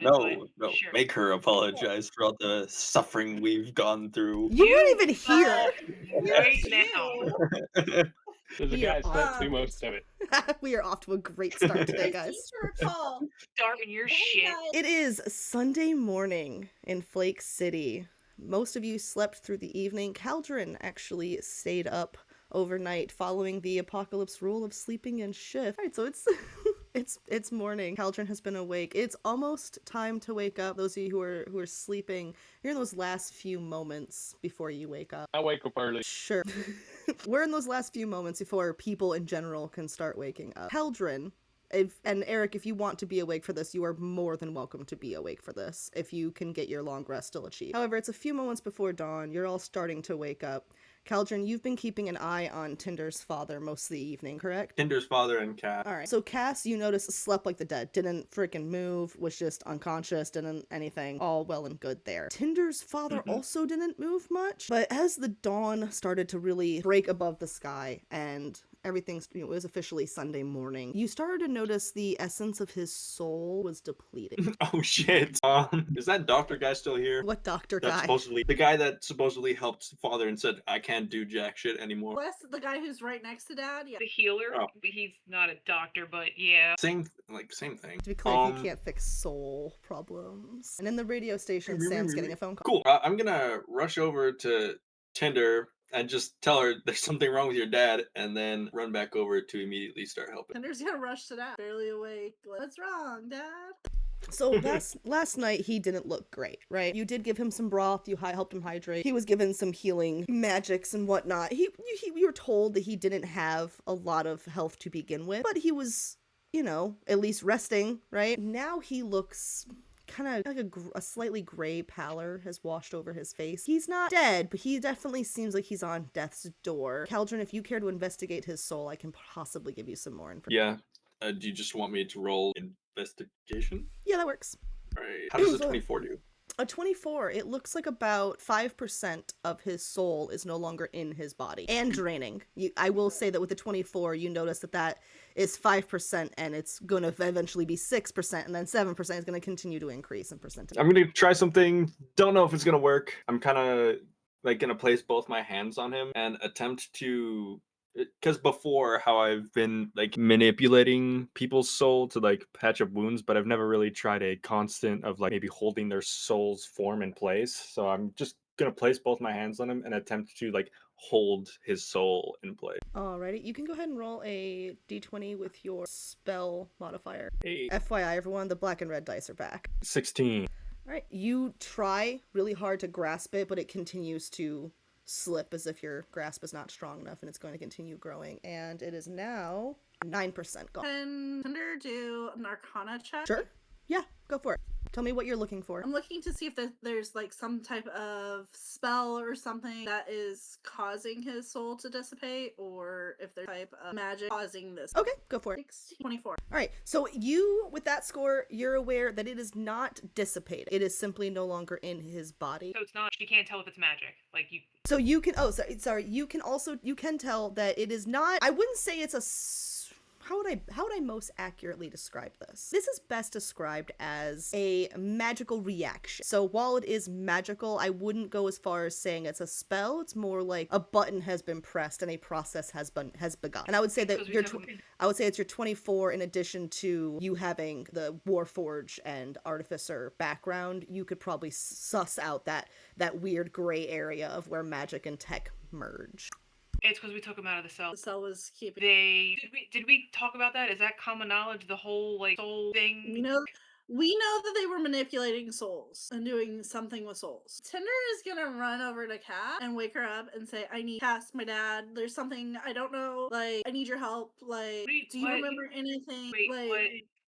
but No, sure. make her apologize for all the suffering we've gone through. You You weren't even stop here. right Yes, now. you. There's a We are guy off that to a do great most of it. we are off to a great start today, I seem guys. to recall. Starting your Hey shit. guys. It is Sunday morning in Flake City. Most of you slept through the evening. Caldron actually stayed up overnight following the apocalypse rule of sleeping in shift. Alright, so it's it's morning. Caldron has been awake. It's almost time to wake up. Those of you who are sleeping, you're in those last few moments before you wake up. I wake up early. Sure. We're in those last few moments before people in general can start waking up. Caldron, and Eric, if you want to be awake for this, you are more than welcome to be awake for this, if you can get your long rest still achieved. However, it's a few moments before dawn. You're all starting to wake up. Caldron, you've been keeping an eye on Tinder's father most of the evening, correct? Tinder's father and Cat. Alright, so Cass, you notice, slept like the dead. Didn't freaking move, was just unconscious, didn't anything. All well and good there. Tinder's father also didn't move much, but as the dawn started to really break above the sky and everything's, it was officially Sunday morning, you started to notice the essence of his soul was depleting. Oh shit. Is that doctor guy still here? What doctor That's guy? supposedly the guy that supposedly helped father and said I can't do jack shit anymore. Wes, the guy who's right next to Dad. Yeah. The healer. Oh. He's not a doctor, but yeah. Same thing. To be clear, he can't fix soul problems. And in the radio station, Sam's getting a phone call. Cool. I'm gonna rush over to Tinder and just tell her there's something wrong with your dad, and then run back over to immediately start helping. Tinder's gonna rush to Dad. Barely awake. What's wrong, Dad? So last night he didn't look great, right? You did give him some broth. You helped him hydrate. He was given some healing magics and whatnot. We were told that he didn't have a lot of health to begin with, but he was, at least resting, right? Now he looks kind of like a slightly gray pallor has washed over his face. He's not dead, but he definitely seems like he's on death's door. Caldron, if you care to investigate his soul, I can possibly give you some more information. Yeah. Do you just want me to roll investigation? Yeah, that works. All right. How does a 24 do? A 24, it looks like about 5% of his soul is no longer in his body and draining. I will say that with the 24, you notice that is 5% and it's going to eventually be 6% and then 7% is going to continue to increase in percentage. I'm going to try something. Don't know if it's going to work. I'm kind of like going to place both my hands on him and attempt to, because before how I've been like manipulating people's soul to like patch up wounds, but I've never really tried a constant of like maybe holding their soul's form in place. So I'm just gonna place both my hands on him and attempt to like hold his soul in place. Alrighty, you can go ahead and roll a d20 with your spell modifier. Hey. FYI, everyone, the black and red dice are back. 16. Alright, you try really hard to grasp it, but it continues to slip as if your grasp is not strong enough and it's going to continue growing. And it is now 9% gone. Can Tinder do an Arcana check? Sure. Yeah, go for it. Tell me what you're looking for. I'm looking to see if there's like some type of spell or something that is causing his soul to dissipate, or if there's type of magic causing this. Okay, go for it. 16, 24. All right, so you, with that score, you're aware that it is not dissipated. It is simply no longer in his body. So it's not. She can't tell if it's magic. Like you. So you can. Oh, sorry. You can tell that it is not. I wouldn't say it's a. How would I most accurately describe this? This is best described as a magical reaction. So while it is magical, I wouldn't go as far as saying it's a spell. It's more like a button has been pressed and a process has begun. And I would say that I would say it's your 24 in addition to you having the Warforge and Artificer background. You could probably suss out that weird gray area of where magic and tech merge. It's because we took him out of the cell. The cell was keeping. Did we talk about that? Is that common knowledge? The whole like soul thing. We know that they were manipulating souls and doing something with souls. Tinder is gonna run over to Kat and wake her up and say, "I need Cass, my dad. There's something I don't know. Like, I need your help. Like, do you remember anything? Wait, like, what?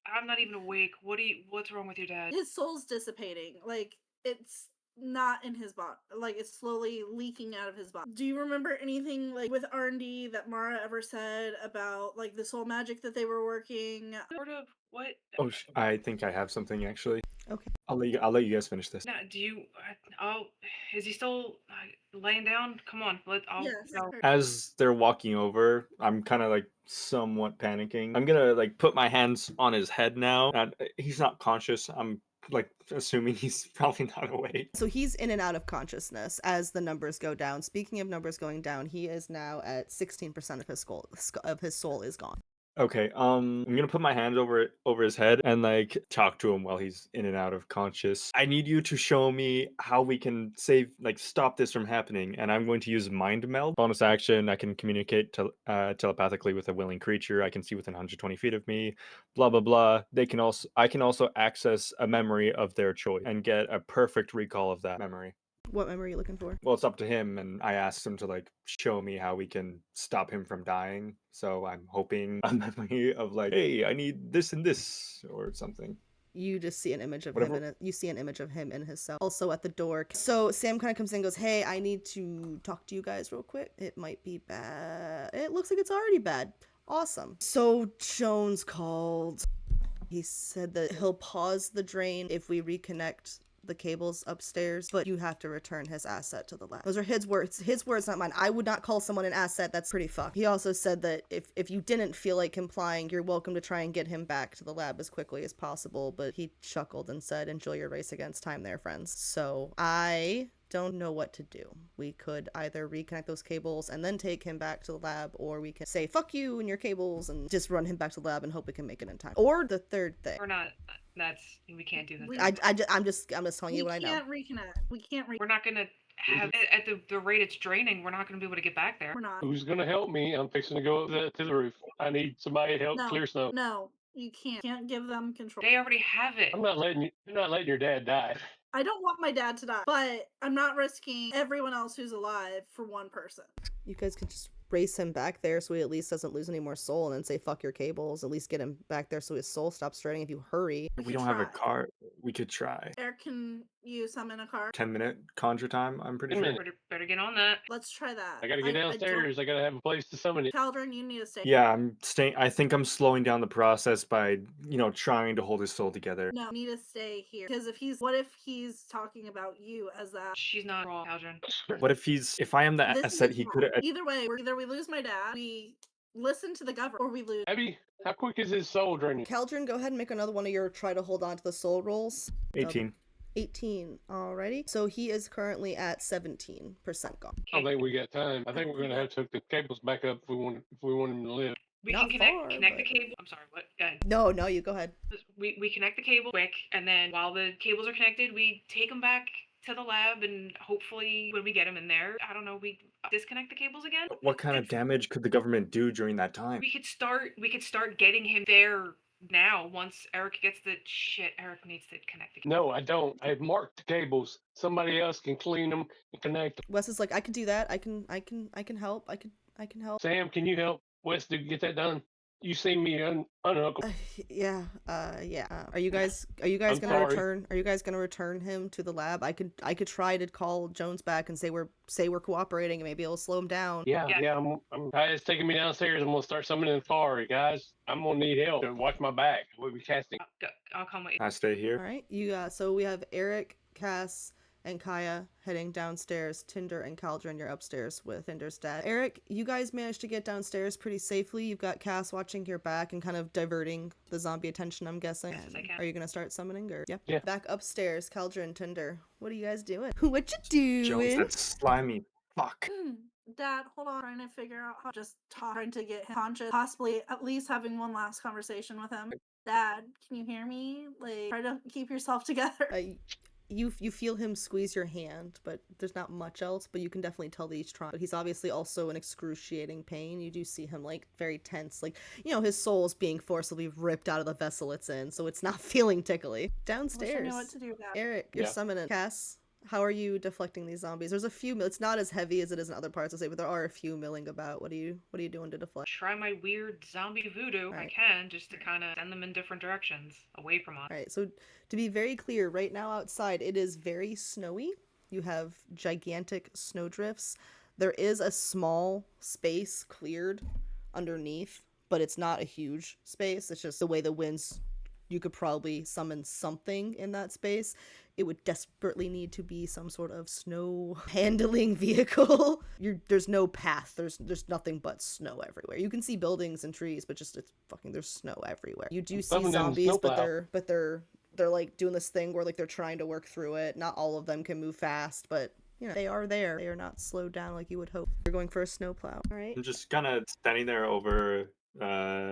I'm not even awake. What's wrong with your dad? His soul's dissipating. Like, it's not in his body. Like, it's slowly leaking out of his body. Do you remember anything like with R&D that Mara ever said about like the soul magic that they were working? Sort of. What? Oh, I think I have something actually. Okay. I'll let you guys finish this. No, do you? Oh, is he still laying down? Come on, Yes. No. As they're walking over, I'm kind of like somewhat panicking. I'm gonna like put my hands on his head now. And he's not conscious. I'm like assuming he's probably not awake. So he's in and out of consciousness as the numbers go down. Speaking of numbers going down, he is now at 16% of his soul is gone. Okay, I'm gonna put my hands over his head and like talk to him while he's in and out of conscious. I need you to show me how we can stop this from happening, and I'm going to use mind meld. Bonus action, I can communicate telepathically with a willing creature. I can see within 120 feet of me. Blah blah blah. I can also access a memory of their choice and get a perfect recall of that memory. What memory are you looking for? Well, it's up to him, and I asked him to like show me how we can stop him from dying. So I'm hoping a memory of like, hey, I need this and this or something. You just see an image of Whatever. him you see an image of him in his cell. Also at the door. So Sam kind of comes in and goes, "Hey, I need to talk to you guys real quick. It might be bad. It looks like it's already bad. Awesome." So Jones called. He said that he'll pause the drain if we reconnect the cables upstairs, but you have to return his asset to the lab. Those are his words, not mine. I would not call someone an asset. That's pretty fucked. He also said that if you didn't feel like complying, you're welcome to try and get him back to the lab as quickly as possible, but he chuckled and said, "Enjoy your race against time there, friends." So I don't know what to do. We could either reconnect those cables and then take him back to the lab, or we can say fuck you and your cables and just run him back to the lab and hope we can make it in time. Or the third thing. We're not. We can't do We- that. I'm just telling you what I know. We can't reconnect. We can't We're not gonna have at the rate it's draining. We're not gonna be able to get back there. We're not. Who's gonna help me? I'm fixing to go up to the roof. I need somebody to help No. clear snow. No, you can't. Can't give them control. They already have it. I'm not letting you. You're not letting your dad die. I don't want my dad to die, but I'm not risking everyone else who's alive for one person. You guys can just race him back there so he at least doesn't lose any more soul, and then say fuck your cables. At least get him back there so his soul stops draining if you hurry. We could don't have a try. car. We could try. Eric, can you summon a car? 10-minute conjure time. I'm pretty 10 sure. minutes. Better get on that. Let's try that. I gotta get downstairs. I gotta have a place to summon it. Caldron, you need to stay. Yeah, I'm staying. I think I'm slowing down the process by trying to hold his soul together. No, you need to stay here. Because what if he's talking about you as that? She's not wrong, Aldrin. What if I am the This asset is he wrong. could have? Either way, either we lose my dad, we listen to the government, or we lose. Abby, how quick is his soul draining? Caldron, go ahead and make another one of your try to hold on to the soul rolls. 18. 18. Alrighty. So he is currently at 17% gone. I don't think we got time. I think we're gonna have to hook the cables back up if we want him to live. We Not can connect far, the but- cable. I'm sorry, what? Go ahead. No, you go ahead. We connect the cable quick, and then while the cables are connected, we take them back to the lab, and hopefully when we get them in there, I don't know, we disconnect the cables again. What kind of damage could the government do during that time? We could start getting him there now. Once Eric gets the shit, Eric needs to connect the cable. No, I don't. I've marked the cables. Somebody else can clean them and connect them. Wes is like, I can do that. I can help. I can help. Sam, can you help Wes to get that done? You see me ununcle. Yeah. Are you guys I'm gonna sorry. return? Are you guys gonna return him to the lab? I could try to call Jones back and say we're cooperating, and maybe it'll slow him down. Yeah, Yeah. I'm it's taking me downstairs. I'm gonna start summoning the car, guys. I'm gonna need help. Watch my back. We'll be casting. I'll come with you. I stay All here. right. So we have Eric, Cass, and Kaya heading downstairs. Tinder and Caldron, you're upstairs with Tinder's dad. Eric, you guys managed to get downstairs pretty safely. You've got Cass watching your back and kind of diverting the zombie attention, I'm guessing. Yes, I can. Are you gonna start summoning or Yeah. Back upstairs, Caldron, Tinder. What are you guys doing? What you Jones, doing? that slimy fuck. Dad, hold on. Trying to figure out how trying to get him conscious. Possibly at least having one last conversation with him. Dad, can you hear me? Like, try to keep yourself together. You feel him squeeze your hand, but there's not much else, but you can definitely tell that he's trying. But he's obviously also in excruciating pain. You do see him like very tense, like, his soul is being forcibly ripped out of the vessel it's in, so it's not feeling tickly. I wish I Downstairs, knew what to do, Dad. Eric, you're Yeah. summoning. Cass, how are you deflecting these zombies? There's a few. It's not as heavy as it is in other parts of the state, but there are a few milling about. What are you doing to deflect? Try my weird zombie voodoo. I Right. can, just to kind of send them in different directions, away from us. All right, so to be very clear, right now outside it is very snowy. You have gigantic snowdrifts. There is a small space cleared underneath, but it's not a huge space. It's just the way the winds. You could probably summon something in that space. It would desperately need to be some sort of snow handling vehicle. There's no path. There's nothing but snow everywhere. You can see buildings and trees, but there's snow everywhere. You do see Summoning zombies, but snowplow. they're they're like doing this thing where like they're trying to work through it. Not all of them can move fast, but you know, they are there. They are not slowed down like you would hope. You're going for a snowplow. All right. I'm just kind of standing there over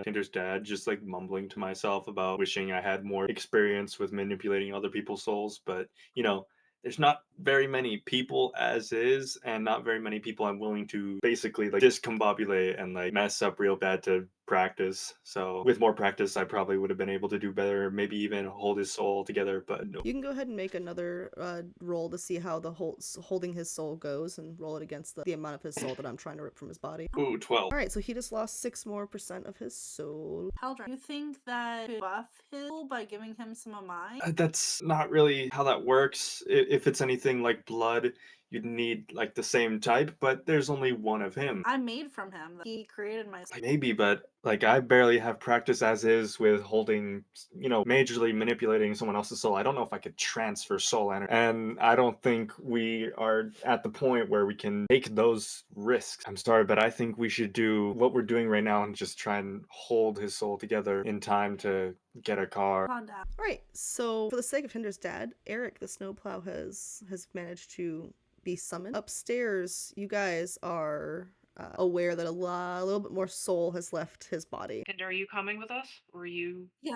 Tinder's dad, just like mumbling to myself about wishing I had more experience with manipulating other people's souls. But, you know, there's not very many people as is, and not very many people I'm willing to basically like discombobulate and like mess up real bad to practice. So with more practice, I probably would have been able to do better, maybe even hold his soul together, but no. You can go ahead and make another roll to see how the holding his soul goes, and roll it against the amount of his soul that I'm trying to rip from his body. Ooh, 12. All right, so he just lost 6% more of his soul. Haldron, you think that could buff his soul by giving him some of mine? That's not really how that works. If it's anything like blood, you'd need like the same type, but there's only one of him. I made from him. He created my soul. Maybe, but like I barely have practice as is with holding, you know, majorly manipulating someone else's soul. I don't know if I could transfer soul energy, and I don't think we are at the point where we can take those risks. I'm sorry, but I think we should do what we're doing right now and just try and hold his soul together in time to get a car. Calm down. All right, so for the sake of Tinder's dad, Eric the snowplow has managed to be summoned upstairs. You guys are aware that a little bit more soul has left his body. Tinder, are you coming with us? Or are you? Yeah,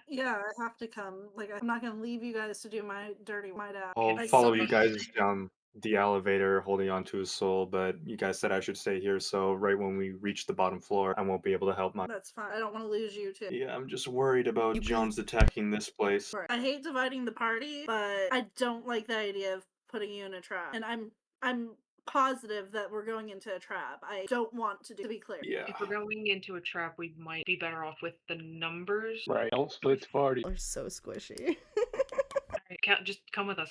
I have to come. Like, I'm not gonna leave you guys to do my dad. I'll I follow saw you that. guys down the elevator holding onto his soul, but you guys said I should stay here, so right when we reach the bottom floor, I won't be able to help my. That's fine. I don't want to lose you too. Yeah, I'm just worried about You guys- Jones attacking this place. Right. I hate dividing the party, but I don't like the idea of putting you in a trap. And I'm positive that we're going into a trap. I don't want to be clear. Yeah. If we're going into a trap, we might be better off with the numbers. Right. Don't split the party. Are so squishy. Alright, just come with us.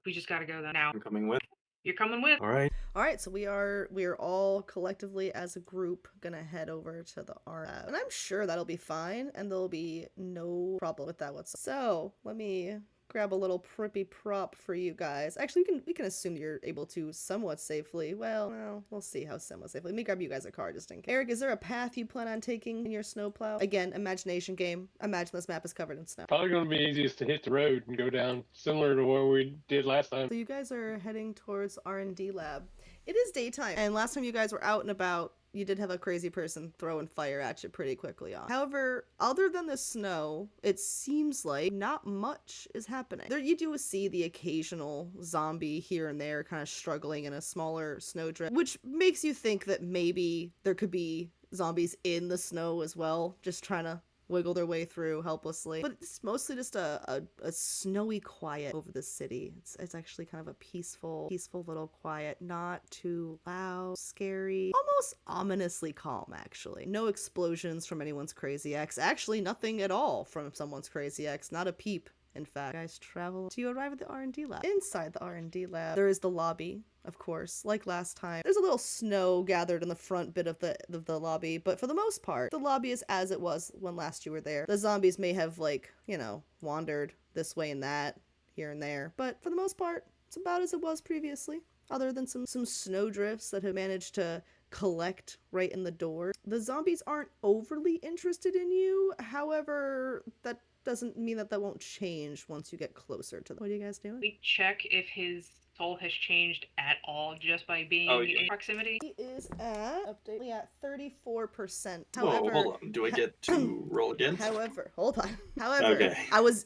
We just gotta go then now. I'm coming with. You're coming with. All right. All right, so we are all collectively as a group gonna head over to the R lab, and I'm sure that'll be fine, and there'll be no problem with that whatsoever. So let me grab a little prippy prop for you guys. Actually, we can assume you're able to somewhat safely. Well, we'll see how somewhat safely. Let me grab you guys a car just in case. Eric, is there a path you plan on taking in your snowplow? Again, imagination game. Imagine this map is covered in snow. Probably going to be easiest to hit the road and go down, similar to where we did last time. So you guys are heading towards R&D lab. It is daytime, and last time you guys were out and about, you did have a crazy person throwing fire at you pretty quickly on. However, other than the snow, it seems like not much is happening. There you do see the occasional zombie here and there kind of struggling in a smaller snowdrift, which makes you think that maybe there could be zombies in the snow as well, just trying to wiggle their way through helplessly. But it's mostly just a snowy quiet over the city. It's actually kind of a peaceful little quiet, not too loud, scary, almost ominously calm actually. No explosions from anyone's crazy ex. Actually nothing at all from someone's crazy ex. Not a peep. In fact, you guys travel to arrive at the R&D lab. Inside the R&D lab, there is the lobby, of course, like last time. There's a little snow gathered in the front bit of the lobby, but for the most part, the lobby is as it was when last you were there. The zombies may have, like, you know, wandered this way and that, here and there, but for the most part, it's about as it was previously, other than some snowdrifts that have managed to collect right in the door. The zombies aren't overly interested in you, however, that doesn't mean that won't change once you get closer to them. What are you guys doing? We check if his soul has changed at all just by being in proximity. He is at 34%. Whoa, However, hold on. Do I get to roll again? hold on. However, Okay. I was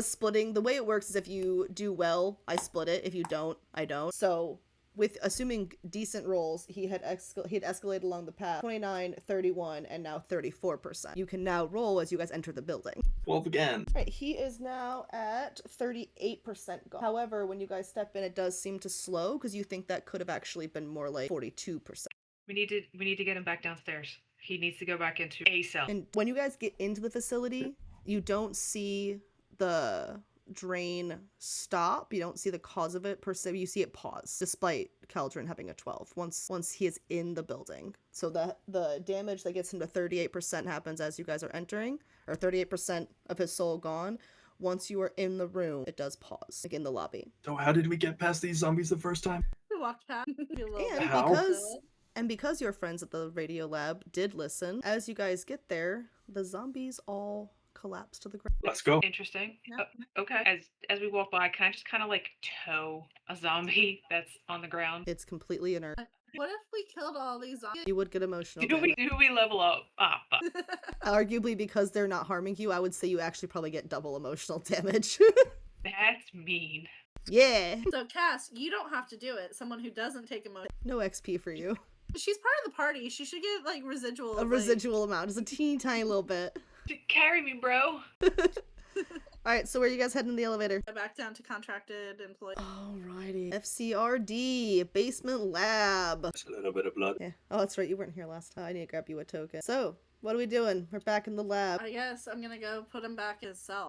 splitting. The way it works is if you do well, I split it. If you don't, I don't. So with assuming decent rolls, he had escalated along the path 29, 31, and now 34%. You can now roll as you guys enter the building. 12 again. Right, he is now at 38% gone. However, when you guys step in, it does seem to slow because you think that could have actually been more like 42%. We need to get him back downstairs. He needs to go back into a cell. And when you guys get into the facility, you don't see the drain stop. You don't see the cause of it per se. You see it pause, despite Caldron having a 12 once he is in the building. So the damage that gets him to 38% happens as you guys are entering, or 38% of his soul gone. Once you are in the room, it does pause, like in the lobby. So how did we get past these zombies the first time? We walked past. And because your friends at the radio lab did listen, as you guys get there, the zombies all collapse to the ground. Let's go. Interesting. Yeah. Okay. As we walk by, can I just kind of like tow a zombie that's on the ground? It's completely inert. What if we killed all these zombies? You would get emotional Do damage. we level up? Ah, fuck. Arguably, because they're not harming you, I would say you actually probably get double emotional damage. That's mean. Yeah. So Cass, you don't have to do it. Someone who doesn't take emotion. No XP for you. She's part of the party. She should get like residual. A residual amount, just a teeny tiny little bit. Carry me, bro. Alright, so where are you guys heading in the elevator? Back down to contracted employee. Alrighty. FCRD, basement lab. Just a little bit of blood. Yeah. Oh, that's right, you weren't here last time. I need to grab you a token. So, what are we doing? We're back in the lab. I guess I'm gonna go put him back in his cell.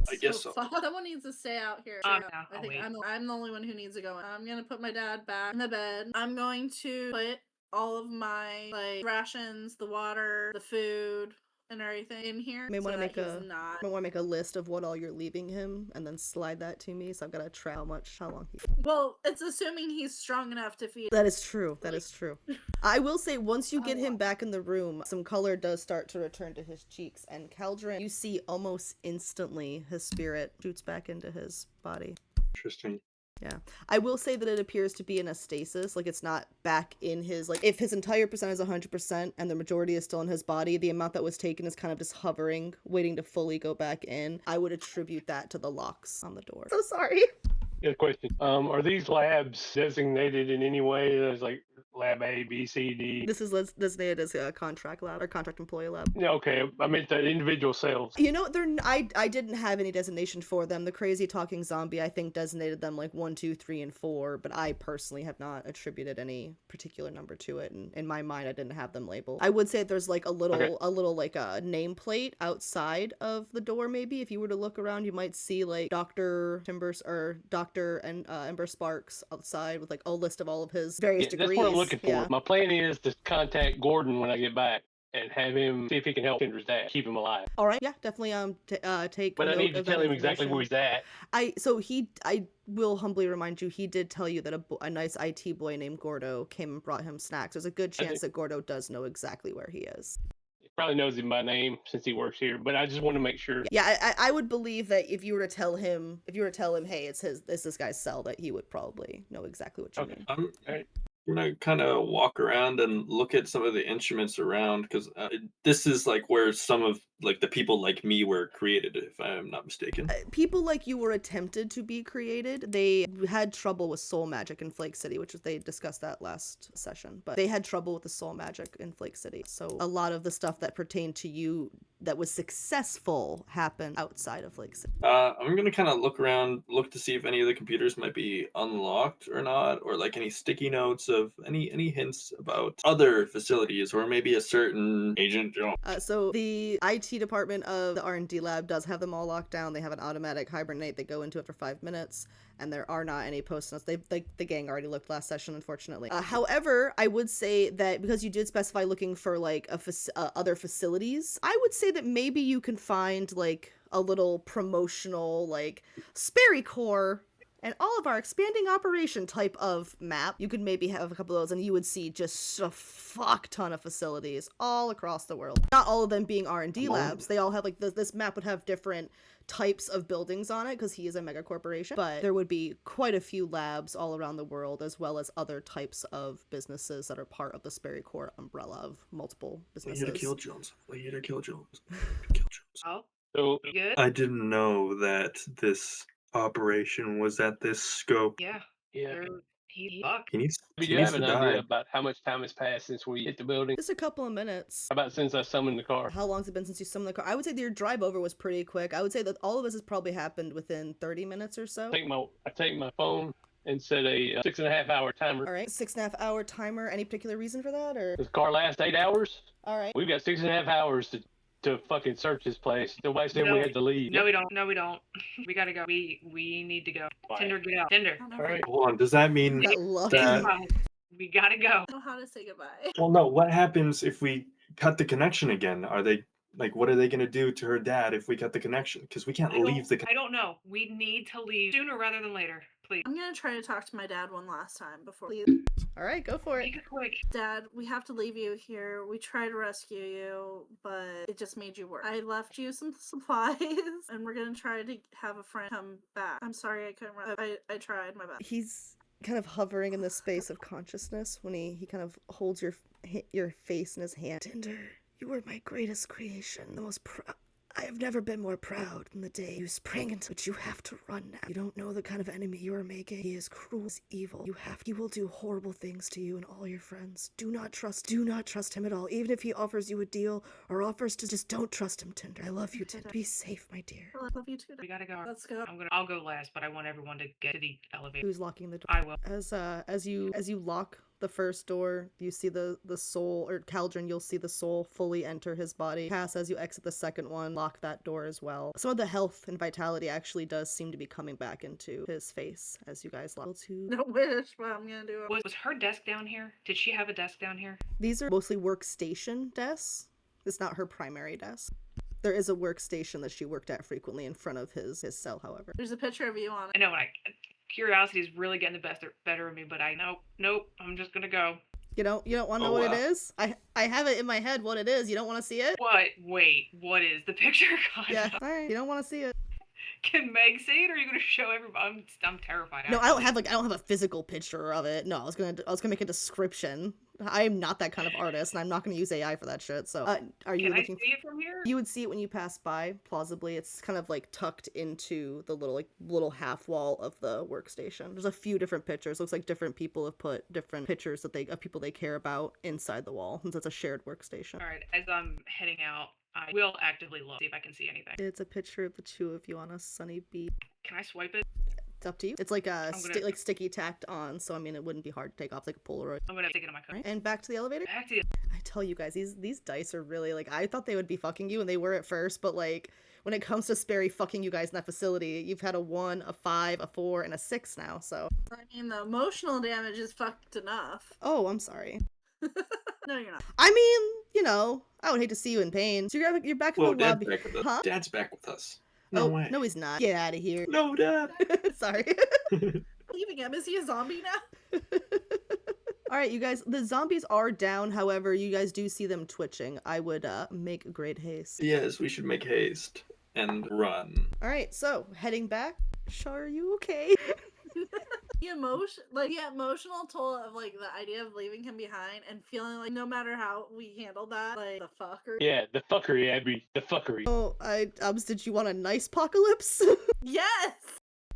I guess so. Someone needs to stay out here. No, I I'll think wait. I'm the only one who needs to go. I'm gonna put my dad back in the bed. I'm going to put all of my like rations, the water, the food, and everything in here. May want to make he's a not. I want to make a list of what all you're leaving him, and then slide that to me. So I've got to track how long he. Well, it's assuming he's strong enough to feed. That is true. That is true. I will say, once you get him Oh. back in the room, some color does start to return to his cheeks, and Caldron, you see almost instantly his spirit shoots back into his body. Interesting. Yeah. I will say that it appears to be in a stasis, like it's not back in his, like, if his entire percent is 100% and the majority is still in his body, the amount that was taken is kind of just hovering, waiting to fully go back in. I would attribute that to the locks on the door. So sorry. Good question. Are these labs designated in any way as like lab A, B, C, D? This is designated as a contract lab or contract employee lab. Yeah, okay. I meant the individual cells. You know, I didn't have any designation for them. The crazy talking zombie, I think, designated them like 1, 2, 3, and 4, but I personally have not attributed any particular number to it. And in my mind, I didn't have them labeled. I would say there's like a little like a nameplate outside of the door. Maybe if you were to look around, you might see like Dr. Timbers or Dr. and Ember Sparks outside with like a list of all of his various Yeah, degrees. that's what I'm looking for. Yeah. My plan is to contact Gordon when I get back and have him see if he can help Kendra's dad, keep him alive. All right, yeah, definitely. Take. But I note need to of that tell him exactly where information. he's at. I will humbly remind you, he did tell you that a nice IT boy named Gordo came and brought him snacks. There's a good chance that Gordo does know exactly where he is. He probably knows him by name since he works here, but I just want to make sure. Yeah, I would believe that if you were to tell him, hey, it's this guy's cell, that he would probably know exactly what you Okay. mean. I'm Alright. gonna kind of walk around and look at some of the instruments around because this is like where some of like the people like me were created, if I am not mistaken. People like you were attempted to be created. They had trouble with soul magic in Flake City, which was, they discussed that last session, but they had trouble with the soul magic in Flake City. So a lot of the stuff that pertained to you that was successful happened outside of Flake City. I'm gonna kind of look around, look to see if any of the computers might be unlocked or not, or like any sticky notes of any hints about other facilities, or maybe a certain agent. So the IT department of the R&D lab does have them all locked down. They have an automatic hibernate they go into after 5 minutes, and there are not any post-notes. The gang already looked last session, unfortunately. However, I would say that because you did specify looking for like other facilities, I would say that maybe you can find like a little promotional like Sperry Core and all of our expanding operation type of map. You could maybe have a couple of those, and you would see just a fuck ton of facilities all across the world. Not all of them being R&D labs. They all have like this map would have different types of buildings on it because he is a mega corporation, but there would be quite a few labs all around the world, as well as other types of businesses that are part of the Sperry Core umbrella of multiple businesses. We need to kill Jones. We need to kill Jones. Kill Jones. Oh, So you good? I didn't know that this operation was at this scope. Yeah. yeah. He's fucked. He needs, Do he you needs have to an die. idea about how much time has passed since we hit the building? Just a couple of minutes. How about since I summoned the car? How long's it been since you summoned the car? I would say that your drive over was pretty quick. I would say that all of this has probably happened within 30 minutes or so. I take my phone and set a 6.5 hour timer. All right, 6.5 hour timer. Any particular reason for that, or? Does the car last 8 hours? All right. We've got 6.5 hours to fucking search this place. Nobody said we had to leave. No, we don't. No, we don't. We gotta go. We need to go. Fine. Tinder, get out. Tinder. I don't know, All right. Hold on, does that mean Got lucky. that? We gotta go. I don't know how to say goodbye. Well, no. What happens if we cut the connection again? Are they Like, what are they gonna do to her dad if we cut the connection? Because we can't leave the. I don't know. We need to leave sooner rather than later, please. I'm gonna try to talk to my dad one last time before. Please. All right, go for it. Make it quick. Dad, we have to leave you here. We tried to rescue you, but it just made you worse. I left you some supplies, and we're gonna try to have a friend come back. I'm sorry I couldn't. I tried my best. He's kind of hovering in the space of consciousness when he kind of holds your face in his hand. Tinder, you were my greatest creation, the most I have never been more proud than the day you sprang into, but you have to run now. You don't know the kind of enemy you are making. He is cruel, he is evil. He will do horrible things to you and all your friends. Do not trust him at all. Even if he offers you a deal or offers to, just don't trust him, Tinder. I love you, Tinder. Be safe, my dear. I love you too. We gotta go. Let's go. I'll go last, but I want everyone to get to the elevator. Who's locking the door? I will. As you lock the first door, you see the soul, or Caldron, you'll see the soul fully enter his body. Cass, as you exit the second one, lock that door as well. Some of the health and vitality actually does seem to be coming back into his face as you guys lock. No wish, but I'm gonna do it. Was her desk down here? Did she have a desk down here? These are mostly workstation desks. It's not her primary desk. There is a workstation that she worked at frequently in front of his cell, however. There's a picture of you on it. I know, curiosity is really getting the better of me, but nope, I'm just gonna go. You don't want to know what it is? I have it in my head what it is. You don't want to see it? What? Wait, what is the picture? God, Yeah, alright. You don't want to see it. Can Meg see it, or are you gonna show everybody? I'm terrified. No, I don't have a physical picture of it. No, I was gonna make a description. I am not that kind of artist, and I'm not gonna use AI for that shit. So, are you Can looking? I see it from here? You would see it when you pass by. Plausibly, it's kind of like tucked into the little half wall of the workstation. There's a few different pictures. Looks like different people have put different pictures of people they care about inside the wall, since it's a shared workstation. All right, as I'm heading out, I will actively look, see if I can see anything. It's a picture of the two of you on a sunny beach. Can I swipe it? It's up to you. It's like like sticky tacked on, so I mean it wouldn't be hard to take off. It's like a Polaroid. I'm gonna stick it in my coat. Right, and back to the elevator. Back to the. I tell you guys, these dice are really like, I thought they would be fucking you, and they were at first, but like when it comes to Sperry fucking you guys in that facility, you've had a 1, a 5, a 4, and a 6 now. So I mean, the emotional damage is fucked enough. oh, I'm sorry. No, you're not. I mean, I would hate to see you in pain. So you're back in Whoa, the Dad's lobby. back with us. Huh? Dad's back with us. No way. No, he's not. Get out of here. No, Dad. Sorry. Leaving him. Is he a zombie now? All right, you guys. The zombies are down. However, you guys do see them twitching. I would make great haste. Yes, we should make haste and run. All right, so heading back. Char, are you okay? The emotional toll of like the idea of leaving him behind and feeling like no matter how we handled that, like the fucker. Yeah, the fuckery, Abby. The fuckery. Oh, did you want a nice apocalypse? Yes.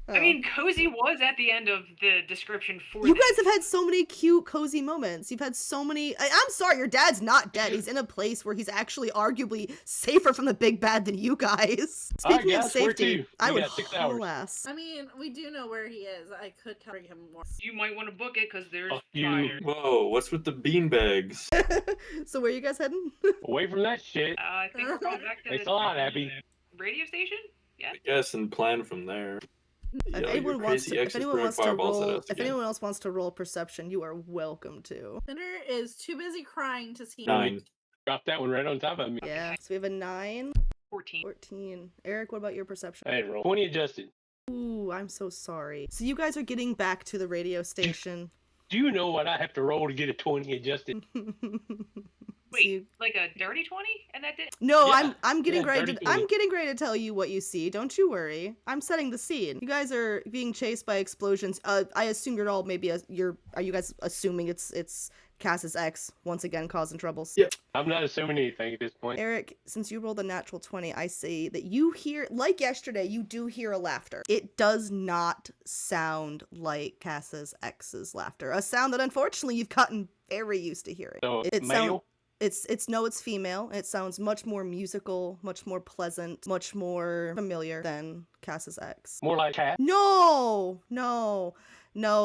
I mean, Cozy was at the end of the description for You this. guys have had so many cute, cozy moments. You've had so many. I'm sorry, your dad's not dead. He's in a place where he's actually arguably safer from the big bad than you guys. Speaking of guys, where safety, to? I We would got 6 haul hours. ass. I mean, we do know where he is. I could bring him more. You might want to book it because there's Fuck you. fire. Whoa, what's with the beanbags? So where are you guys heading? Away from that shit. I think we're going back to Thanks the a lot, Abby. radio station. Yeah. I guess and plan from there. If Yo, anyone your wants crazy to, if exes anyone throwing wants to fireballs at roll, us if again. anyone else wants to roll perception, you are welcome to. Tinder is too busy crying to see. 9. Drop that one right on top of me. Yeah. So we have a 9, 14. 14. Eric, what about your perception? I didn't roll. 20 adjusted. Ooh, I'm so sorry. So you guys are getting back to the radio station. Do you know what I have to roll to get a 20 adjusted? Wait, like a dirty 20? And that did. No, Yeah, I'm getting yeah, ready dirty to 20. I'm getting ready to tell you what you see. Don't you worry. I'm setting the scene. You guys are being chased by explosions. I assume you're all maybe are you guys assuming it's Cass's ex once again causing troubles? Yeah. I'm not assuming anything at this point. Eric, since you rolled a natural 20, I say that you hear, like yesterday, you do hear a laughter. It does not sound like Cass's ex's laughter. A sound that unfortunately you've gotten very used to hearing. So, It male? it's female. It sounds much more musical, much more pleasant, much more familiar than Cass's ex. More like cat? No,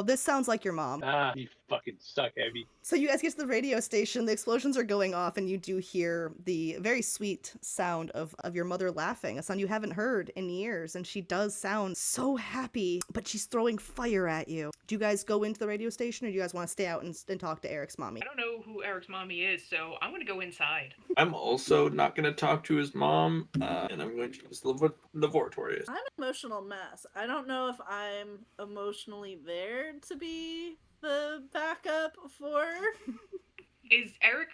this sounds like your mom. Ah, you fucking suck heavy. So you guys get to the radio station, the explosions are going off, and you do hear the very sweet sound of your mother laughing, a sound you haven't heard in years, and she does sound so happy, but she's throwing fire at you. Do you guys go into the radio station, or do you guys want to stay out and talk to Eric's mommy? I don't know who Eric's mommy is, so I'm gonna go inside. I'm also not going to talk to his mom, and I'm going to use the laboratory. I'm an emotional mess. I don't know if I'm emotionally there to be the backup for Is Eric?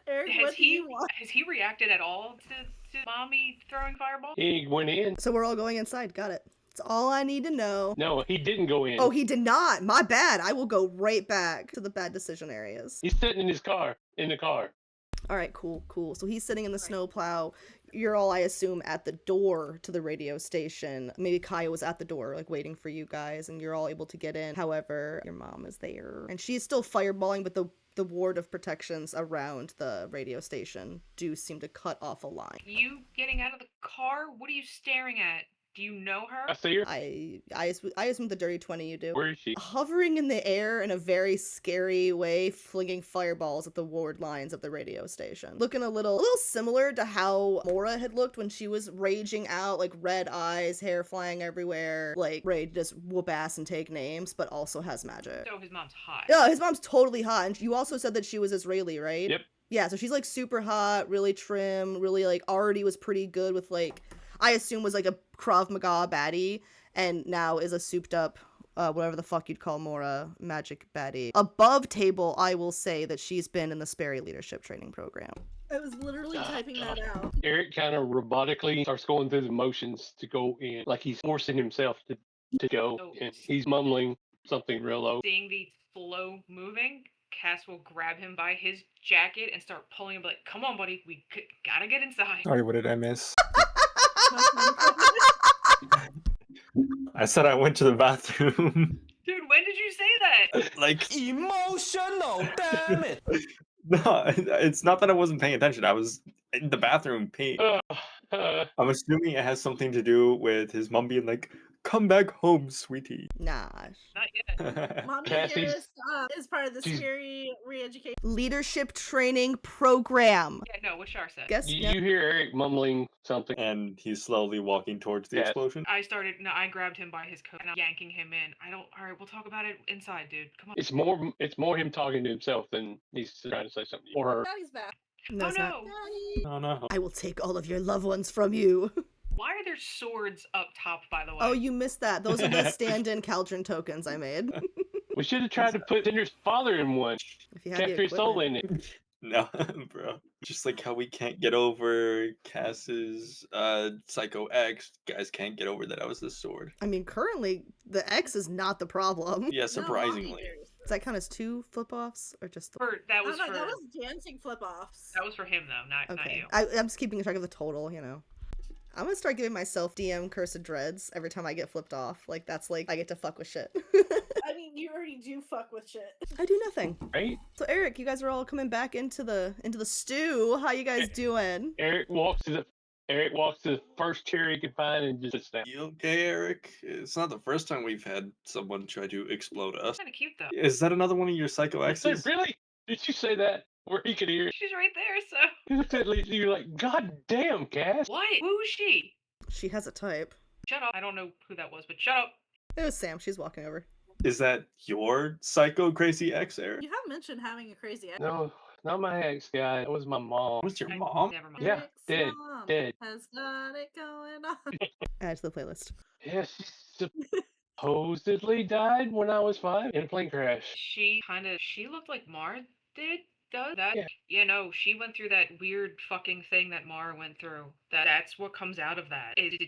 Eric, Has what do you want? has he reacted at all to mommy throwing fireball? He went in. So we're all going inside, got it. That's all I need to know. No, he didn't go in. Oh, he did not. My bad. I will go right back to the bad decision areas. He's sitting in his car. In the car. All right, cool. So he's sitting in the snowplow. You're all, I assume, at the door to the radio station. Maybe Kaya was at the door, like, waiting for you guys, and you're all able to get in. However, your mom is there. And she's still fireballing, but the ward of protections around the radio station do seem to cut off a line. You getting out of the car? What are you staring at? Do you know her? I see her. I assume the dirty 20 you do. Where is she? Hovering in the air in a very scary way, flinging fireballs at the ward lines of the radio station. Looking a little similar to how Mora had looked when she was raging out, like red eyes, hair flying everywhere, like ready to just whoop ass and take names, but also has magic. So his mom's hot. Yeah, his mom's totally hot, and you also said that she was Israeli, right? Yep. Yeah, so she's like super hot, really trim, really like already was pretty good with like, I assume was like a Krav Maga baddie, and now is a souped up, whatever the fuck you'd call Mora, magic baddie. Above table, I will say that she's been in the Sperry leadership training program. I was literally typing that out. Eric kind of robotically starts going through the motions to go in, like he's forcing himself to go, Oh. and he's mumbling something real low. Seeing the slow moving, Cass will grab him by his jacket and start pulling him, like, come on, buddy, we gotta get inside. Sorry, what did I miss? I said I went to the bathroom. Dude, when did you say that? Like, Emotional, damn it! no, it's not that I wasn't paying attention. I was in the bathroom peeing. I'm assuming it has something to do with his mom being like, come back home, sweetie. Nah. Not yet. Mommy Cassie's- is part of the she's- Scary re-education. Leadership training program. Yeah, no, what Shar said. Guess You hear Eric mumbling something. And he's slowly walking towards the Yes. explosion. I grabbed him by his coat and I'm yanking him in. Alright, we'll talk about it inside, dude. Come on. It's more him talking to himself than he's trying to say something or her. Daddy's back. No, Oh it's not. no! Daddy. Oh no. I will take all of your loved ones from you. Why are there swords up top, by the way? Oh, you missed that. Those are the stand-in Caldron tokens I made. We should have tried to put Tinder's father in one. If you had the Capture his soul equipment. in it. No, bro. Just like how we can't get over Cass's Psycho X. Guys can't get over that I was the sword. I mean, currently, the X is not the problem. Yeah, No, surprisingly. mommy cares. Does that count as 2 flip-offs, or just the... That was Oh, for no, that was dancing flip-offs. that was for him though, not Okay. you. I'm just keeping track of the total, you know. I'm gonna start giving myself DM Cursed Dreads every time I get flipped off. Like, that's like, I get to fuck with shit. I mean, you already do fuck with shit. I do nothing. Right? So, Eric, you guys are all coming back into the stew. How you guys doing? Eric walks to the first chair he can find and just sits down. You okay, Eric? It's not the first time we've had someone try to explode us. Kind of cute though. Is that another one of your Psycho I said, X's? really? Did you say that where he could hear it? She's right there, so You looked at Lisa, you're like, God damn, Cass. what? Who's she? She has a type. Shut up. I don't know who that was, but shut up. It was Sam. She's walking over. Is that your Psycho Crazy X, Eric? You have mentioned having a crazy ex. No, not my ex guy. It was my mom. What's your I- mom? Never mind. Yeah, Eric's dead, mom dead. Has got it going on. Add to the playlist. Yeah, she supposedly died when I was 5 in a plane crash. She looked like Mar does that. Yeah. Yeah, no, she went through that weird fucking thing that Mar went through. That's what comes out of that. Did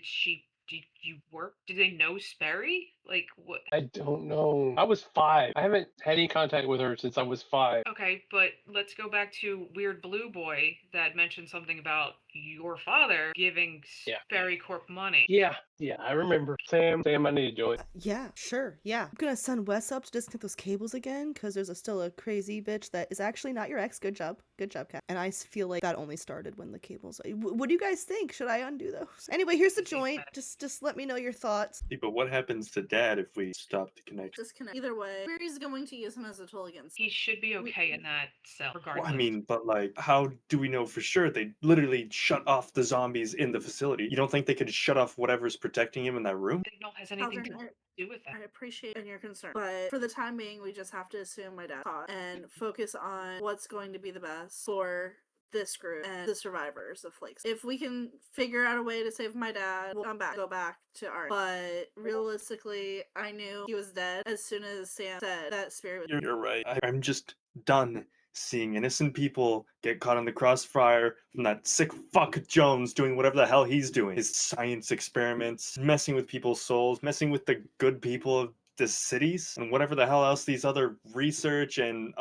you work? Did they know Sperry? Like, what? I don't know. I was 5. I haven't had any contact with her since I was 5. Okay, but let's go back to Weird Blue Boy that mentioned something about your father giving Yeah. Sperry Corp money. Yeah, I remember. Sam, I need to join. Yeah, sure, yeah. I'm gonna send Wes up to disconnect those cables again, because there's still a crazy bitch that is actually not your ex. Good job, Kat. And I feel like that only started when the cables... What do you guys think? Should I undo those? Anyway, here's the joint. Just let me know your thoughts. But what happens today? dad if we stop the connection. Disconnect. Either way, Barry's going to use him as a tool against him. He should be okay in that cell, regardless. Well, I mean, but like, how do we know for sure? They literally shut off the zombies in the facility. You don't think they could shut off whatever's protecting him in that room? Signal has anything to Aldrin, do with that. I appreciate your concern, but for the time being, we just have to assume my dad's caught and focus on what's going to be the best for this group and the survivors of Flakes. If we can figure out a way to save my dad, we'll go back to art. But realistically, I knew he was dead as soon as Sam said that spirit was. You're right. I'm just done seeing innocent people get caught in the crossfire from that sick fuck Jones doing whatever the hell he's doing. His science experiments, messing with people's souls, messing with the good people of the cities, and whatever the hell else these other research and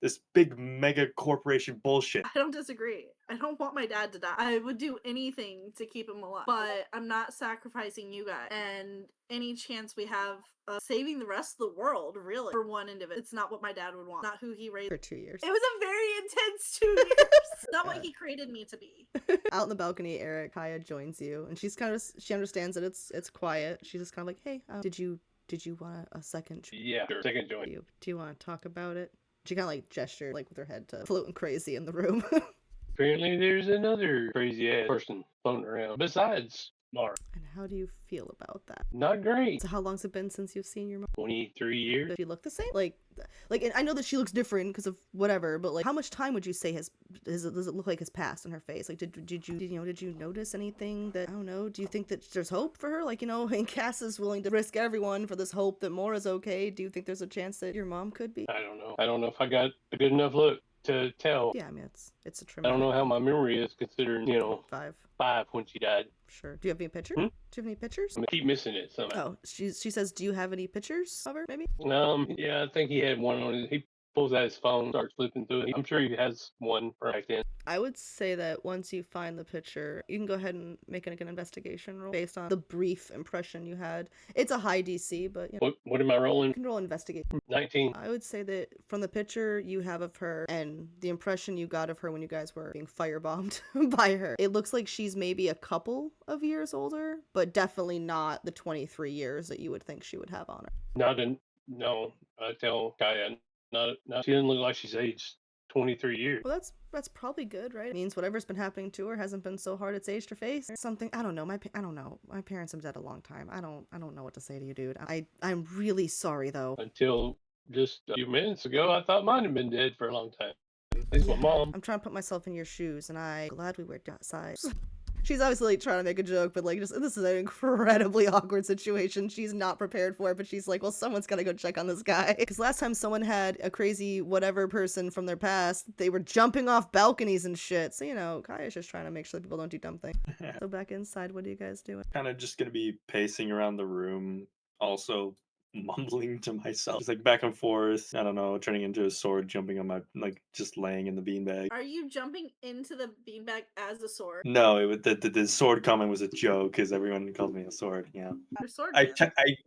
this big mega corporation bullshit. I don't disagree. I don't want my dad to die. I would do anything to keep him alive. But I'm not sacrificing you guys. And any chance we have of saving the rest of the world, really, for one individual. It's not what my dad would want. Not who he raised. For 2 years. It was a very intense 2 years. Not what he created me to be. Out in the balcony, Eric, Kaya joins you, and she understands that it's quiet. She's just kind of like, hey, did you want a second? Yeah, sure. Second joint. Do you want to talk about it? She kind of like gestured like with her head to floating crazy in the room. Apparently, there's another crazy ass person floating around besides Mark. And how do you feel about that? Not great. So how long's it been since you've seen your mom? 23 years. Does she look the same? Like, and I know that she looks different because of whatever, but like, how much time would you say does it look like has passed on her face? Like, did you notice anything that, I don't know? Do you think that there's hope for her? Like, and Cass is willing to risk everyone for this hope that Mora's okay. Do you think there's a chance that your mom could be? I don't know. I don't know if I got a good enough look to tell. Yeah, I mean, it's a I traumatic. don't know how my memory is considering, 5 when she died. Sure. Do you have any pictures? Hmm? Do you have any pictures? I keep missing it somehow. Oh, she says, do you have any pictures of her, maybe? Yeah, I think he had one on his. He pulls out his phone, starts flipping through it. I'm sure he has one right then. I would say that once you find the picture, you can go ahead and make an investigation roll based on the brief impression you had. It's a high DC, but What am I rolling? you can roll investigate. 19. I would say that from the picture you have of her and the impression you got of her when you guys were being firebombed by her, it looks like she's maybe a couple of years older, but definitely not the 23 years that you would think she would have on her. No. I tell Kaya, not. She doesn't look like she's aged 23 years. Well, that's probably good, right? It means whatever's been happening to her hasn't been so hard it's aged her face. Something, I don't know. I don't know. My parents have dead a long time. I don't know what to say to you, dude. I'm really sorry though. Until just a few minutes ago, I thought mine had been dead for a long time. At least my mom. I'm trying to put myself in your shoes, and I'm glad we were outside. She's obviously like trying to make a joke, but like this is an incredibly awkward situation. She's not prepared for it, but she's like, well, someone's gotta go check on this guy. Because last time someone had a crazy whatever person from their past, they were jumping off balconies and shit. So Kaya's just trying to make sure that people don't do dumb things. So back inside, what are you guys doing? Kind of just gonna be pacing around the room, also mumbling to myself, just like back and forth. I don't know, turning into a sword, jumping on my just laying in the beanbag. Are you jumping into the beanbag as a sword? No, the sword comment was a joke because everyone calls me a sword. Yeah, Your sword. I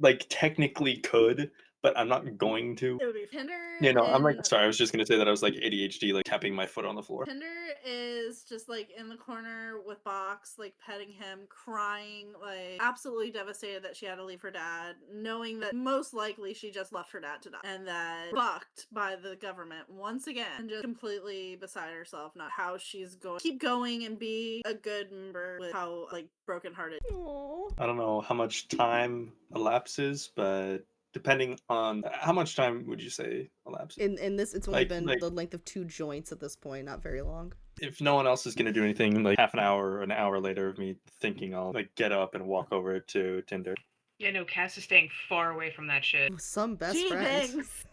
like technically could, but I'm not going to. It would be Tinder. I'm like, sorry, I was just gonna say that I was like ADHD, like tapping my foot on the floor. Tinder is just like in the corner with Box, like petting him, crying, like absolutely devastated that she had to leave her dad, knowing that most likely she just left her dad to die, and that fucked by the government once again, and just completely beside herself, not how she's going keep going and be a good member with how like brokenhearted. Aww. I don't know how much time elapses, but depending on how much time would you say elapses? In this, it's only Like- been like- the length of 2 joints at this point, not very long. If no one else is gonna do anything, like half an hour or an hour later of me thinking, I'll like get up and walk over to Tinder. Yeah, no, Cass is staying far away from that shit. Some best Gee, friends. thanks.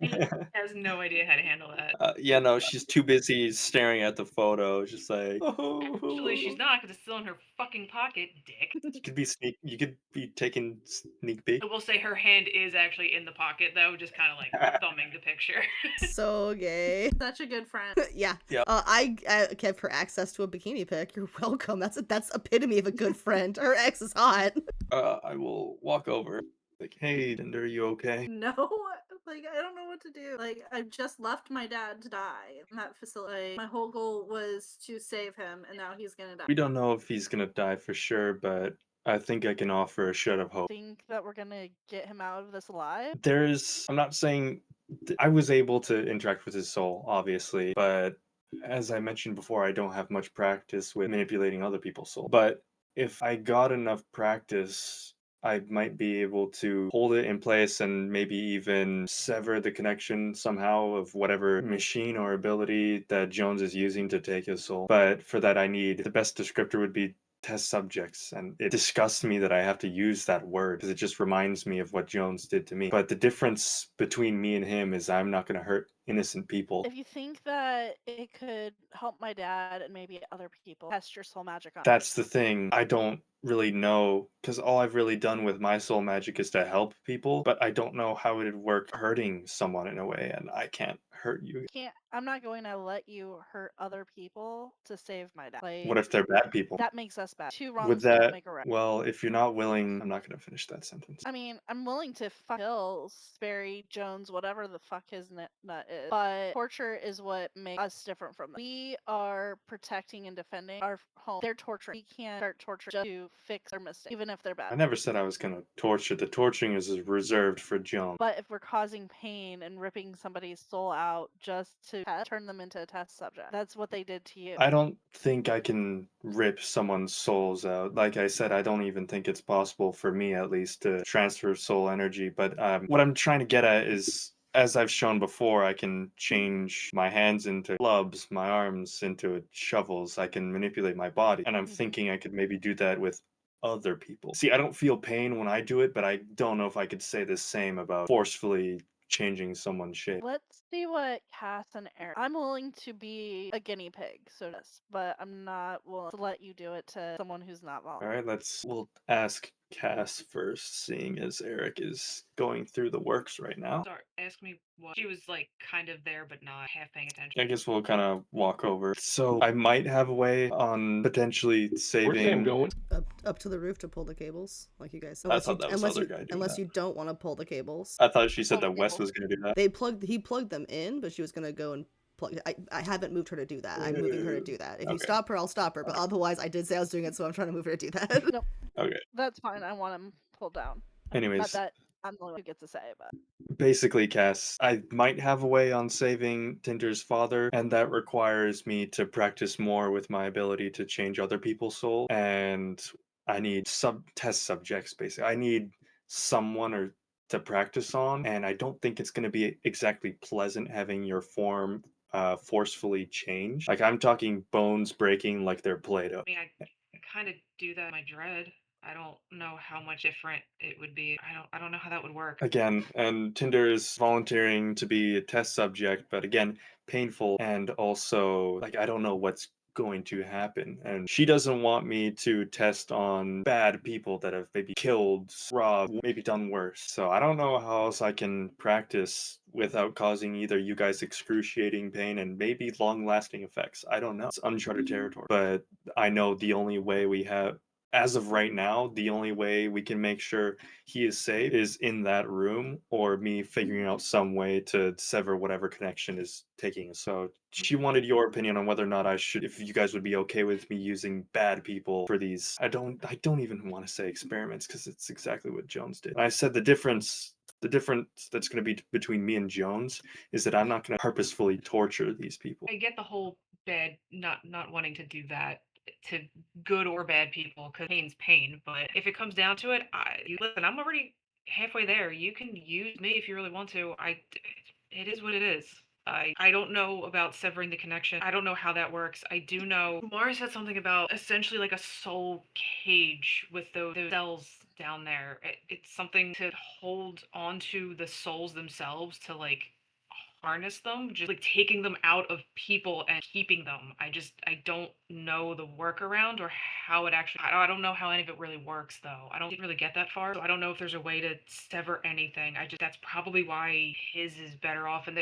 He has no idea how to handle that. Yeah, no, she's too busy staring at the photo, just like. Actually, she's not, because it's still in her fucking pocket, dick. You could be taking sneak peek. I will say her hand is actually in the pocket, though, just kind of like thumbing the picture. So gay. Such a good friend. Yeah. Yep. I gave her access to a bikini pic. You're welcome. That's epitome of a good friend. Her ex is hot. I will walk over. Like, hey, Tinder, you okay? No, like I don't know what to do. Like I just left my dad to die in that facility. My whole goal was to save him, and now he's gonna die. We don't know if he's gonna die for sure, but I think I can offer a shred of hope. Think that we're gonna get him out of this alive? I'm not saying I was able to interact with his soul, obviously, but as I mentioned before, I don't have much practice with manipulating other people's soul. But if I got enough practice, I might be able to hold it in place and maybe even sever the connection somehow of whatever machine or ability that Jones is using to take his soul. But for that, the best descriptor would be test subjects, and it disgusts me that I have to use that word because it just reminds me of what Jones did to me. But the difference between me and him is I'm not going to hurt innocent people. If you think that it could help my dad and maybe other people, test your soul magic on. That's the thing. I don't really know because all I've really done with my soul magic is to help people, but I don't know how it'd work hurting someone in a way, and I can't hurt you. I'm not going to let you hurt other people to save my dad. Like, What if they're bad people? that makes us bad. Two Would wrongs don't that, make a right. well, if you're not willing, I'm not going to finish that sentence. I mean, I'm willing to kill Sperry, Jones, whatever the fuck his nut is, but torture is what makes us different from them. We are protecting and defending our home. They're torturing. We can't start torture just to fix their mistake, even if they're I bad. never said I was going to torture. The torturing is reserved for Joan. But if we're causing pain and ripping somebody's soul out just to turn them into a test subject, that's what they did to you. I don't think I can rip someone's souls out. Like I said, I don't even think it's possible for me, at least, to transfer soul energy. But what I'm trying to get at is, as I've shown before, I can change my hands into clubs, my arms into shovels. I can manipulate my body. And I'm thinking I could maybe do that with other people. See, I don't feel pain when I do it, but I don't know if I could say the same about forcefully changing someone's shape. Let's see what Cass and Eric. I'm willing to be a guinea pig, so yes, but I'm not willing to let you do it to someone who's not All volunteering. right, we'll ask Cass first, seeing as Eric is going through the works right now. Sorry, ask me what. She was like kind of there, but not half paying attention. I guess we'll kind of walk over. So I might have a way on potentially Where's Sam saving. going? Up to the roof to pull the cables, like you guys. I thought that was the other guy doing Unless that. you don't want to pull the cables. I thought she said Pull the that Wes cable. was going to do that. He plugged them in, but she was gonna go and plug. I haven't moved her to do that. I'm moving her to do that. If you Okay. stop her, I'll stop her. But otherwise, I did say I was doing it, so I'm trying to move her to do that. Nope, Okay. that's fine. I want him pulled down. Not Anyways, that I'm the one who gets to say, but basically, Cass, I might have a way on saving Tinder's father, and that requires me to practice more with my ability to change other people's soul. And I need test subjects, basically. I need someone or to practice on, and I don't think it's going to be exactly pleasant having your form forcefully change. Like, I'm talking bones breaking like they're Play-Doh. I mean, I kind of do that in my dread. I don't know how much different it would be. I don't know how that would work. Again, and Tinder is volunteering to be a test subject, but again, painful, and also like I don't know what's going to happen. And she doesn't want me to test on bad people that have maybe killed, robbed, maybe done worse. So I don't know how else I can practice without causing either you guys excruciating pain and maybe long lasting effects. I don't know. It's uncharted territory. But I know the only way we have, as of right now, the only way we can make sure he is safe is in that room, or me figuring out some way to sever whatever connection is taking us. So she wanted your opinion on whether or not I should, if you guys would be okay with me using bad people for these. I don't even want to say experiments because it's exactly what Jones did. I said the difference that's going to be between me and Jones is that I'm not going to purposefully torture these people. I get the whole bad not wanting to do that to good or bad people because pain's pain. But if it comes down to it, listen. I'm already halfway there. You can use me if you really want to. It is what it is. I don't know about severing the connection. I don't know how that works. I do know Kumar said something about essentially like a soul cage with those cells down there. It's something to hold onto the souls themselves to like harness them, just like taking them out of people and keeping them. I don't know the workaround or how it actually. I don't know how any of it really works though. I don't really get that far, so I don't know if there's a way to sever anything. That's probably why his is better off, and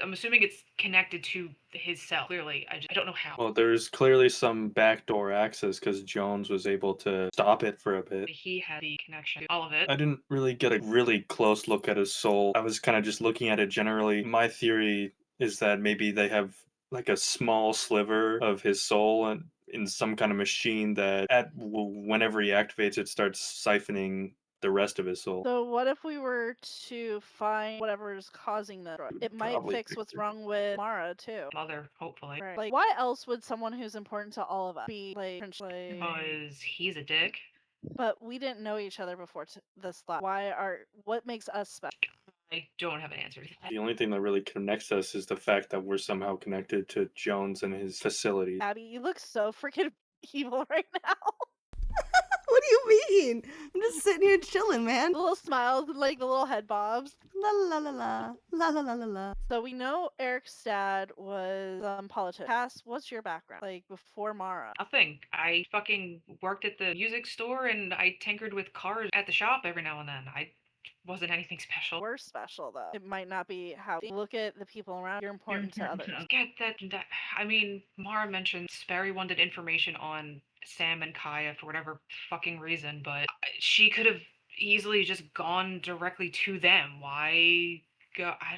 I'm assuming it's connected to his cell. Clearly, I don't know how. Well, there's clearly some backdoor access because Jones was able to stop it for a bit. He had the connection to all of it. I didn't really get a really close look at his soul. I was kind of just looking at it generally. My theory is that maybe they have like a small sliver of his soul and in some kind of machine that whenever he activates it starts siphoning the rest of his soul. So what if we were to find whatever is causing that? It might Probably fix fix what's it. wrong with Mara too. Mother, hopefully. Right. Like, why else would someone who's important to all of us be like, potentially? Because he's a dick. But we didn't know each other before this last. What makes us special? I don't have an answer to that. The only thing that really connects us is the fact that we're somehow connected to Jones and his facility. Abby, you look so freaking evil right now. What do you mean? I'm just sitting here chilling, man. The little smiles and like the little head bobs. La la la la la la la la la. So we know Eric's dad was politics. Cass, what's your background? Like before Mara? Nothing. I fucking worked at the music store and I tinkered with cars at the shop every now and then. I wasn't anything special. We're special though. It might not be how you look at the people around. You're important to others. Get that. I mean, Mara mentioned Sperry wanted information on Sam and Kaya for whatever fucking reason, but she could have easily just gone directly to them. Why go? I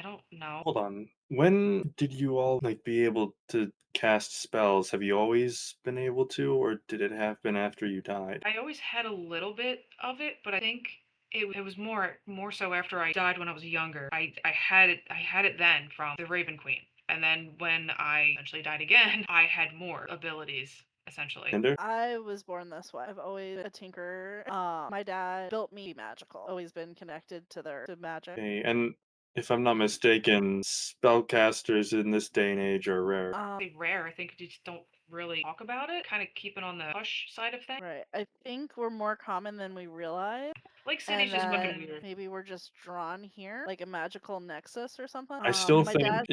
don't know. Hold on. When did you all like be able to cast spells? Have you always been able to, or did it happen after you died? I always had a little bit of it, but I think it was more so after I died when I was younger. I had it then from the Raven Queen. And then when I eventually died again, I had more abilities, essentially. Tinder? I was born this way. I've always been a tinkerer. My dad built me magical. Always been connected to magic. Okay, and if I'm not mistaken, spellcasters in this day and age are rare. They rare. I think you just don't really talk about it. Kind of keep it on the hush side of things. Right. I think we're more common than we realize. Like And City's just fucking then weird. maybe we're just drawn here, like a magical nexus or something. I still My think dad.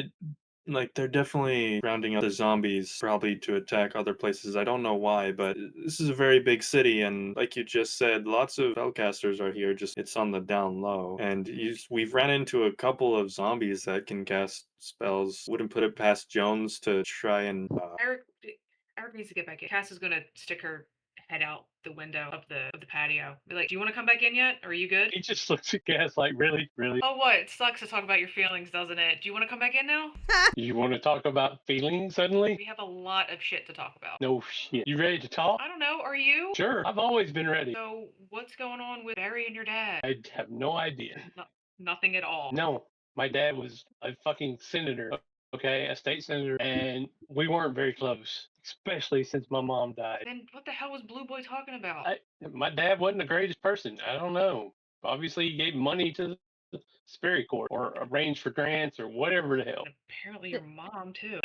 like they're definitely rounding up the zombies probably to attack other places. I don't know why, but this is a very big city, and like you just said, lots of spellcasters are here. Just it's on the down low, and we've ran into a couple of zombies that can cast spells. Wouldn't put it past Jones to try and. Eric needs to get back in. Cass is gonna stick her head out the window of the patio. Be like, "Do you want to come back in yet? Or are you good?" He just looks at Cass like, really? Really? Oh, what? It sucks to talk about your feelings, doesn't it? Do you want to come back in now? You want to talk about feelings suddenly? We have a lot of shit to talk about. No shit. You ready to talk? I don't know. Are you? Sure. I've always been ready. So, what's going on with Barry and your dad? I have no idea. Nothing at all. No, my dad was a fucking senator, okay, a state senator, and we weren't very close, especially since my mom died. Then what the hell was Blue Boy talking about? My dad wasn't the greatest person. I don't know. Obviously, he gave money to the Spirit Corps or arranged for grants or whatever the hell. And apparently your mom too.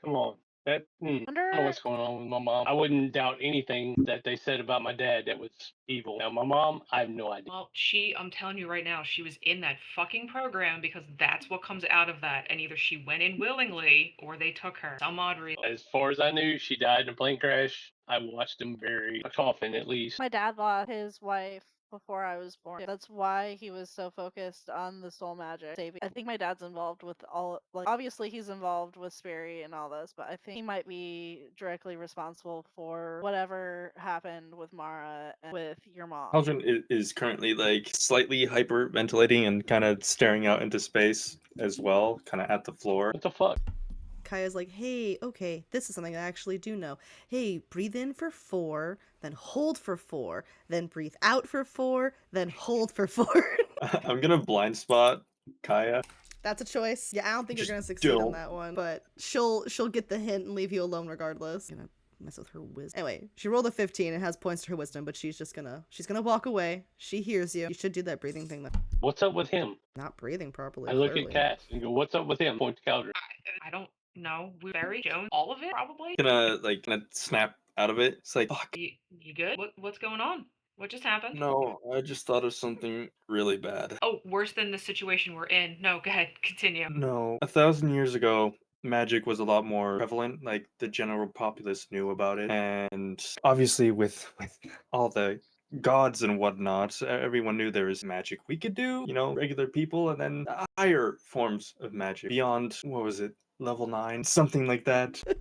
Come on. I don't know what's going on with my mom. I wouldn't doubt anything that they said about my dad that was evil. Now, my mom, I have no idea. Well, I'm telling you right now, she was in that fucking program because that's what comes out of that. And either she went in willingly or they took her. Some odd reason. As far as I knew, she died in a plane crash. I watched him bury a coffin at least. My dad lost his wife before I was born. That's why he was so focused on the soul magic saving. I think my dad's involved with obviously he's involved with Sperry and all this, but I think he might be directly responsible for whatever happened with Mara and with your mom. Aldrin is currently like slightly hyperventilating and kind of staring out into space as well, kind of at the floor. What the fuck? Kaya's like, hey, okay, this is something I actually do know. Hey, breathe in for 4, then hold for 4, then breathe out for 4, then hold for 4. I'm gonna blind spot Kaya. That's a choice. Yeah, I don't think Just you're gonna succeed on don't. that one, but she'll get the hint and leave you alone regardless. Gonna mess with her wisdom. Anyway, she rolled a 15 and has points to her wisdom, but she's gonna walk away. She hears you. You should do that breathing thing though. What's up with him? Not breathing properly. I look clearly. at Cass and go, what's up with him? Point to Caldron. I don't know. Barry, Jones, all of it probably. Gonna snap out of it. It's like, fuck. You good? What's going on? What just happened? No, I just thought of something really bad. Oh, worse than the situation we're in. No, go ahead, continue. No, 1,000 years ago, magic was a lot more prevalent. Like the general populace knew about it, and obviously with all the gods and whatnot, everyone knew there was magic we could do. You know, regular people, and then higher forms of magic beyond what was it, level 9, something like that. I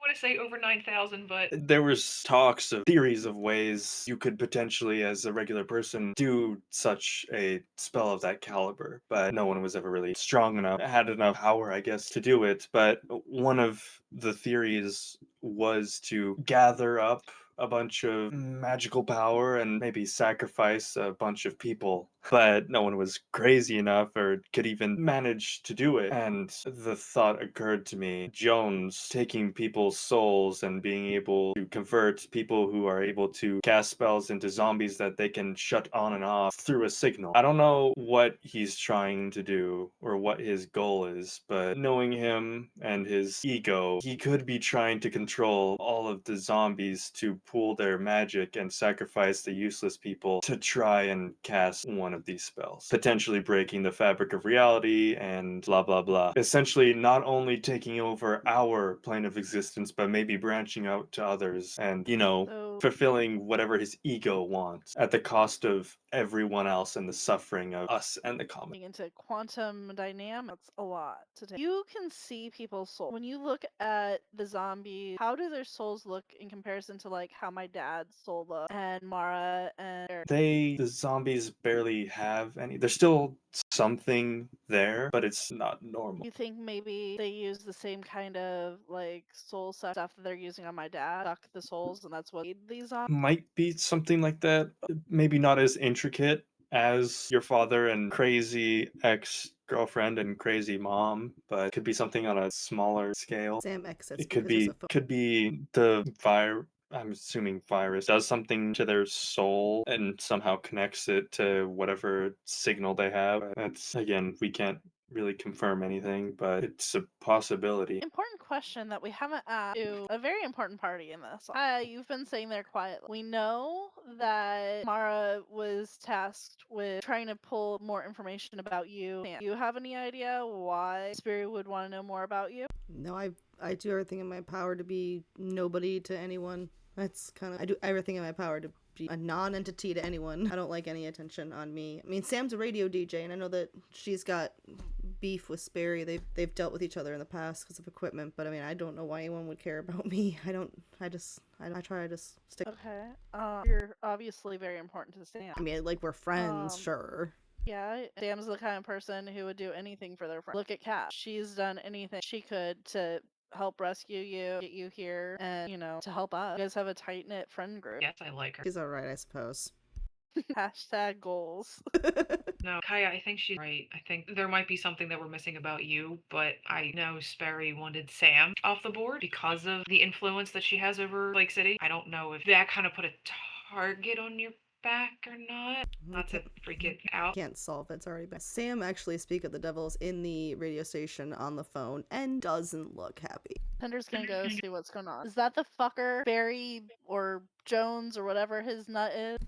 want to say over 9,000, but There was talks of theories of ways you could potentially, as a regular person, do such a spell of that caliber, but no one was ever really strong enough, had enough power, I guess, to do it. But one of the theories was to gather up a bunch of magical power and maybe sacrifice a bunch of people. But no one was crazy enough or could even manage to do it. And the thought occurred to me, Jones taking people's souls and being able to convert people who are able to cast spells into zombies that they can shut on and off through a signal. I don't know what he's trying to do or what his goal is, but knowing him and his ego, he could be trying to control all of the zombies to pool their magic and sacrifice the useless people to try and cast one of these spells, potentially breaking the fabric of reality and blah blah blah. Essentially, not only taking over our plane of existence, but maybe branching out to others and, So fulfilling whatever his ego wants at the cost of everyone else and the suffering of us and the comic. getting into quantum dynamics a lot to take. You can see people's souls. When you look at the zombies, how do their souls look in comparison to like how my dad's soul looked and Mara and Eric? The zombies barely have any. There's still something there, but it's not normal. You think maybe they use the same kind of like soul stuff that they're using on my dad, suck the souls, and that's what made these zombies? Might be something like that. Maybe not as intricate as your father and crazy ex girlfriend and crazy mom, but could be something on a smaller scale. Sam exits It could because there's be a phone. could be the virus. I'm assuming virus does something to their soul and somehow connects it to whatever signal they have. That's, again, we can't really confirm anything, but it's a possibility. Important question that we haven't asked to a very important party in this. You've been sitting there quietly. We know that Mara was tasked with trying to pull more information about you. Do you have any idea why Spirit would want to know more about you? No, I do everything in my power to be nobody to anyone. That's kind of I do everything in my power to be a non-entity to anyone. I don't like any attention on me. I mean, Sam's a radio DJ, and I know that she's got beef with Sperry. They've dealt with each other in the past because of equipment, but I mean, I don't know why anyone would care about me. I try to just stick. Okay. You're obviously very important to Sam. I mean, like we're friends, Um, sure. Yeah, Sam's the kind of person who would do anything for their friend. Look at Kat. She's done anything she could to help rescue you, get you here, and, to help us. You guys have a tight-knit friend group. yes, I like her. She's all right, I suppose. Hashtag goals. No, Kaya, I think she's right. I think there might be something that we're missing about you, but I know Sperry wanted Sam off the board because of the influence that she has over Lake City. I don't know if that kind of put a target on your back or not. Not to freak it out. Can't solve it. It's already been. Sam actually speak of the devils in the radio station on the phone and doesn't look happy. Tender's gonna go see what's going on. Is that the fucker Barry or Jones or whatever his nut is?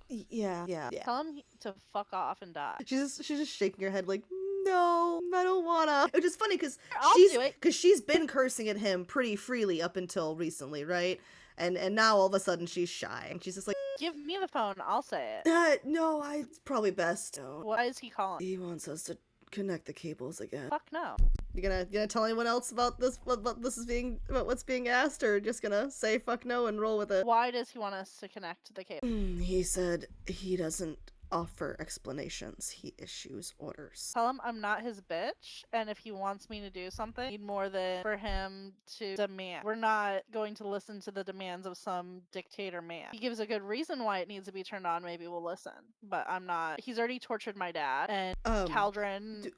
Yeah. Tell him to fuck off and die. She's just shaking her head like, no, I don't wanna. Which is funny because I'll do it. she's been cursing at him pretty freely up until recently, right? And now all of a sudden she's shy and she's just like, Give me the phone. I'll say it. no, it's probably best don't. Why is he calling? He wants us to connect the cables again. Fuck no. You gonna tell anyone else about this? What this is being about? What's being asked, or just gonna say fuck no and roll with it? Why does he want us to connect to the cable? He said he doesn't offer explanations. He issues orders. Tell him I'm not his bitch, and if he wants me to do something, I need more than for him to demand. We're not going to listen to the demands of some dictator man. He gives a good reason why it needs to be turned on, maybe we'll listen. But I'm not. He's already tortured my dad, and Caldron.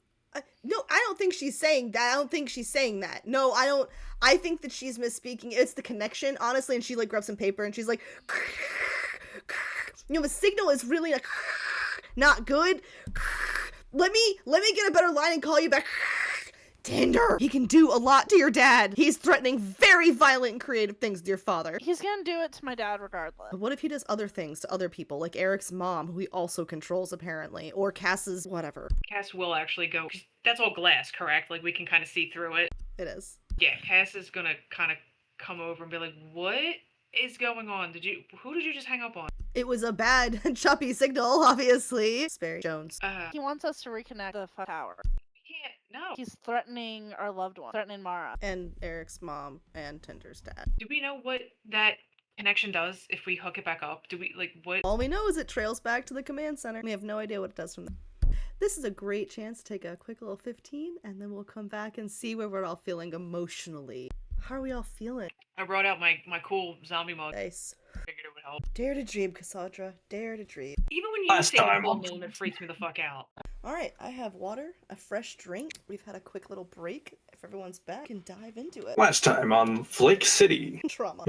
No, I don't think she's saying that. I don't think she's saying that. No, I don't. I think that she's misspeaking. It's the connection, honestly. And she like grabs some paper and she's like, the signal is really like not good. Let me get a better line and call you back. Tinder. He can do a lot to your dad. He's threatening very violent and creative things to your father. He's gonna do it to my dad regardless. But what if he does other things to other people, like Eric's mom, who he also controls apparently, or Cass's whatever? Cass will actually go. That's all glass, correct? Like we can kind of see through it. It is. Yeah, Cass is gonna kind of come over and be like, "What is going on? Who did you just hang up on?" It was a bad, choppy signal, obviously. Sperry Jones. He wants us to reconnect the tower. We can't. No. He's threatening our loved one, threatening Mara. And Eric's mom and Tinder's dad. Do we know what that connection does if we hook it back up? Do we, like, what? All we know is it trails back to the command center. We have no idea what it does from there. This is a great chance to take a quick little 15, and then we'll come back and see where we're all feeling emotionally. How are we all feeling? I brought out my cool zombie mug. Nice. Figured it would help. Dare to dream, Cassandra. Dare to dream. Even when you Last say the time full on- name, it freaks me the fuck out. Alright, I have water, a fresh drink. We've had a quick little break. If everyone's back, we can dive into it. Last time on Flake City. Trauma.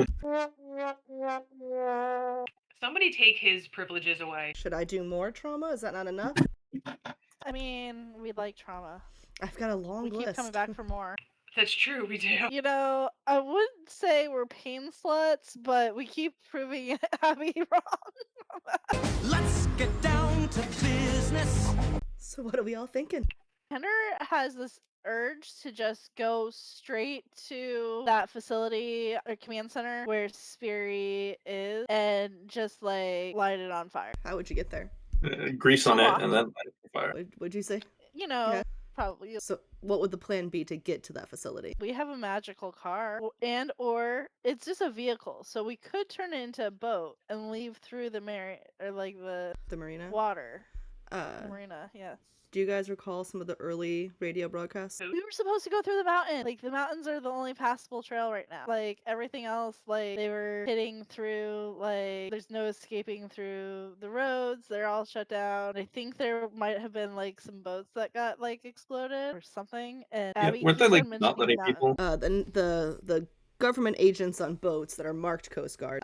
Somebody take his privileges away. Should I do more trauma? Is that not enough? I mean, we like trauma. I've got a long We list. keep coming back for more. That's true, we do. You know, I wouldn't say we're pain sluts, but we keep proving Abby wrong. Let's get down to business. So what are we all thinking? Tender has this urge to just go straight to that facility or command center where Spiri is and just like light it on fire. How would you get there? Grease on Come it on. and then light it on fire. What'd you say? You know, Yeah. probably. So what would the plan be to get to that facility? We have a magical car and or it's just a vehicle. So we could turn it into a boat and leave through the or like the The marina? water. Uh, Marina, yes. do you guys recall some of the early radio broadcasts? Who? We were supposed to go through the mountain. Like the mountains are the only passable trail right now. Like everything else, like they were hitting through. Like there's no escaping through the roads. They're all shut down. I think there might have been like some boats that got like exploded or something. And Yeah, Abby weren't they keeps like on not mentioning letting mountain. people? The government agents on boats that are marked Coast Guard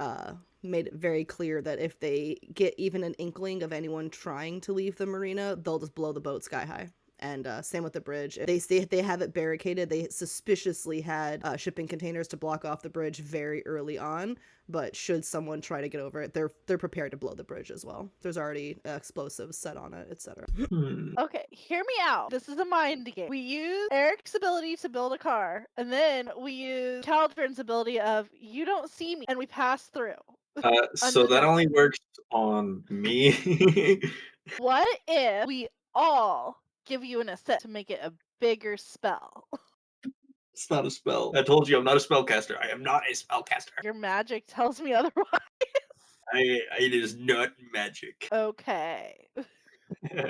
made it very clear that if they get even an inkling of anyone trying to leave the marina, they'll just blow the boat sky high. And same with the bridge. If they have it barricaded. They suspiciously had shipping containers to block off the bridge very early on. But should someone try to get over it, they're prepared to blow the bridge as well. There's already explosives set on it, etc. Okay, hear me out. This is a mind game. We use Eric's ability to build a car, and then we use Caldron's ability of you don't see me, and we pass through. So that only works on me. What if we all give you an assist to make it a bigger spell? It's not a spell. I told you I'm not a spellcaster. I am not a spellcaster. Your magic tells me otherwise. It is not magic. Okay.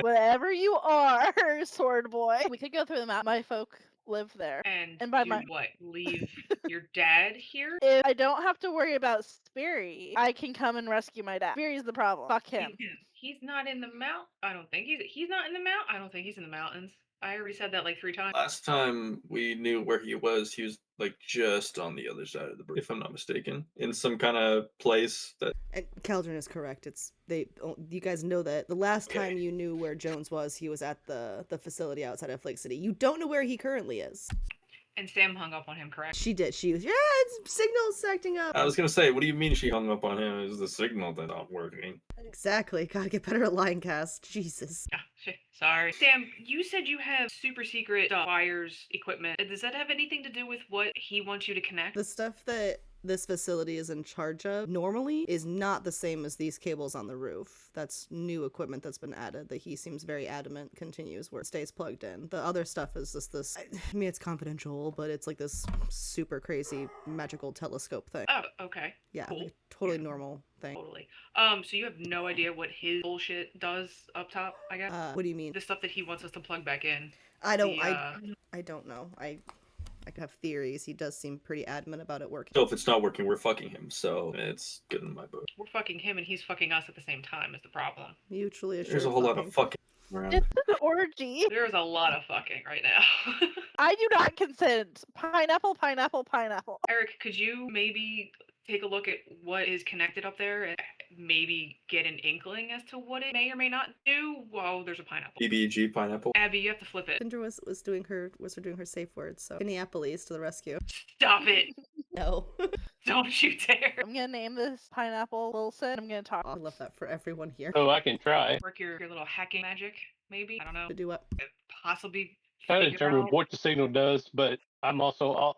Whatever you are, sword boy. We could go through the map. My folk live there. And by do my- what? Leave your dad here? If I don't have to worry about Spiri, I can come and rescue my dad. Spiri's the problem. Fuck him. He's not in the mount. I don't think he's not in the mount. I don't think he's in the mountains. I already said that like 3 times. Last time we knew where he was like just on the other side of the bridge, if I'm not mistaken, in some kind of place that. And Caldron is correct. You guys know that the last time you knew where Jones was, he was at the facility outside of Flake City. You don't know where he currently is. And Sam hung up on him, correct? She did. She was, it's signal's acting up. I was gonna say, what do you mean she hung up on him? Is the signal that's not working? Exactly. Gotta get better at line cast. Jesus. Yeah, shit, sorry. Sam, you said you have super secret wires equipment. Does that have anything to do with what he wants you to connect? The stuff that this facility is in charge of normally is not the same as these cables on the roof. That's new equipment that's been added that he seems very adamant continues where it stays plugged in. The other stuff is just this, I mean, it's confidential, but it's like this super crazy magical telescope thing. Oh, okay. Yeah, Cool. like, totally normal thing. Totally. So you have no idea what his bullshit does up top, I guess? What do you mean? The stuff that he wants us to plug back in. I don't, The, I don't know. I have theories. He does seem pretty adamant about it working. So if it's not working, we're fucking him. So it's good in my book. We're fucking him and he's fucking us at the same time is the problem. Mutually assured. There's a whole lot of fucking around. It's an orgy. There's a lot of fucking right now. I do not consent. Pineapple, pineapple, pineapple. Eric, could you maybe take a look at what is connected up there and maybe get an inkling as to what it may or may not do? Whoa, there's a pineapple. BBG pineapple. Abby, you have to flip it. Cinder was doing her safe words, so Minneapolis to the rescue. Stop it. No. Don't you dare. I'm gonna name this pineapple Wilson. I'm gonna talk. I love that for everyone here. Oh, I can try. Work your little hacking magic, maybe? I don't know. To do what? Possibly Try to figure determine out- what the signal does, but I'm also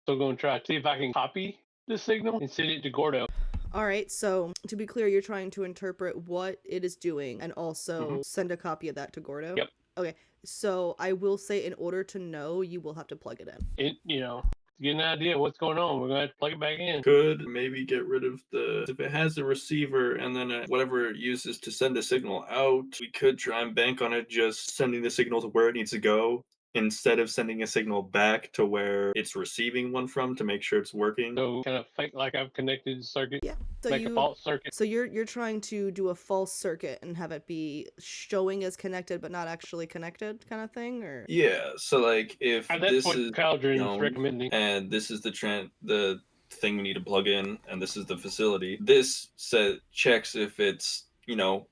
going to try to see if I can copy the signal and send it to Gordo. All right, so to be clear, you're trying to interpret what it is doing and also send a copy of that to Gordo? Yep. Okay, so I will say in order to know, you will have to plug it in. To get an idea of what's going on, we're gonna have to plug it back in. Could maybe get rid of if it has a receiver and then whatever it uses to send a signal out, we could try and bank on it just sending the signal to where it needs to go instead of sending a signal back to where it's receiving one from to make sure it's working. So kind of fake like I've connected the circuit, Yeah. So make a false circuit. So you're trying to do a false circuit and have it be showing as connected but not actually connected kind of thing, or Yeah, so like if And that's this what is Caldron's known recommending. and this is the thing we need to plug in and this is the facility, this checks if it's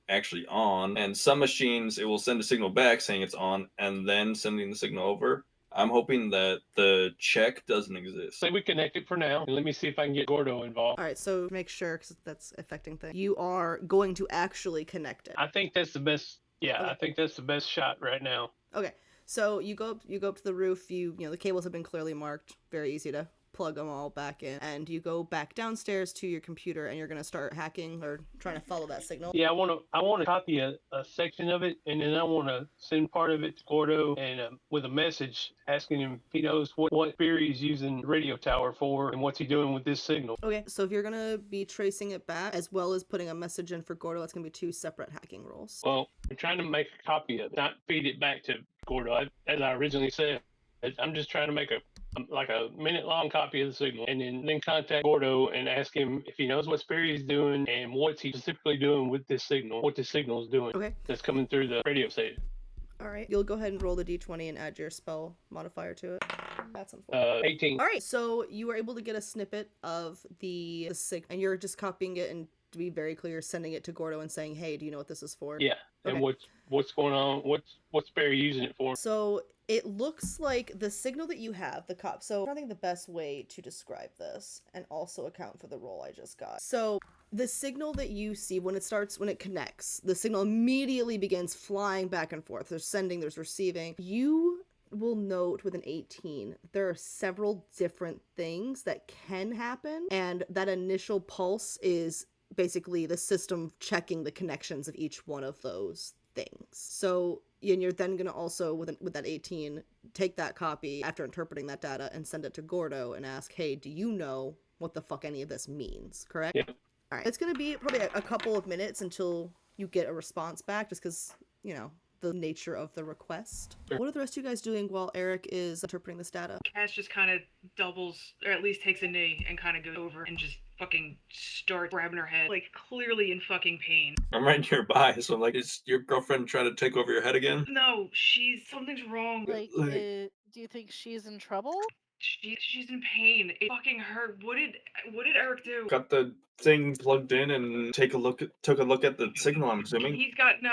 actually on, and some machines it will send a signal back saying it's on and then sending the signal over. I'm hoping that the check doesn't exist. Say we connect it for now, and let me see if I can get Gordo involved. all right, so make sure because that's affecting things. You are going to actually connect it. I think that's the best. Yeah, Okay. I think that's the best shot right now. Okay, so you go up to the roof. The cables have been clearly marked. Very easy to plug them all back in, and you go back downstairs to your computer, and you're gonna start hacking or trying to follow that signal. Yeah, I want to copy a section of it, and then I want to send part of it to Gordo and with a message asking him if he knows what theory he's using the radio tower for and what's he doing with this signal. Okay, so if you're gonna be tracing it back as well as putting a message in for Gordo, that's gonna be 2 separate hacking roles. Well, I'm trying to make a copy of it, not feed it back to Gordo. As I originally said, I'm just trying to make a minute-long copy of the signal, and then contact Gordo and ask him if he knows what Sperry's doing and what's he specifically doing with this signal, what this signal is doing. Okay. That's coming through the radio station. All right, you'll go ahead and roll the d20 and add your spell modifier to it. That's unfortunate. 18. All right, so you were able to get a snippet of the signal, and you're just copying it, and to be very clear, sending it to Gordo and saying, "Hey, do you know what this is for?" Yeah, Okay. and what's going on? What's Sperry using it for? So it looks like the signal that you have, the cop. So I think the best way to describe this and also account for the roll I just got. So the signal that you see when it connects, the signal immediately begins flying back and forth. There's sending, there's receiving. You will note with an 18, there are several different things that can happen, and that initial pulse is basically the system checking the connections of each one of those things. So, and you're then going to also, with that 18, take that copy after interpreting that data and send it to Gordo and ask, hey, do you know what the fuck any of this means, correct? Yeah. All right. It's going to be probably a couple of minutes until you get a response back, just because, the nature of the request. Sure. What are the rest of you guys doing while Eric is interpreting this data? Cass just kind of doubles, or at least takes a knee and kind of goes over and just fucking starts grabbing her head, like clearly in fucking pain. I'm right nearby, so I'm like, is your girlfriend trying to take over your head again? No, something's wrong. Like, Like- do you think she's in trouble? She's in pain. It fucking hurt. What did Eric do? Got the thing plugged in and took a look at the signal, I'm assuming. He's got to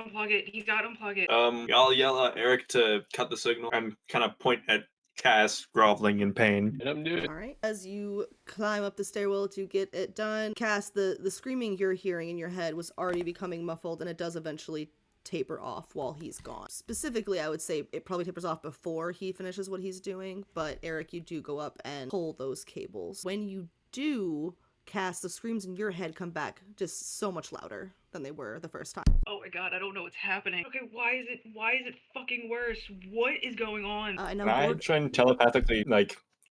unplug it. He's got to unplug it. I'll yell at Eric to cut the signal and kind of point at Cass groveling in pain. And I'm doing it. All right. As you climb up the stairwell to get it done, Cass, the screaming you're hearing in your head was already becoming muffled, and it does eventually taper off while he's gone. Specifically, I would say it probably tapers off before he finishes what he's doing, but Eric, you do go up and pull those cables. When you do, Cass, the screams in your head come back just so much louder than they were the first time. Oh my god, I don't know what's happening. Okay, why is it fucking worse? What is going on? And now Can I Gord- try and telepathically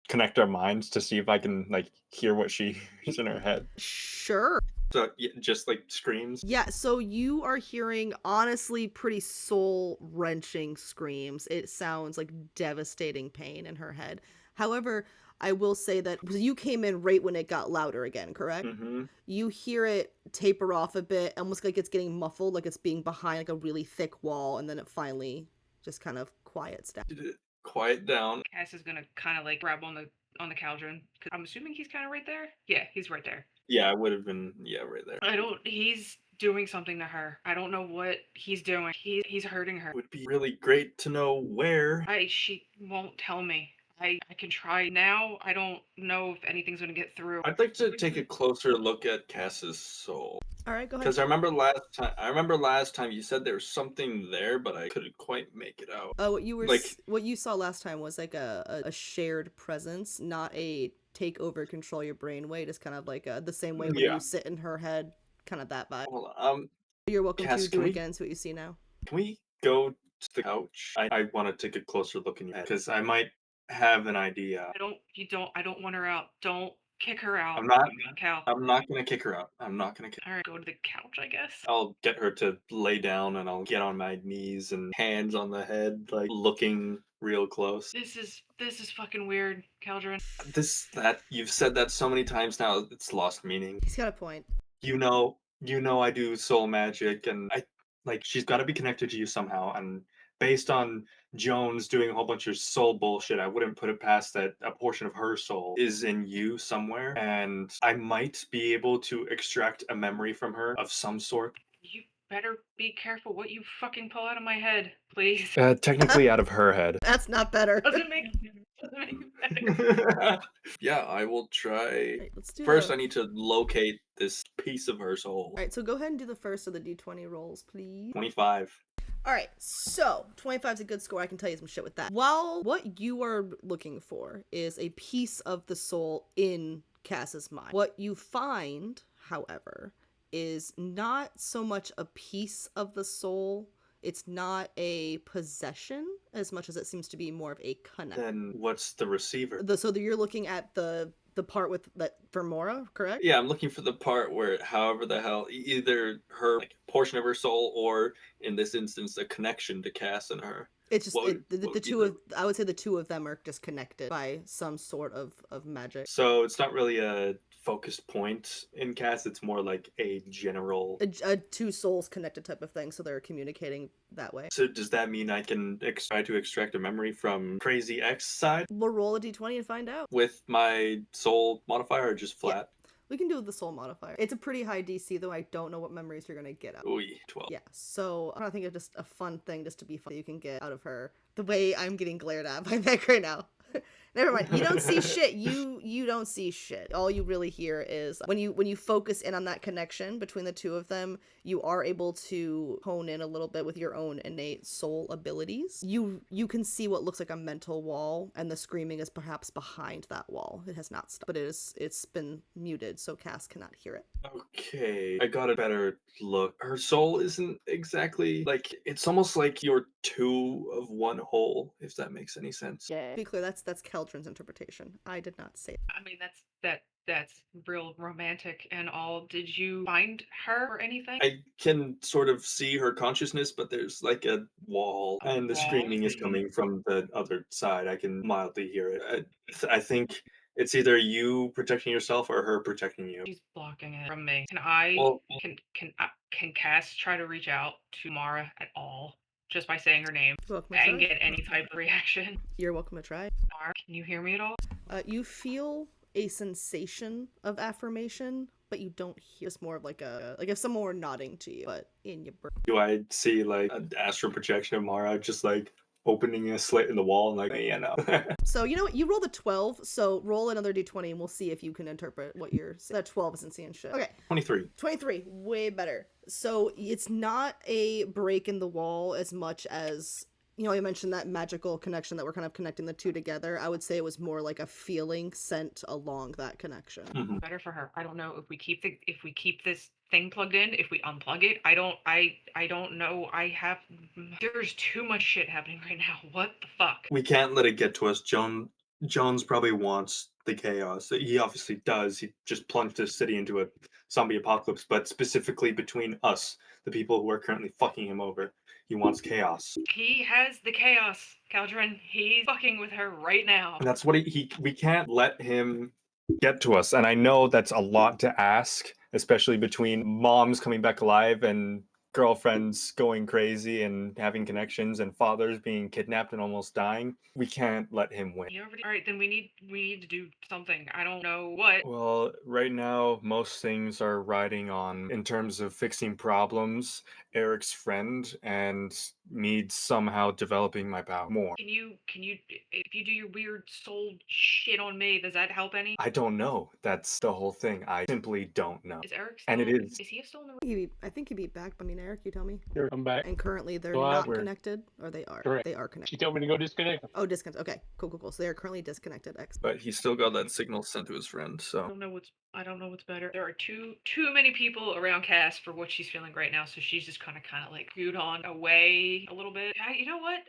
connect our minds to see if I can hear what she is in her head? Sure. So yeah, just screams. Yeah, so you are hearing honestly pretty soul-wrenching screams. It sounds like devastating pain in her head. However, I will say that you came in right when it got louder again, correct? Mm-hmm. You hear it taper off a bit, almost like it's getting muffled, like it's being behind a really thick wall, and then it finally just kind of quiets down. Did it quiet down? Cass is gonna kind of grab on the cauldron, because I'm assuming he's kind of right there. Yeah, he's right there. Yeah, I would have been. Yeah, right there. He's doing something to her. I don't know what he's doing. He's hurting her. It would be really great to know where. She won't tell me. I can try now. I don't know if anything's gonna get through. I'd like to take a closer look at Cass's soul. All right, go ahead. Because I remember last time you said there was something there, but I couldn't quite make it out. What you saw last time was a shared presence, not a take over, control your brain way. Just kind of the same way when Yeah. you sit in her head, kind of that vibe. Hold on. You're welcome Cass, to do can it we- again. See what you see now. Can we go the couch. I want to take a closer look in your head because I might have an idea. I don't want her out. Don't kick her out. I'm not. Cal. I'm not gonna kick her out. I'm not gonna kick. All right, go to the couch, I guess. I'll get her to lay down and I'll get on my knees and hands on the head, like looking real close. This is fucking weird, Caldron. That you've said that so many times now, it's lost meaning. He's got a point. You know I do soul magic, and I like she's got to be connected to you somehow. And based on Jones doing a whole bunch of soul bullshit, I wouldn't put it past that a portion of her soul is in you somewhere, and I might be able to extract a memory from her of some sort. You better be careful what you fucking pull out of my head, please. Technically out of her head. That's not better. Doesn't make it better. Yeah, I will try. Alright, let's do First, the... I need to locate this piece of her soul. Alright, so go ahead and do the first of the d20 rolls, please. 25. Alright, so 25 is a good score. I can tell you some shit with that. While what you are looking for is a piece of the soul in Cass's mind, what you find, however, is not so much a piece of the soul. It's not a possession as much as it seems to be more of a connect. Then what's the receiver? So you're looking at the part with that for Mora, correct? Yeah, I'm looking for the part where, however the hell, either her like, portion of her soul, or in this instance, a connection to Cass and her. It's just What it, would- the what would be two of I would say the two of them are just connected by some sort of magic. So it's not really a focused point in Cass. It's more like a general. A two souls connected type of thing, so they're communicating that way. So does that mean I can try to extract a memory from Crazy X side We'll roll a d20 and find out. with my soul modifier, or just flat? We can do with the soul modifier. It's a pretty high DC, though I don't know what memories you're gonna get out. Ooh, 12. Yeah, so I think of just a fun thing just to be fun that you can get out of her. The way I'm getting glared at by Meg right now. Never mind. You don't see shit. You don't see shit. All you really hear is when you focus in on that connection between the two of them, you are able to hone in a little bit with your own innate soul abilities. You can see what looks like a mental wall, and the screaming is perhaps behind that wall. It has not stopped, but it's been muted, so Cass cannot hear it. Okay, I got a better look. Her soul isn't exactly like, it's almost like you're two of one whole, if that makes any sense. Yeah. To be clear, that's Keldron's interpretation. I did not say it. I mean, that's real romantic and all. Did you find her or anything? I can sort of see her consciousness, but there's like a wall, and the Wall? screaming is coming from the other side. I can mildly hear it. I think it's either you protecting yourself or her protecting you. She's blocking it from me. Can I? Well, Can Cass try to reach out to Mara at all, just by saying her name, You're welcome to and try. get any type of reaction? You're welcome to try. Mara, can you hear me at all? You feel a sensation of affirmation, but you don't hear. It's more of like if someone were nodding to you, but in your brain. do I see like an astral projection of Mara just like opening a slit in the wall and like, yeah, no. So you know what? You rolled a 12, so roll another d20 and we'll see if you can interpret what you're. That 12 isn't seeing shit. Okay, 23. 23, way better. So it's not a break in the wall as much as, you know, you mentioned that magical connection that we're kind of connecting the two together. I would say it was more like a feeling sent along that connection. Mhm. Better for her. I don't know if we keep this thing plugged in, if we unplug it. I don't know. There's too much shit happening right now. What the fuck? We can't let it get to us. Jones probably wants the chaos. He obviously does. He just plunged his city into a zombie apocalypse, but specifically between us, the people who are currently fucking him over. He wants chaos. He has the chaos, Caldron. He's fucking with her right now. And that's what we can't let him Get to us. And I know that's a lot to ask, especially between moms coming back alive and girlfriends going crazy and having connections and fathers being kidnapped and almost dying. We can't let him win. All right, then we need to do something. I don't know what. Well, right now, most things are riding on, in terms of fixing problems, Eric's friend and me somehow developing my power more. Can you if you do your weird soul shit on me, does that help any? I don't know. That's the whole thing. I simply don't know. Is Eric And still, it is. is he still in the room? I think he'd be back. I mean, Eric? You tell me. Sure, I'm back. And currently they're So not we're- connected, or they are? Correct. They are connected. She told me to go disconnect them. Oh, disconnected. Okay, cool. So they are currently disconnected. Excellent. But he still got that signal sent to his friend, I so don't know what's better. There are too many people around Cass for what she's feeling right now, so she's just kind of like scoot on away a little bit. You know what?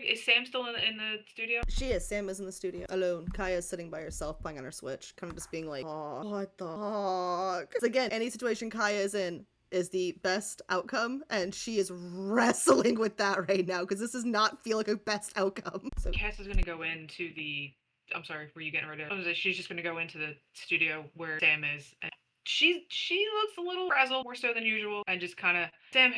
Is Sam still in the studio? She is. Sam is in the studio alone. Kaya's sitting by herself playing on her Switch, kind of just being like, oh, what the fuck? Because again, any situation Kaya is in is the best outcome, and she is wrestling with that right now because this does not feel like a best outcome. So Cass is gonna go into the. I'm sorry, were you getting rid of? She's just gonna go into the studio where Sam is. And she looks a little frazzled, more so than usual, and just kind of. Sam,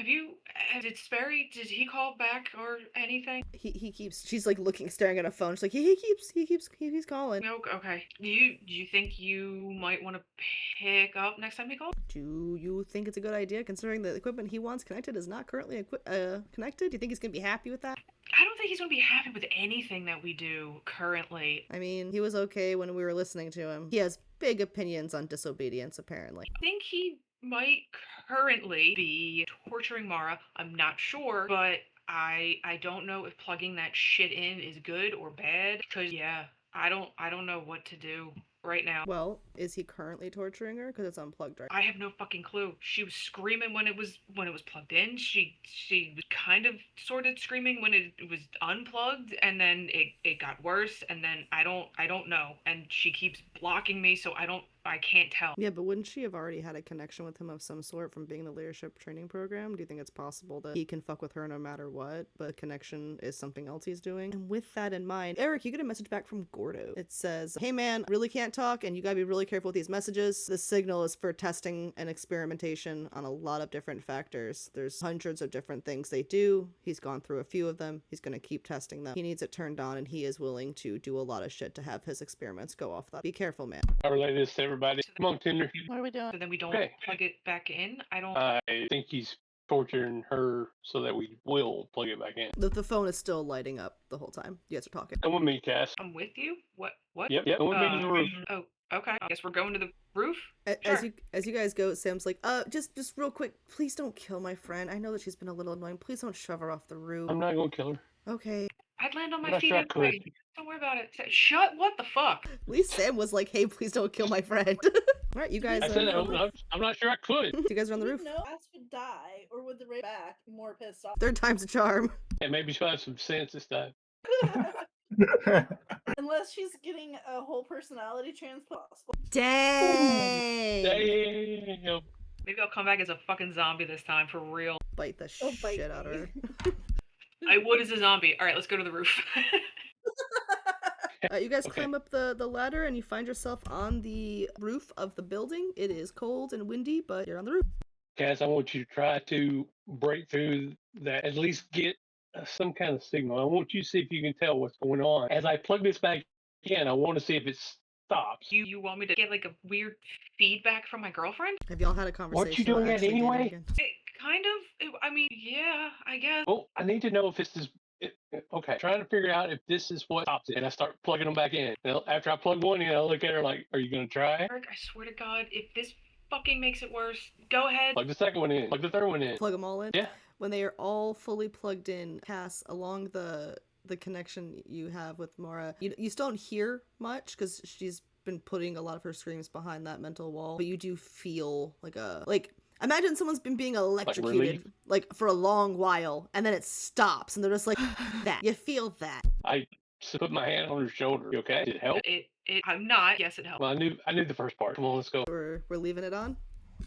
did Sperry? Did he call back or anything? he keeps. She's like staring at a phone. She's like, he keeps calling. No, okay. Do you think you might want to pick up next time he calls? Do you think it's a good idea, considering the equipment he wants connected is not currently connected? Do you think he's gonna be happy with that? I don't think he's gonna be happy with anything that we do currently. I mean, he was okay when we were listening to him. He has big opinions on disobedience, apparently. I think he might currently be torturing Mara. I'm not sure, but I don't know if plugging that shit in is good or bad. Cause yeah, I don't know what to do right now. Well, is he currently torturing her? Because it's unplugged right I have no fucking clue. She was screaming when it was plugged in. She was kind of sort of screaming when it was unplugged, and then it got worse, and then I don't know. And she keeps blocking me, so I can't tell. Yeah, but wouldn't she have already had a connection with him of some sort from being in the leadership training program? Do you think it's possible that he can fuck with her no matter what, but connection is something else he's doing? And with that in mind, Eric, you get a message back from Gordo. It says, hey man, really can't talk, and you gotta be really careful with these messages. This signal is for testing and experimentation on a lot of different factors. There's hundreds of different things they do. He's gone through a few of them. He's gonna keep testing them. He needs it turned on, and he is willing to do a lot of shit to have his experiments go off that. Be careful, man. I relay this to everybody. Come on, Tinder. What are we doing? So then we don't Okay. plug it back in. I think he's torturing her so that we will plug it back in. The phone is still lighting up the whole time. You guys are talking. Come with me, Cass. I'm with you. What? Yep. Come with me to the roof. Oh, okay. I guess we're going to the roof. As Sure. you guys go, Sam's like, just real quick, please don't kill my friend. I know that she's been a little annoying. Please don't shove her off the roof. I'm not gonna kill her. Okay. I'd land on I'm my not feet sure I anyway. could. Don't worry about it. Shut. What the fuck? At least Sam was like, hey, please don't kill my friend. All right, you guys. I said are I'm not sure I could. you guys are on the roof. No, Ass would die, or would the raid back more pissed off? Third time's a charm. And maybe she'll have some sense this time. Unless she's getting a whole personality transplant. Dang. Damn. Maybe I'll come back as a fucking zombie this time for real. Bite the Oh, bite shit out of me. her. I would as a zombie. All right, let's go to the roof. You guys Okay. climb up the ladder and you find yourself on the roof of the building. It is cold and windy, but you're on the roof. Cass, I want you to try to break through that, at least get some kind of signal. I want you to see if you can tell what's going on. As I plug this back in, I want to see if it stops. You want me to get like a weird feedback from my girlfriend? Have y'all had a conversation? Weren't you doing about that actually getting anyway? again? Kind of. I mean, yeah, I guess. Well, I need to know if this is okay. Trying to figure out if this is what stops it, and I start plugging them back in. Now, after I plug one in, I look at her like, "Are you gonna try?" Eric, I swear to God, if this fucking makes it worse, go ahead. Plug the second one in. Plug the third one in. Plug them all in. Yeah. When they are all fully plugged in, Cass, along the connection you have with Mora, you still don't hear much because she's been putting a lot of her screams behind that mental wall, but you do feel like imagine someone's been being electrocuted relief? like for a long while, and then it stops, and they're just like that. You feel that. I put my hand on her shoulder. You okay? Did it help? I'm not. Yes, it helped. Well, I knew the first part. Come on, let's go. We're leaving it on.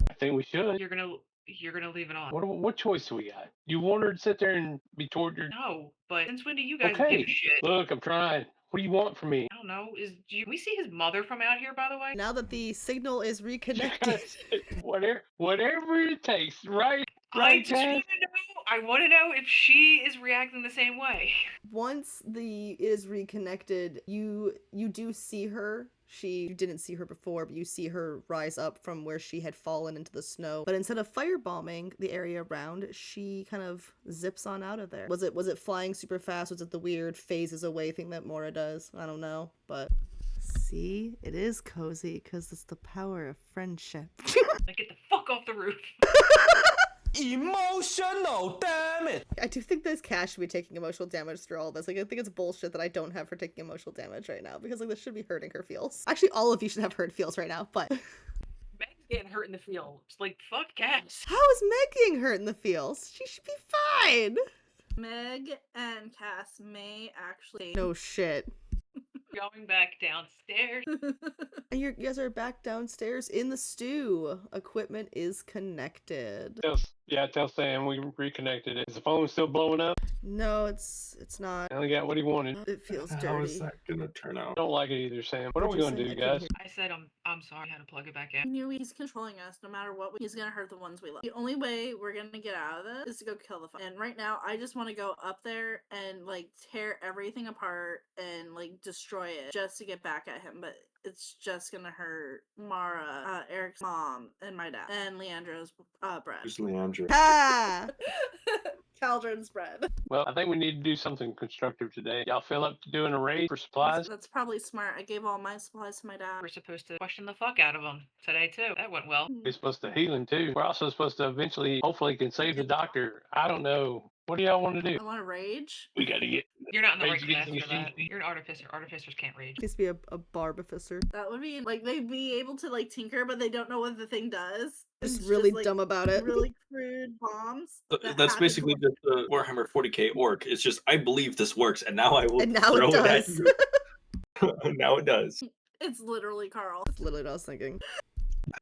I think we should. You're gonna leave it on. What choice do we got? You want her to sit there and be tortured? No, but since when do you guys Okay. give a shit? Look, I'm trying. What do you want from me? I don't know. Do we see his mother from out here, by the way? Now that the signal is reconnected, whatever it takes, right? I Right, just want Chad? to know. I want to know if she is reacting the same way. once it is reconnected, you do see her. You didn't see her before, but you see her rise up from where she had fallen into the snow. But instead of firebombing the area around, she kind of zips on out of there. Was it flying super fast? Was it the weird phases away thing that Mora does? I don't know, but see, it is cozy because it's the power of friendship. Like, get the fuck off the roof. Emotion. Emotional, damn it! I do think this Cash should be taking emotional damage through all this. Like, I think it's bullshit that I don't have her taking emotional damage right now, because, like, this should be hurting her feels. Actually, all of you should have hurt feels right now, but... Meg's getting hurt in the field. It's like, fuck Cass. How is Meg getting hurt in the feels? She should be fine! Meg and Cass may actually. No shit. Going back downstairs. And you guys are back downstairs in the stew. Equipment is connected. Tell Sam we reconnected it. Is the phone still blowing up? No, it's not. I only got what he wanted. It feels dirty. How is that gonna turn out? Don't like it either, Sam. What are we What'd gonna you do, say? I couldn't guys? hear. I said I'm sorry I had to plug it back He in. knew he's controlling us no matter what. He's gonna hurt the ones we love. The only way we're gonna get out of this is to go kill the phone. And right now, I just want to go up there and like tear everything apart and like destroy it just to get back at him. But it's just gonna hurt Mara, Eric's mom, and my dad, and Leandro's bread. Who's Leandra? Ah! Cauldron's bread. Well, I think we need to do something constructive today. Y'all feel up to doing a raid for supplies? That's probably smart. I gave all my supplies to my dad. We're supposed to question the fuck out of him today too. That went well. We're supposed to heal him too. We're also supposed to eventually, hopefully, can save the doctor. I don't know. What do y'all want to do? I want to rage. We gotta get. You're not in the right Rage against class the for that. machine. You're an artificer. Artificers can't rage. Needs to be a barbificer. That would be like they'd be able to like tinker, but they don't know what the thing does. Just It's really like, dumb about it. Really crude bombs. that That's have to basically go- just the Warhammer 40k orc. It's just, I believe this works, and now I will And now throw it it at does. you. And now it does. It's literally Carl. That's literally what I was thinking.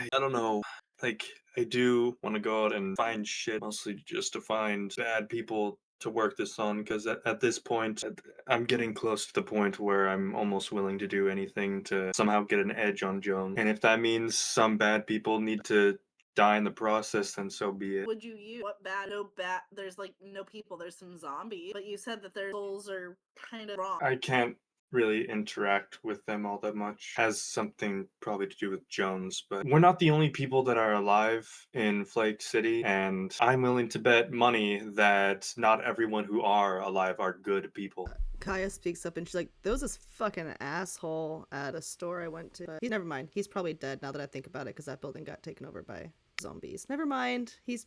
I don't know. Like, I do want to go out and find shit, mostly just to find bad people to work this on, because at this point, I'm getting close to the point where I'm almost willing to do anything to somehow get an edge on Joan. And if that means some bad people need to die in the process, then so be it. Would you use what bad? No bad. There's like no people. There's some zombies. But you said that their souls are kind of wrong. I can't really interact with them all that much. Has something probably to do with Jones, but we're not the only people that are alive in Flake City, and I'm willing to bet money that not everyone who are alive are good people. Kaya speaks up and she's like, there was this fucking asshole at a store I went to. But never mind. He's probably dead now that I think about it, because that building got taken over by zombies. Never mind. He's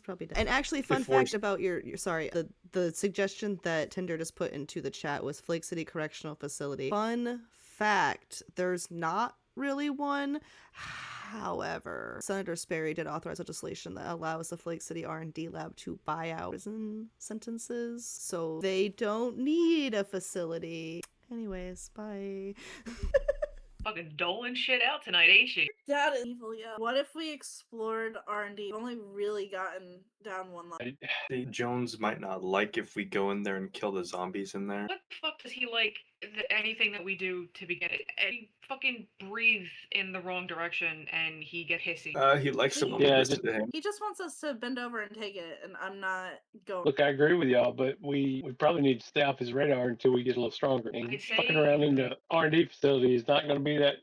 probably dead. And actually, fun fact about your sorry, the suggestion that Tinder just put into the chat was Flake City Correctional Facility. Fun fact, there's not really one. However, Senator Sperry did authorize legislation that allows the Flake City R&D lab to buy out prison sentences, so they don't need a facility. Anyways, bye. Fucking doling shit out tonight, ain't she? Dad is evil, yeah. What if we explored R&D? We've only really gotten down one line. Jones might not like if we go in there and kill the zombies in there. What the fuck does he like anything that we do to begin it? He fucking breathes in the wrong direction and he gets hissy. He likes someone Yeah, to listen to him. He just wants us to bend over and take it, and I'm not going. Look, I agree with y'all, but we probably need to stay off his radar until we get a little stronger. And I'd say- fucking around in the R&D facility is not going to be that.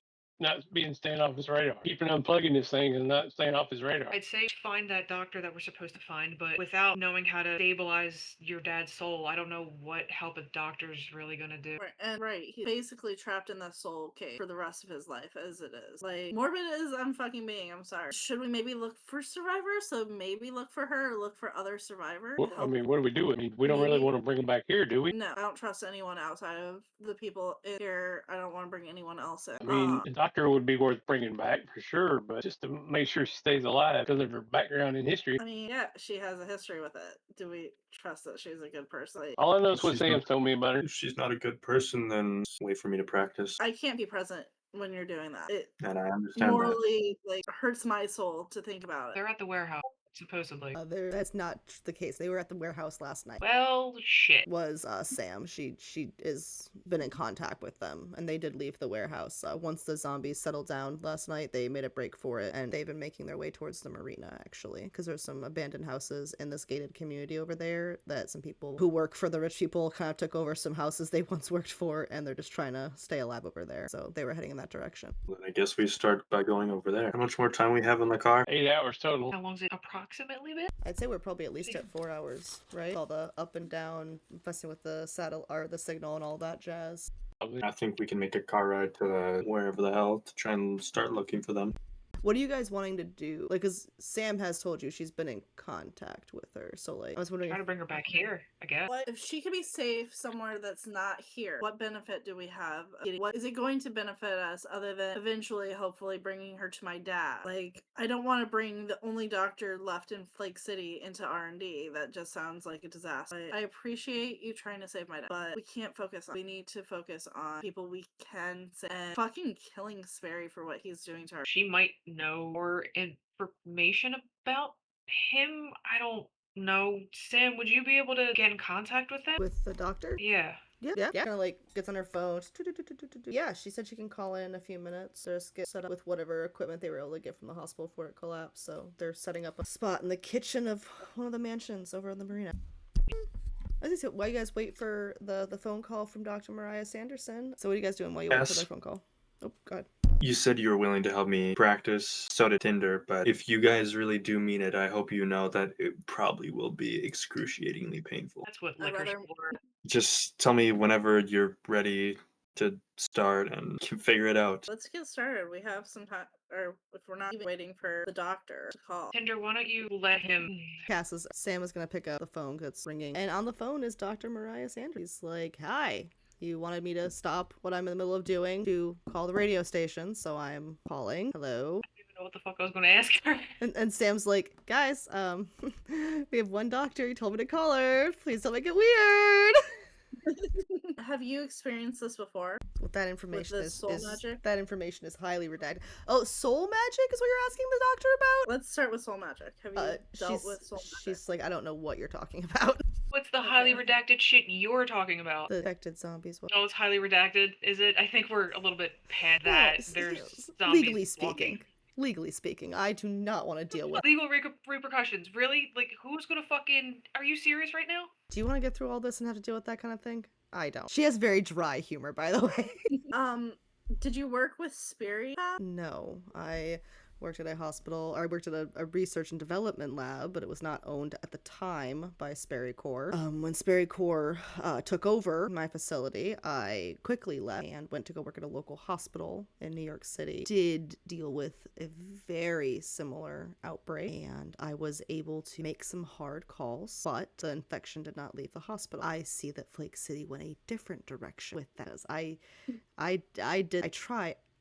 Not being staying off his radar. Keeping unplugging this thing and not staying off his radar. I'd say find that doctor that we're supposed to find, but without knowing how to stabilize your dad's soul, I don't know what help a doctor's really gonna do. Right, he's basically trapped in that soul cave for the rest of his life, as it is. Like, morbid as I'm fucking being, I'm sorry. Should we maybe look for survivors? So maybe look for her, or look for other survivors? Well, I mean, what do we do? I mean, we don't really Maybe- want to bring him back here, do we? No, I don't trust anyone outside of the people in here. I don't want to bring anyone else in. I mean, the doctor would be worth bringing back for sure, but just to make sure she stays alive because of her background in history. I mean, yeah, she has a history with it. Do we trust that she's a good person? Like, All I know is what She's Sam not- told me about her. If she's not a good person, then wait for me to practice. I can't be present when you're doing that. It And I understand that. morally like hurts my soul to think about it. They're at the warehouse, supposedly. That's not the case. They were at the warehouse last night. Well, shit. Was Sam. She is been in contact with them, and they did leave the warehouse. Once the zombies settled down last night, they made a break for it, and they've been making their way towards the marina, actually, because there's some abandoned houses in this gated community over there that some people who work for the rich people kind of took over some houses they once worked for, and they're just trying to stay alive over there. So they were heading in that direction. Then I guess we start by going over there. How much more time we have in the car? 8 hours total. How long's it approximately been? I'd say we're probably at least at 4 hours, right? All the up and down, messing with the saddle or the signal and all that jazz. I think we can make a car ride to wherever the hell to try and start looking for them. What are you guys wanting to do? Like, because Sam has told you she's been in contact with her, so like, I was wondering. Try to bring her back here, I guess. What if she could be safe somewhere that's not here? What benefit do we have? What is it going to benefit us other than eventually, hopefully, bringing her to my dad? Like, I don't want to bring the only doctor left in Flake City into R&D. That just sounds like a disaster. I appreciate you trying to save my dad, but we can't focus on. We need to focus on people we can save. And fucking killing Sperry for what he's doing to her. She might know more information about him. I don't know. Sam, would you be able to get in contact with him? With the doctor? Yeah. Yeah. Kind of like gets on her phone. Yeah, she said she can call in a few minutes. Just get set up with whatever equipment they were able to get from the hospital before it collapsed. So they're setting up a spot in the kitchen of one of the mansions over in the marina. I think so. While you guys wait for the phone call from Dr. Mariah Sanderson. So what are you guys doing while you wait for the phone call? Oh, God. You said you were willing to help me practice, so did Tinder, but if you guys really do mean it, I hope you know that it probably will be excruciatingly painful. That's what I'd liquor's rather- for. Just tell me whenever you're ready to start and can figure it out. Let's get started. We have some time, or if we're not even waiting for the doctor to call. Tinder, why don't you let him... Sam is gonna pick up the phone because it's ringing. And on the phone is Dr. Mariah Sanders. He's like, hi. You wanted me to stop what I'm in the middle of doing to call the radio station, so I'm calling. Hello. I don't even know what the fuck I was going to ask her. And Sam's like, guys, we have one doctor. He told me to call her. Please don't make it weird. Have you experienced this before? What that information the is, soul magic? That information is highly redacted. Oh, soul magic is what you're asking the doctor about? Let's start with soul magic. Have you dealt with soul magic? She's like, I don't know what you're talking about. What's the highly redacted shit you're talking about? The detected zombies. Oh, it's highly redacted, is it? I think we're a little bit past that. There's zombies Legally speaking, I do not want to deal with legal repercussions. Really? Like, who's gonna fucking... Are you serious right now? Do you want to get through all this and have to deal with that kind of thing? I don't. She has very dry humor, by the way. Did you work with Sperry? No, I worked at a hospital, or I worked at a research and development lab, but it was not owned at the time by Sperry Corps. When Sperry Corps took over my facility, I quickly left and went to go work at a local hospital in New York City. Did deal with a very similar outbreak, and I was able to make some hard calls, but the infection did not leave the hospital. I see that Flake City went a different direction with that.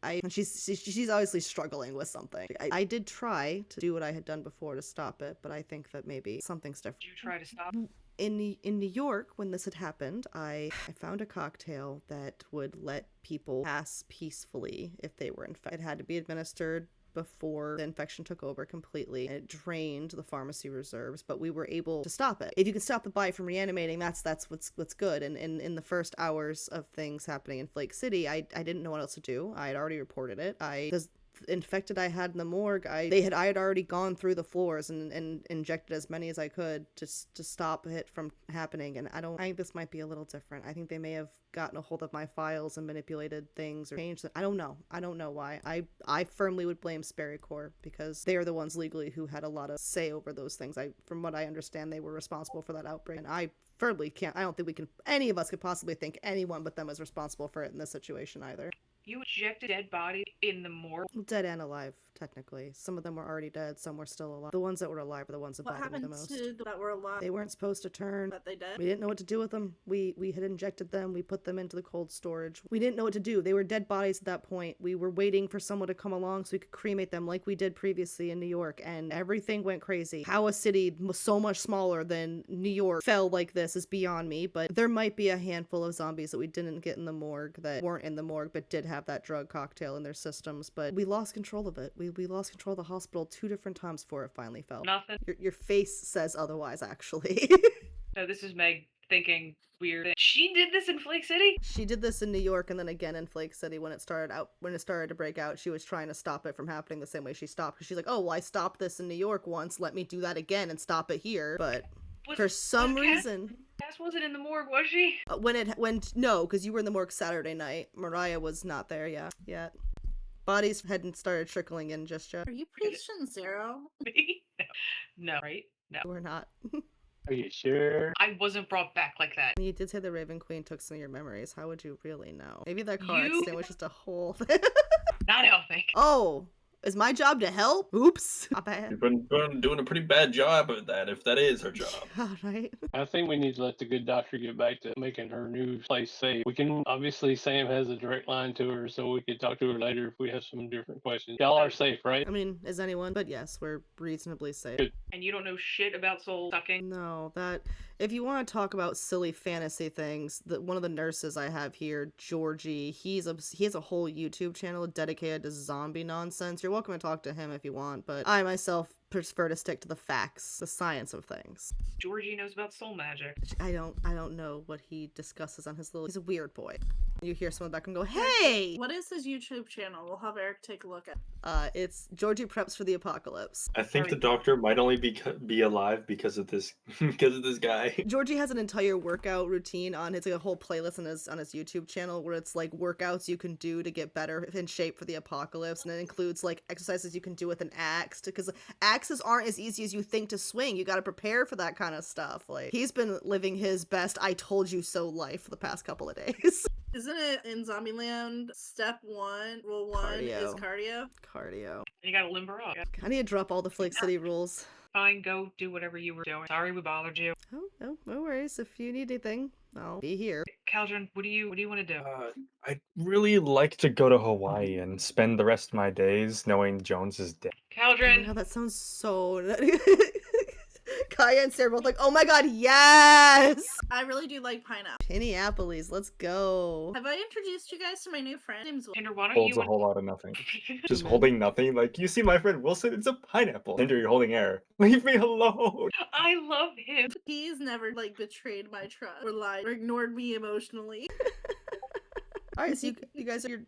And she's obviously struggling with something. I did try to do what I had done before to stop it, but I think that maybe something's different. Did you try to stop? In New York, when this had happened, I found a cocktail that would let people pass peacefully if they were infected. It had to be administered before the infection took over completely, and it drained the pharmacy reserves, but we were able to stop it. If you can stop the body from reanimating, that's what's good. And in the first hours of things happening in Flake City, I didn't know what else to do. I had already reported it. Infected I had in the morgue, I had already gone through the floors and injected as many as I could just to stop it from happening. And I think this might be a little different. I think they may have gotten a hold of my files and manipulated things or changed it. I don't know why. I firmly would blame Sperry Corps because they are the ones legally who had a lot of say over those things. From what I understand, they were responsible for that outbreak, and I firmly can't. I don't think any of us could possibly think anyone but them is responsible for it in this situation either. You ejected dead body in the morgue? Dead and alive, technically. Some of them were already dead, some were still alive. The ones that were alive are the ones that bothered me the most. What happened to that were alive? They weren't supposed to turn. But they did? We didn't know what to do with them. We had injected them. We put them into the cold storage. We didn't know what to do. They were dead bodies at that point. We were waiting for someone to come along so we could cremate them like we did previously in New York, and everything went crazy. How a city so much smaller than New York fell like this is beyond me, but there might be a handful of zombies that we didn't get in the morgue, that weren't in the morgue, but did have that drug cocktail in their systems. But we lost control of it. We lost control of the hospital 2 different times before it finally fell. Nothing. Your face says otherwise, actually. So this is Meg thinking weird. She did this in Flake City? She did this in New York and then again in Flake City when it started to break out. She was trying to stop it from happening the same way she stopped, because she's like, oh, well, I stopped this in New York once, let me do that again and stop it here. But for some reason, Cass wasn't in the morgue, was she? no, because you were in the morgue Saturday night. Mariah was not there yet. Bodies hadn't started trickling in just yet. Are you patient zero? Me? No, right? No. We're not. Are you sure? I wasn't brought back like that. You did say the Raven Queen took some of your memories. How would you really know? Maybe that car You- accident was just a whole thing. Not helping. Oh, Is my job to help? Oops. Not bad. You've been doing a pretty bad job of that, if that is her job. Yeah, right. I think we need to let the good doctor get back to making her new place safe. We can obviously Sam has a direct line to her, so we could talk to her later if we have some different questions. Y'all are safe, right? I mean, is anyone? But yes, we're reasonably safe. Good. And you don't know shit about soul sucking. No, that if you want to talk about silly fantasy things, one of the nurses I have here, Georgie, he has a whole YouTube channel dedicated to zombie nonsense. You're welcome to talk to him if you want, but I myself prefer to stick to the facts, the science of things. Georgie knows about soul magic. I don't know what he discusses on his little. He's a weird boy. You hear someone back and go, "Hey!" What is his YouTube channel? We'll have Eric take a look at. It's Georgie Preps for the Apocalypse. I think Sorry. the doctor might only be alive because of this guy. Georgie has an entire workout routine on his like a whole playlist on his YouTube channel where it's like workouts you can do to get better in shape for the apocalypse, and it includes like exercises you can do with an axe because axes aren't as easy as you think to swing. You got to prepare for that kind of stuff. Like he's been living his best "I told you so" life for the past couple of days. Isn't it in Zombieland? Step 1, rule 1 is cardio. Cardio. You gotta limber up. I need to drop all the Flake City rules. Fine, go do whatever you were doing. Sorry we bothered you. Oh, no worries. If you need anything, I'll be here. Caldron, what do you want to do? I'd really like to go to Hawaii and spend the rest of my days knowing Jones is dead. Caldron, Oh, that sounds so. Kaya and Sarah both like, "Oh my god, yes!" I really do like pineapple. Pinneapolis, let's go. Have I introduced you guys to my new friend? His name's Will. Tinder, why don't Holds you a whole lot of nothing. Just Mhm. holding nothing. Like, you see my friend Wilson, it's a pineapple. Tinder, you're holding air. Leave me alone. I love him. He's never like betrayed my trust or lied or ignored me emotionally. All right, so you guys are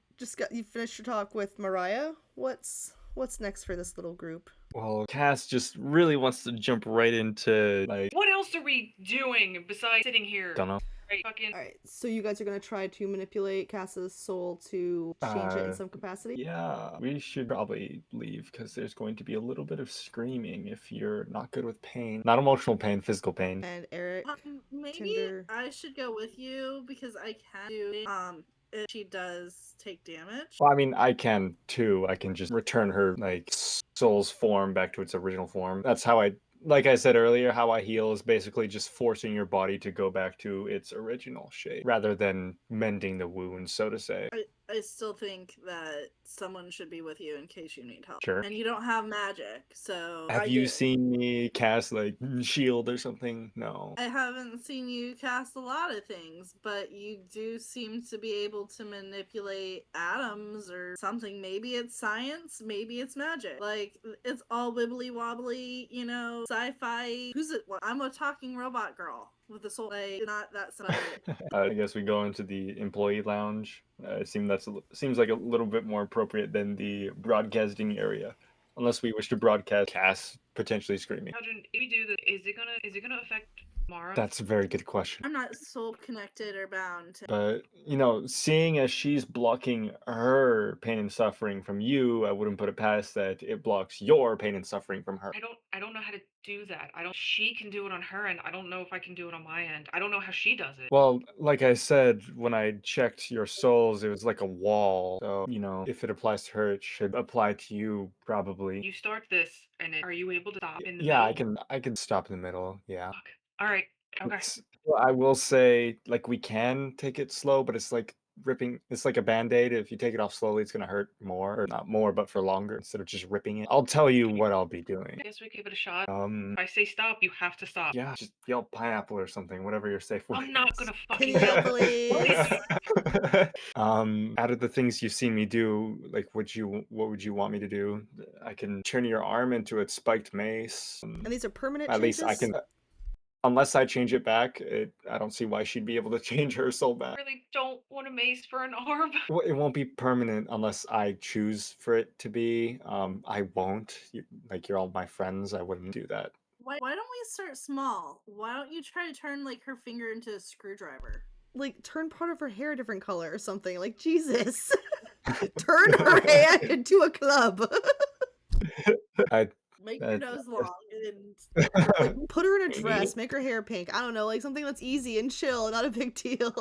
you finished your talk with Mariah. What's next for this little group? Well, Cass just really wants to jump right into, like, What else are we doing besides sitting here? don't know. Right, fucking. All right, so you guys are gonna try to manipulate Cass's soul to change it in some capacity. Yeah, we should probably leave because there's going to be a little bit of screaming if you're not good with pain. Not emotional pain, physical pain. And Eric, Maybe Tinder. I should go with you because I can do if she does take damage. Well, I mean, I can too. I can just return her, like, soul's form back to its original form. That's how like I said earlier, how I heal is basically just forcing your body to go back to its original shape rather than mending the wounds, so to say. I still think that someone should be with you in case you need help. Sure. And you don't have magic, so Have I you do. seen me cast, like, shield or something? No. I haven't seen you cast a lot of things, but you do seem to be able to manipulate atoms or something. Maybe it's science, maybe it's magic. Like, it's all wibbly wobbly, sci-fi. Who's it? I'm a talking robot girl with a soul. Like, not that somebody. I guess we go into the employee lounge. It seems like a little bit more appropriate than the broadcasting area, unless we wish to broadcast Cass potentially screaming. Caldron, if you do this, is it gonna affect Mara? That's a very good question. I'm not soul connected or bound to. But, seeing as she's blocking her pain and suffering from you, I wouldn't put it past that it blocks your pain and suffering from her. I don't know how to do that. She can do it on her end. I don't know if I can do it on my end. I don't know how she does it. Well, like I said, when I checked your souls, it was like a wall. So, if it applies to her, it should apply to you, probably. You start this, and are you able to stop in the Yeah, middle? I can stop in the middle. Yeah. Fuck. All right. Okay. Well, I will say, like, we can take it slow, but it's like ripping. It's like a band-aid. If you take it off slowly, it's gonna hurt more, or not more, but for longer instead of just ripping it. I'll tell you what I'll be doing. I guess we give it a shot. If I say stop, you have to stop. Yeah, just yell pineapple or something, whatever your safe word. I'm not gonna fucking Pinneapolis. Out of the things you've seen me do, like, what would you want me to do? I can turn your arm into a spiked mace. And these are permanent At changes? least I can. Unless I change it back, I don't see why she'd be able to change her soul I back. really don't want a mace for an arm. Well, it won't be permanent unless I choose for it to be. I won't. You're all my friends. I wouldn't do that. Why don't we start small? Why don't you try to turn like her finger into a screwdriver? Like, turn part of her hair a different color or something. Like, Jesus. Turn her hand into a club. Make her nose long and Like, put her in a dress, make her hair pink. I don't know, like something that's easy and chill, not a big deal.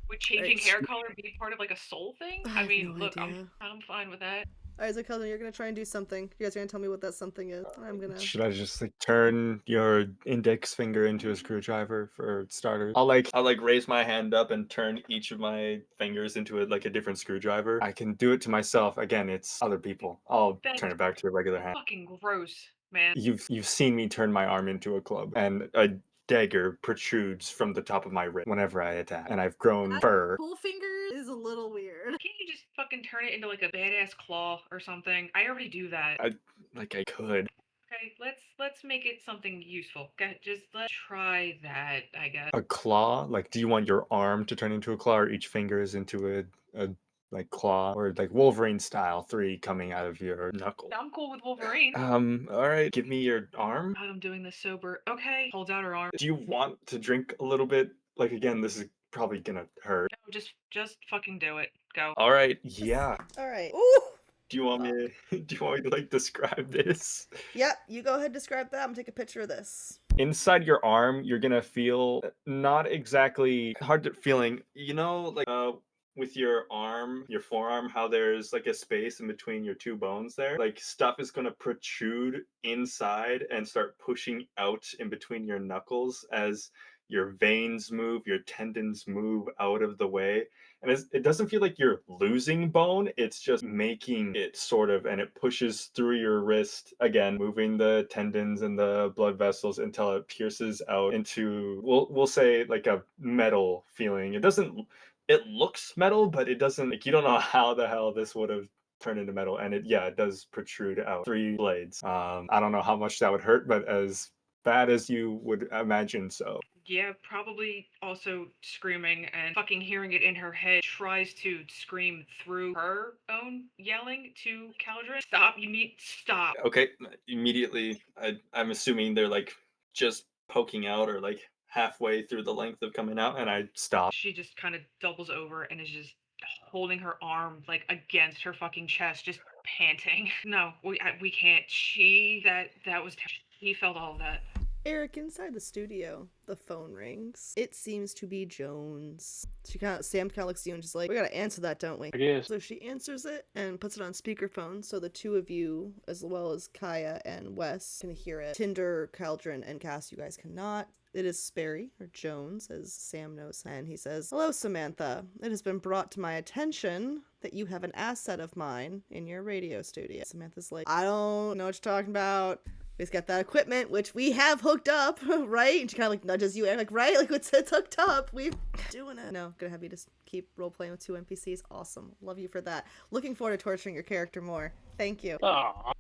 Would changing Right. hair color be part of like a soul thing? I I have mean, no look, idea. I'm fine with that. Alright, so Kelvin, you're gonna try and do something. You guys are gonna tell me what that something is. I'm gonna. Should I just like turn your index finger into a screwdriver for starters? I'll raise my hand up and turn each of my fingers into a different screwdriver. I can do it to myself. Again, it's other people. I'll That's turn it back to a regular hand. fucking gross, man. You've seen me turn my arm into a club, and a dagger protrudes from the top of my wrist whenever I attack, and I've grown That fur. Pool finger is a little weird. Can't you just fucking turn it into like a badass claw or something? I already do that. I could. Okay, let's make it something useful. Okay, just let's try that, I guess. A claw? Like, do you want your arm to turn into a claw, or each finger is into a like claw, or like Wolverine style, 3 coming out of your knuckle? I'm cool with Wolverine. All right. Give me your arm. God, I'm doing this sober. Okay, holds out her arm. Do you want to drink a little bit? Like, again, this is probably gonna hurt. No, just fucking do it. Go. All right. Yeah. Alright. Ooh! Do you want me? Do you want me to like describe this? Yep, you go ahead and describe that. I'm gonna take a picture of this. Inside your arm, you're gonna feel not exactly hard to feeling. With your arm, your forearm, how there's like a space in between your 2 bones there. Like stuff is gonna protrude inside and start pushing out in between your knuckles as your veins move, your tendons move out of the way. And it doesn't feel like you're losing bone, it's just making it sort of, and it pushes through your wrist again, moving the tendons and the blood vessels until it pierces out into, we'll say, like a metal feeling. It looks metal, but it doesn't, like, you don't know how the hell this would have turned into metal. And it does protrude out 3 blades. I don't know how much that would hurt, but as bad as you would imagine so. Yeah, probably also screaming and fucking hearing it in her head. Tries to scream through her own yelling to Caldron. Stop, you need stop. Okay, immediately, I'm assuming they're like just poking out or like halfway through the length of coming out, and I stop. She just kind of doubles over and is just holding her arm like against her fucking chest, just panting. No, we can't. That was he felt all of that. Eric, inside the studio, the phone rings. It seems to be Jones. Sam kind of looks at you and just like, we gotta answer that, don't we? I guess. So she answers it and puts it on speakerphone so the 2 of you, as well as Kaya and Wes, can hear it. Tinder, Caldron, and Cass, you guys cannot. It is Sperry, or Jones, as Sam knows, and he says, "Hello, Samantha. It has been brought to my attention that you have an asset of mine in your radio studio." Samantha's like, "I don't know what you're talking about. We've got that equipment, which we have hooked up, right?" And she kind of like nudges you, and like, right? Like, it's hooked up. We're doing it. No, gonna have you just keep role-playing with 2 NPCs. Awesome. Love you for that. Looking forward to torturing your character more. Thank you. Aw.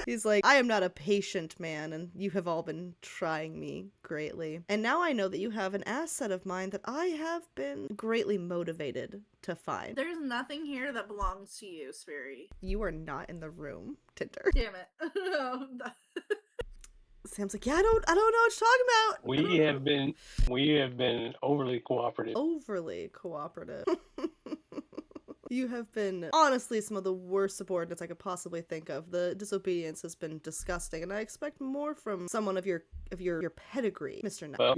He's like, "I am not a patient man, and you have all been trying me greatly. And now I know that you have an asset of mine that I have been greatly motivated to find." There's nothing here that belongs to you, Sperry. You are not in the room, Tinder. Damn it. Sam's like, "Yeah, I don't know what you're talking about." We have been overly cooperative. Overly cooperative. You have been, honestly, some of the worst subordinates I could possibly think of. The disobedience has been disgusting, and I expect more from someone of your pedigree, Mr. Knight. Well,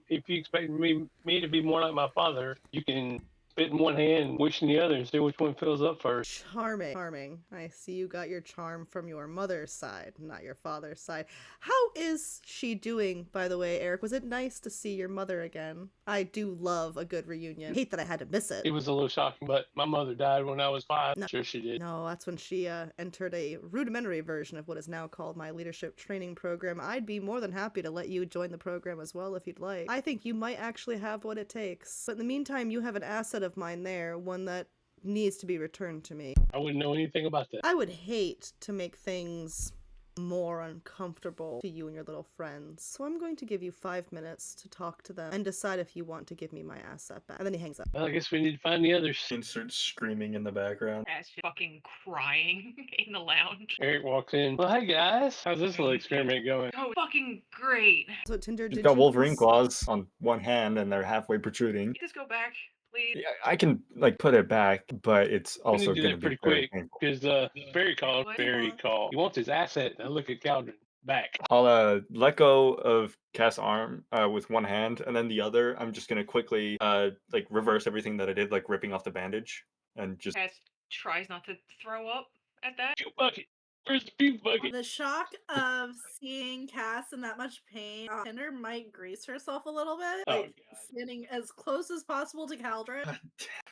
if you expect me to be more like my father, you can spit in one hand, wish in the other, and see which one fills up first. Charming. I see you got your charm from your mother's side, not your father's side. How is she doing, by the way, Eric? Was it nice to see your mother again? I do love a good reunion. I hate that I had to miss it. It was a little shocking, but my mother died when I was 5. No. Sure she did. No, that's when she entered a rudimentary version of what is now called my leadership training program. I'd be more than happy to let you join the program as well if you'd like. I think you might actually have what it takes. But in the meantime, you have an asset of mine there, one that needs to be returned to me. I wouldn't know anything about that. I would hate to make things more uncomfortable to you and your little friends. So I'm going to give you 5 minutes to talk to them and decide if you want to give me my asset back. And then he hangs up. Well, I guess we need to find the others. Insert screaming in the background. Ass fucking crying in the lounge. Eric walks in. Well, hey guys, how's this little experiment going? Oh, fucking great. So Tinder, You've did got you Wolverine claws on one hand, and they're halfway protruding. Can you just go back, please? Yeah, I can like put it back, but it's We also need to do going to that be pretty very quick painful. because Barry called. What? Barry called. He wants his asset. Now look at Caldron. back. I'll let go of Cass' arm with one hand, and then the other, I'm just gonna quickly like reverse everything that I did, like ripping off the bandage, and just Cass tries not to throw up at that. Puke bucket. Where's the puke bucket? The shock of seeing Cass in that much pain, Tinder might grease herself a little bit, Oh, like God. standing as close as possible to Caldrin. God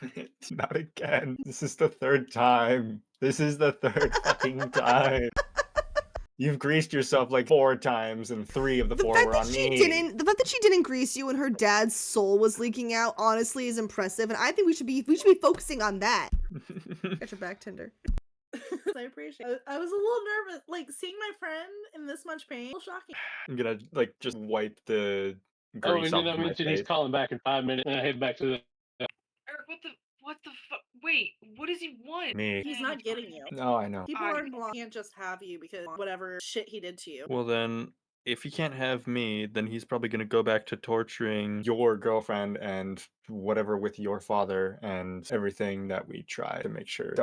damn it, not again. This is the third time. This is the third fucking time. You've greased yourself like 4 times, and 3 of the 4 were on me. The fact that she didn't grease you and her dad's soul was leaking out honestly is impressive, and I think we should be focusing on that. Get your back, Tinder. I appreciate it. I was a little nervous, like seeing my friend in this much pain. A little shocking. I'm gonna like just wipe the Oh, grease and off then I of my mentioned he's face. calling back in 5 minutes, and I head back to the. Eric, what the fuck? Wait, what does he want? Me. He's not getting you. No, I know. People aren't blind. Can't just have you because whatever shit he did to you. Well then, if he can't have me, then he's probably gonna go back to torturing your girlfriend and whatever with your father and everything that we try to make sure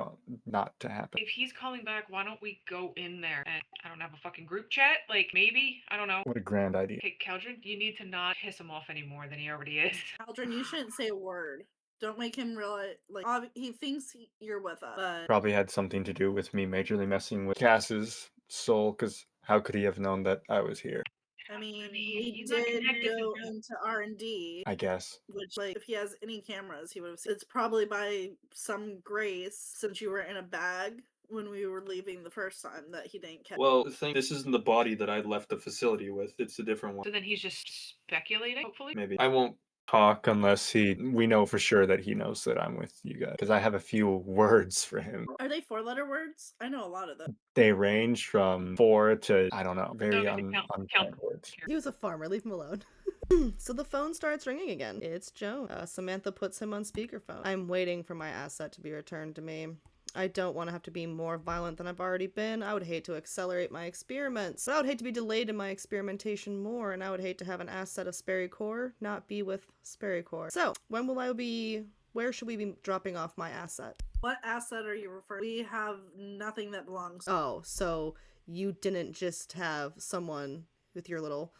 not to happen. If he's calling back, why don't we go in there and I don't have a fucking group chat? Like maybe? I don't know. What a grand idea. Hey, Keldrin, you need to not piss him off any more than he already is. Caldrin, you shouldn't say a word. Don't make him realize, like, he thinks you're with us, but Probably had something to do with me majorly messing with Cass's soul, because how could he have known that I was here? I mean, he's he not did connected to go him. into R&D, I guess. which, like, if he has any cameras, he would have seen. It's probably by some grace, since you were in a bag when we were leaving the first time, that he didn't catch. Well, the thing, this isn't the body that I left the facility with. It's a different one. So then he's just speculating, hopefully? Maybe. I won't talk unless we know for sure that he knows that I'm with you guys, because I have a few words for him. Are they 4-letter words? I know a lot of them. They range from 4 to, I don't know, very Okay, count unkind words. He was a farmer, leave him alone. So the phone starts ringing again. It's Joan. Samantha puts him on speakerphone. I'm waiting for my asset to be returned to me. I don't want to have to be more violent than I've already been. I would hate to accelerate my experiments. But I would hate to be delayed in my experimentation more, and I would hate to have an asset of Sperrycore not be with Sperrycore. So, where should we be dropping off my asset? What asset are you referring to? We have nothing that belongs to. Oh, so you didn't just have someone with your little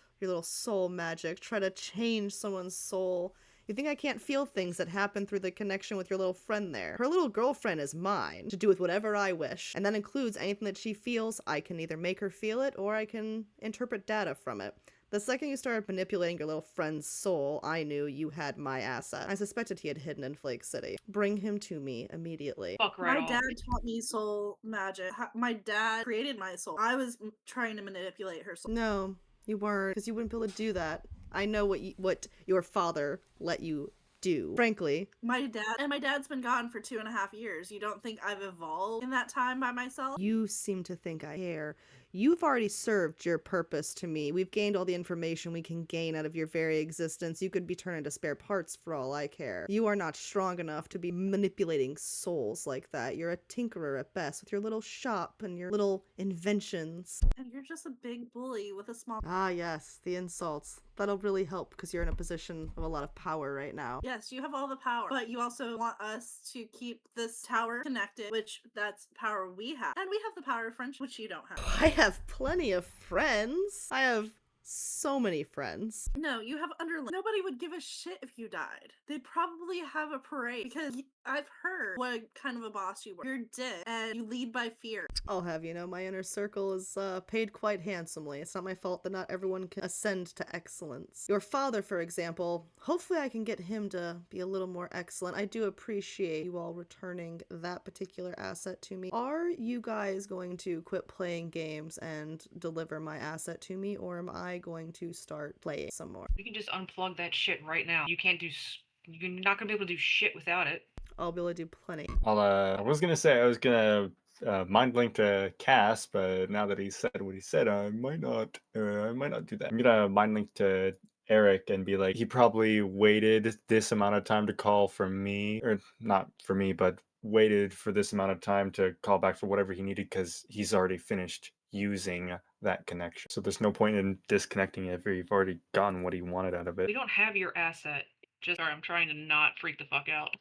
soul magic try to change someone's soul. You think I can't feel things that happen through the connection with your little friend there? Her little girlfriend is mine, to do with whatever I wish, and that includes anything that she feels. I can either make her feel it, or I can interpret data from it. The second you started manipulating your little friend's soul, I knew you had my asset. I suspected he had hidden in Flake City. Bring him to me immediately. Fuck right My off. dad taught me soul magic. My dad created my soul. I was trying to manipulate her soul. No, you weren't, because you wouldn't be able to do that. I know what your father let you do. Frankly, My dad's been gone for 2.5 years. You don't think I've evolved in that time by myself? you seem to think I care. You've already served your purpose to me. We've gained all the information we can gain out of your very existence. You could be turned into spare parts for all I care. You are not strong enough to be manipulating souls like that. You're a tinkerer at best with your little shop and your little inventions. And you're just a big bully with a small. Ah, yes, the insults. That'll really help because you're in a position of a lot of power right now. Yes, you have all the power, but you also want us to keep this tower connected, which that's power we have. And we have the power of friendship, which you don't have. I have plenty of friends. I have so many friends. No, you have underlings. Nobody would give a shit if you died. They'd probably have a parade because I've heard what kind of a boss you were. You're dead and you lead by fear. I'll have you know, my inner circle is paid quite handsomely. It's not my fault that not everyone can ascend to excellence. Your father, for example, hopefully I can get him to be a little more excellent. I do appreciate you all returning that particular asset to me. Are you guys going to quit playing games and deliver my asset to me, or am I going to start playing some more? We can just unplug that shit right now. You're not gonna be able to do shit without it. I'll be able to do plenty. I was gonna mind link to Cass, but now that he said what he said, I might not do that. I'm gonna mind link to Eric and be like, he probably waited this amount of time to call for me, or not for me, but waited for this amount of time to call back for whatever he needed because he's already finished using that connection. So there's no point in disconnecting it if you've already gotten what he wanted out of it. We don't have your asset. Sorry, I'm trying to not freak the fuck out.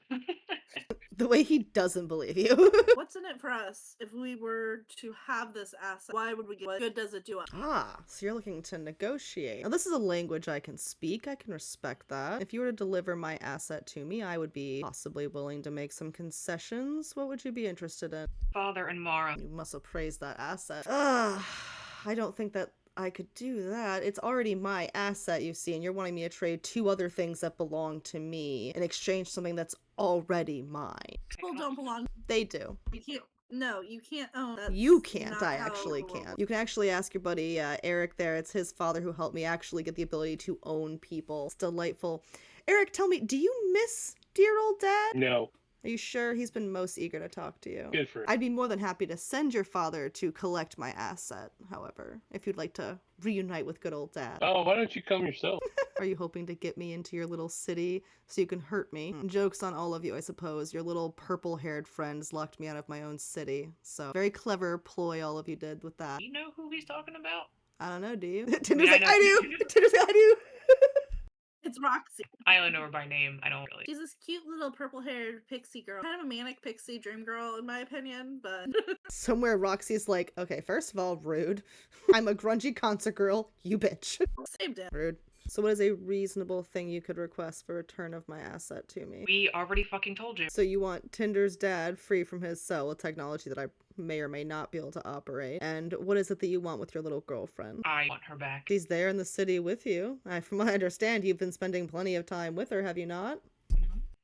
The way he doesn't believe you. What's in it for us if we were to have this asset? Why would we get? What good does it do us? Ah, so you're looking to negotiate. Now, this is a language I can speak. I can respect that. If you were to deliver my asset to me, I would be possibly willing to make some concessions. What would you be interested in? Father and Mara. You must have praised that asset. I don't think that I could do that. It's already my asset, you see, and you're wanting me to trade 2 other things that belong to me in exchange for something that's already mine. People don't belong. They do. You can't. No, you can't own. That's You can't. not I how actually the world can't. You can actually ask your buddy Eric there. It's his father who helped me actually get the ability to own people. It's delightful. Eric, tell me, do you miss dear old dad? No, Are you sure? He's been most eager to talk to you. good for it. I'd be more than happy to send your father to collect my asset, however, if you'd like to reunite with good old dad. Oh, why don't you come yourself? Are you hoping to get me into your little city so you can hurt me? Joke's on all of you, I suppose. Your little purple-haired friends locked me out of my own city. So, very clever ploy all of you did with that. Do you know who he's talking about? I don't know, do you? Tinder's I like, know. I do! Tinder's like, I do! It's Roxy. I only know her by name. I don't really. She's this cute little purple-haired pixie girl. Kind of a manic pixie dream girl, in my opinion, but Somewhere Roxy's like, okay, first of all, rude. I'm a grungy concert girl, you bitch. saved it. Rude. So what is a reasonable thing you could request for return of my asset to me? We already fucking told you. So you want Tinder's dad free from his cell with technology that I may or may not be able to operate. And what is it that you want with your little girlfriend? I want her back. She's there in the city with you. From what I understand, you've been spending plenty of time with her, have you not?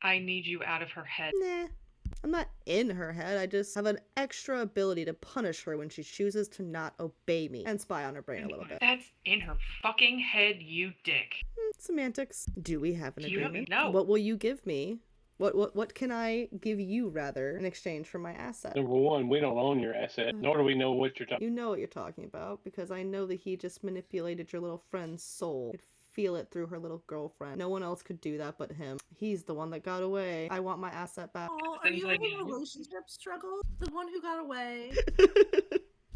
I need you out of her head. Nah. I'm not in her head. I just have an extra ability to punish her when she chooses to not obey me and spy on her brain a little bit. That's in her fucking head, you dick. Semantics. Do we have an Do you have- agreement? no. What will you give me? What can I give you, rather, in exchange for my asset? Number one, we don't own your asset, nor do we know what you're talking. You know what you're talking about, because I know that he just manipulated your little friend's soul. I could feel it through her little girlfriend. No one else could do that but him. He's the one that got away. I want my asset back. Oh, are Sounds you like having a you. relationship struggle? The one who got away.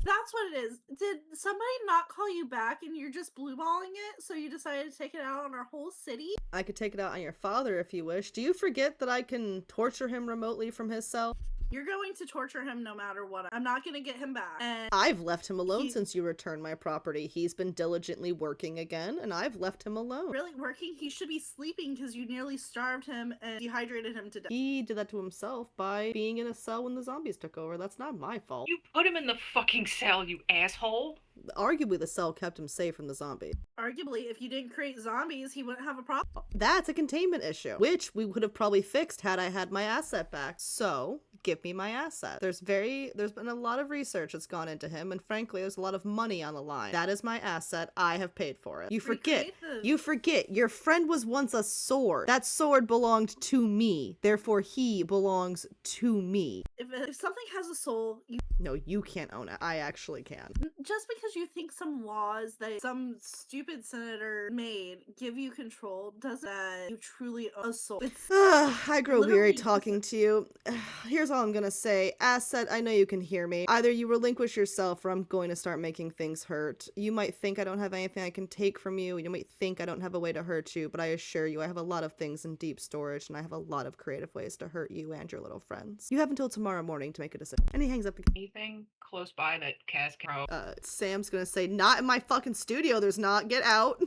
That's what it is. Did somebody not call you back and you're just blueballing it, so you decided to take it out on our whole city? I could take it out on your father if you wish. Do you forget that I can torture him remotely from his cell? You're going to torture him no matter what. I'm not going to get him back. And I've left him alone He- since you returned my property. He's been diligently working again, and I've left him alone. really working, he should be sleeping because you nearly starved him and dehydrated him to death. He did that to himself by being in a cell when the zombies took over. That's not my fault. You put him in the fucking cell, you asshole. Arguably, the cell kept him safe from the zombie. Arguably, if you didn't create zombies, he wouldn't have a problem. That's a containment issue, which we would have probably fixed had I had my asset back. So, give me my asset. There's been a lot of research that's gone into him, and frankly, there's a lot of money on the line. That is my asset. I have paid for it. You forget. Recreate the- You forget. Your friend was once a sword. That sword belonged to me. Therefore, he belongs to me. If something has a soul, you No, you can't own it. I actually can. just because you think some laws that some stupid senator made give you control doesn't that you truly own a soul. It's I grow weary literally- talking to you. Here's all I'm gonna say. Asset, I know you can hear me. Either you relinquish yourself or I'm going to start making things hurt. You might think I don't have anything I can take from you. You might think I don't have a way to hurt you, but I assure you I have a lot of things in deep storage and I have a lot of creative ways to hurt you and your little friends. You have until tomorrow morning to make a decision. And he hangs up again. Anything close by that Cass can throw? Sam's gonna say, not in my fucking studio, there's not. Get out.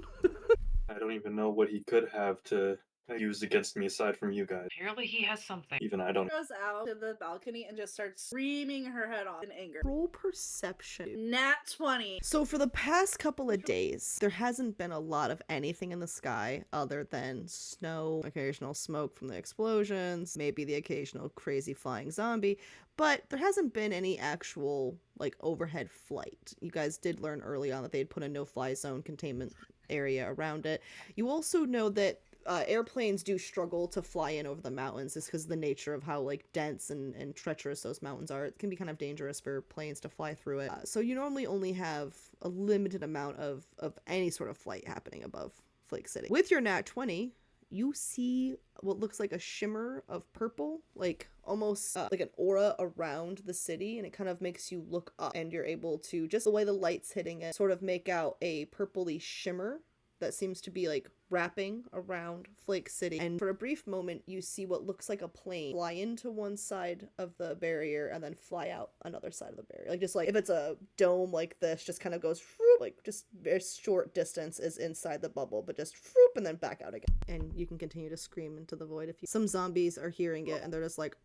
I don't even know what he could have to use against me aside from you guys. Apparently he has something. Even I don't. goes out to the balcony and just starts screaming her head off in anger. Roll perception. Nat 20. So for the past couple of days, there hasn't been a lot of anything in the sky other than snow, occasional smoke from the explosions, maybe the occasional crazy flying zombie, but there hasn't been any actual, like, overhead flight. You guys did learn early on that they'd put a no-fly zone containment area around it. You also know that airplanes do struggle to fly in over the mountains just because of the nature of how like dense and treacherous those mountains are. It can be kind of dangerous for planes to fly through it. So you normally only have a limited amount of any sort of flight happening above Flake City. With your Nat 20, you see what looks like a shimmer of purple, like almost like an aura around the city, and it kind of makes you look up, and you're able to, just the way the light's hitting it, sort of make out a purpley shimmer that seems to be like wrapping around Flake City, and for a brief moment you see what looks like a plane fly into one side of the barrier and then fly out another side of the barrier. Like, just like if it's a dome like this, just kind of goes like just very short distance is inside the bubble, but just and then back out again. And you can continue to scream into the void if you. Some zombies are hearing it and they're just like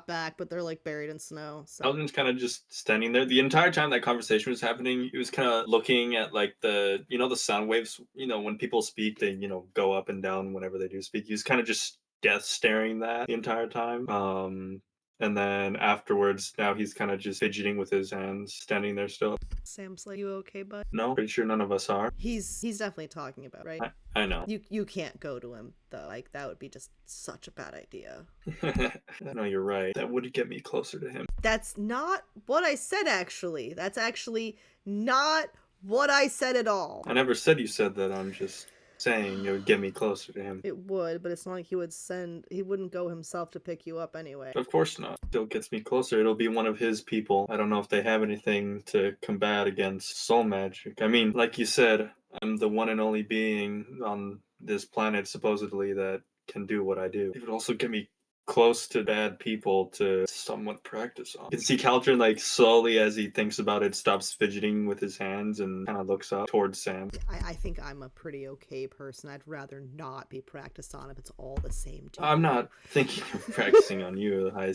back, but they're like buried in snow. So Eldon's kind of just standing there the entire time that conversation was happening. He was kind of looking at like the the sound waves. When people speak, they go up and down whenever they do speak. He was kind of just death staring that the entire time. And then afterwards, now he's kind of just fidgeting with his hands, standing there still. Sam's like, "You okay, bud?" No, pretty sure none of us are. He's definitely talking about, right? I know. You can't go to him though. Like, that would be just such a bad idea. No, you're right. That would get me closer to him. That's not what I said, actually. That's actually not what I said at all. I never said you said that. I'm just saying it would get me closer to him. It would, but it's not like he wouldn't go himself to pick you up anyway. Of course not. Still gets me closer. It'll be one of his people. I don't know if they have anything to combat against soul magic. I mean, like you said, I'm the one and only being on this planet supposedly that can do what I do. It would also get me close to bad people to somewhat practice on. You can see Caltrin, like, slowly as he thinks about it, stops fidgeting with his hands and kind of looks up towards Sam. I think I'm a pretty okay person. I'd rather not be practiced on if it's all the same to I'm you. not thinking of practicing on you. Like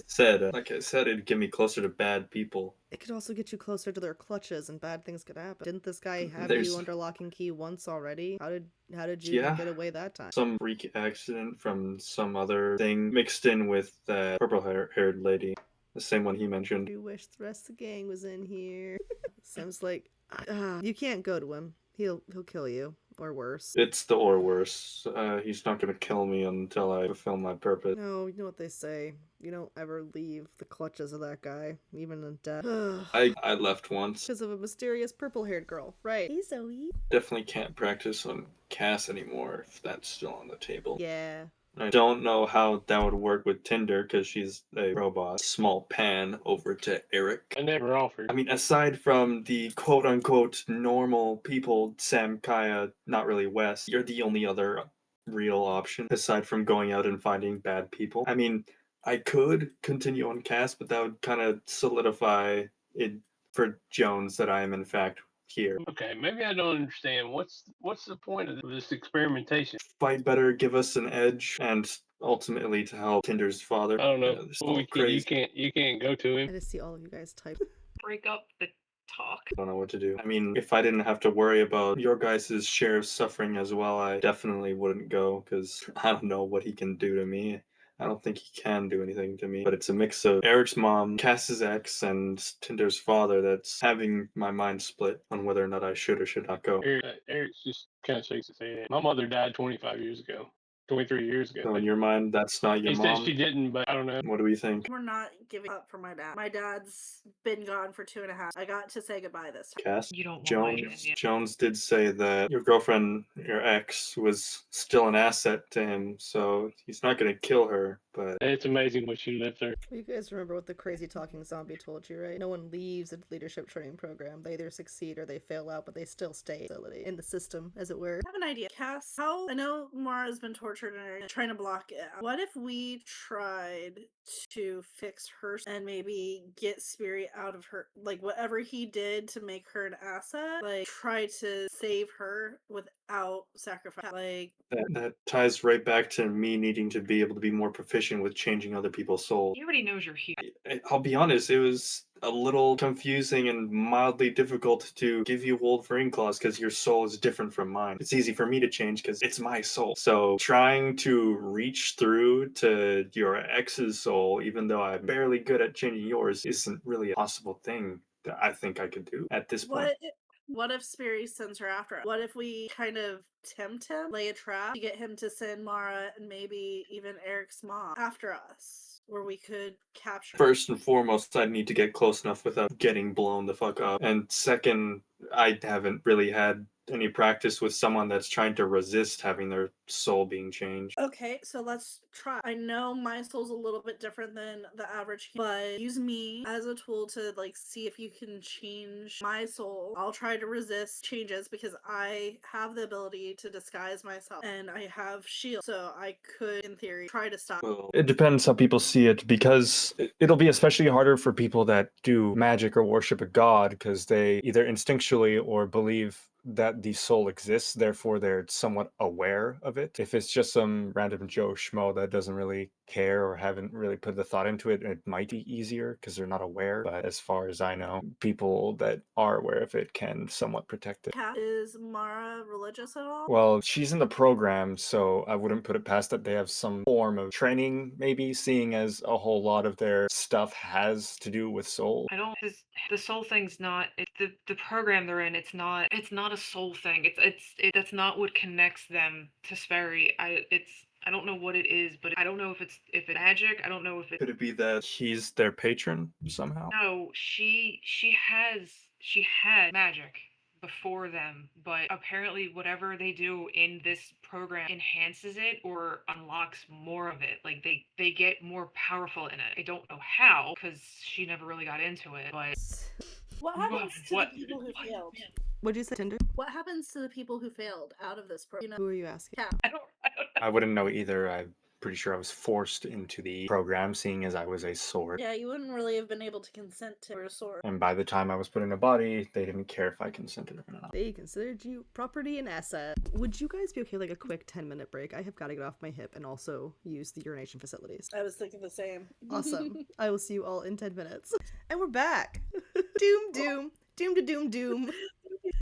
I said, it'd get me closer to bad people. It could also get you closer to their clutches, and bad things could happen. Didn't this guy have There's- you under lock and key once already? How did you Yeah. get away that time? Some freak accident from some other thing mixed in with that purple-haired lady. The same one he mentioned. You wish the rest of the gang was in here. Sam's like, you can't go to him. He'll kill you, or worse. It's the or worse. He's not gonna kill me until I fulfill my purpose. No, you know what they say. You don't ever leave the clutches of that guy, even in death. I left once. Because of a mysterious purple-haired girl. Right. Hey, Zoe. Definitely can't practice on Cass anymore if that's still on the table. Yeah. I don't know how that would work with Tinder because she's a robot. Small pan over to Eric. I never offered. I mean, aside from the quote-unquote normal people, Sam, Kaya, not really Wes, you're the only other real option aside from going out and finding bad people. I mean, I could continue on Cass, but that would kind of solidify it for Jones that I am in fact here. Okay, maybe I don't understand. What's the point of this experimentation? Fight better, give us an edge, and ultimately to help Tinder's father. I don't know. This is Well, all crazy. you can't go to I him. just see all of you guys type. Break up the talk. I don't know what to do. I mean, if I didn't have to worry about your guys' share of suffering as well, I definitely wouldn't go because I don't know what he can do to me. I don't think he can do anything to me. But it's a mix of Eric's mom, Cass's ex, and Tinder's father that's having my mind split on whether or not I should or should not go. Eric just kind of shakes his head. My mother died 25 years ago. 23 years ago. So in your mind, that's not your He said mom? she didn't, but I don't know. What do we think? We're not giving up for my dad. My dad's been gone for 2.5. I got to say goodbye this time. Cass? You don't want my Jones, opinion. Jones did say that your girlfriend, your ex, was still an asset to him, so he's not going to kill her, but It's amazing what you lived through. You guys remember what the crazy talking zombie told you, right? No one leaves a leadership training program. They either succeed or they fail out, but they still stay in the system, as it were. I have an idea. Cass, I know Mara's been tortured and trying to block it out. What if we tried to fix her and maybe get Spirit out of her? Like, whatever he did to make her an asset, like, try to save her without sacrifice. Like, that ties right back to me needing to be able to be more proficient with changing other people's souls. He already knows you're here. I'll be honest, it was a little confusing and mildly difficult to give you Wolverine claws because your soul is different from mine. It's easy for me to change because it's my soul. So trying to reach through to your ex's soul, even though I'm barely good at changing yours, isn't really a possible thing that I think I could do at this point. what if Spirit sends her after us? What if we kind of tempt him, lay a trap to get him to send Mara and maybe even Eric's mom after us, where we could capture her? First and foremost, I need to get close enough without getting blown the fuck up. And second, I haven't really had any practice with someone that's trying to resist having their soul being changed. Okay, so let's try. I know my soul's a little bit different than the average, but use me as a tool to like see if you can change my soul. I'll try to resist changes because I have the ability to disguise myself and I have shield, so I could, in theory, try to stop. Well, it depends how people see it, because it'll be especially harder for people that do magic or worship a god, because they either instinctually or believe that the soul exists, therefore they're somewhat aware of it. If it's just some random Joe Schmo that doesn't really care or haven't really put the thought into it, it might be easier because they're not aware. But as far as I know, people that are aware of it can somewhat protect it. Kat, is Mara religious at all? Well, she's in the program, so I wouldn't put it past that they have some form of training, maybe, seeing as a whole lot of their stuff has to do with soul. I don't, because the soul thing's not the program they're in. It's not a soul thing. That's not what connects them to Sperry. I don't know what it is, but I don't know if it's magic. I don't know if it's Could it be that he's their patron somehow? no. She had magic before them, but apparently whatever they do in this program enhances it or unlocks more of it. Like they get more powerful in it. I don't know how because she never really got into it, but What happens to what? the people who failed? What'd you say, Tinder? What happens to the people who failed out of this program? Who are you asking? Kat. I don't know. I wouldn't know either. I'm pretty sure I was forced into the program, seeing as I was a sword. Yeah, you wouldn't really have been able to consent to a sword. And by the time I was put in a body, they didn't care if I consented or not. They considered you property and asset. Would you guys be okay with like a quick 10-minute break? I have got to get off my hip and also use the urination facilities. I was thinking the same. Awesome. I will see you all in 10 minutes. And we're back. Doom, doom. Doom to doom, doom.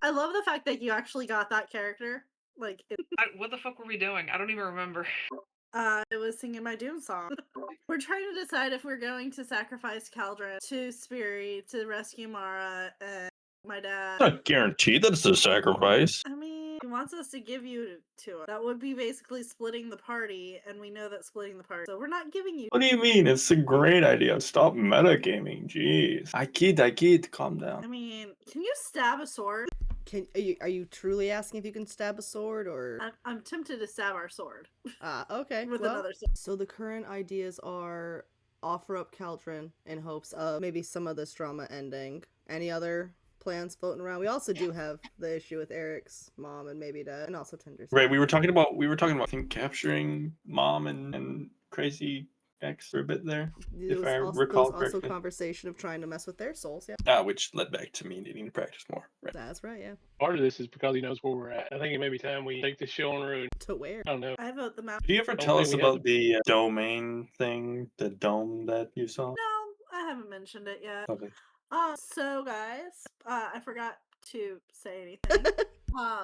I love the fact that you actually got that character. Like, What the fuck were we doing? I don't even remember. I was singing my Doom song. We're trying to decide if we're going to sacrifice Caldron to Spiri to rescue Mara and my dad. Not guaranteed that it's a sacrifice. I mean, he wants us to give you to him. That would be basically splitting the party, and we know that splitting the party. So we're not giving you. What do you mean? It's a great idea. Stop metagaming. Jeez. I kid. Calm I down. mean, can you stab a sword? Are you truly asking if you can stab a sword or? I'm tempted to stab our sword Okay. with well, another sword. So the current ideas are offer up Caldron in hopes of maybe some of this drama ending. Any other plans floating around? We also do have the issue with Eric's mom and maybe dad, and also Tinder's. Right, we were talking about I think capturing mom and crazy X for a bit there. If I recall also correctly. conversation of trying to mess with their souls. Yeah, Which led back to me needing to practice more. Right. that's right. Yeah. Part of this is because he knows where we're at. I think it may be time we take this show on the road. To where? I don't know. I vote them out. Did you ever Don't tell blame us me, I had about the domain thing, the dome that you saw? No, I haven't mentioned it yet. Lovely. So guys, I forgot to say anything.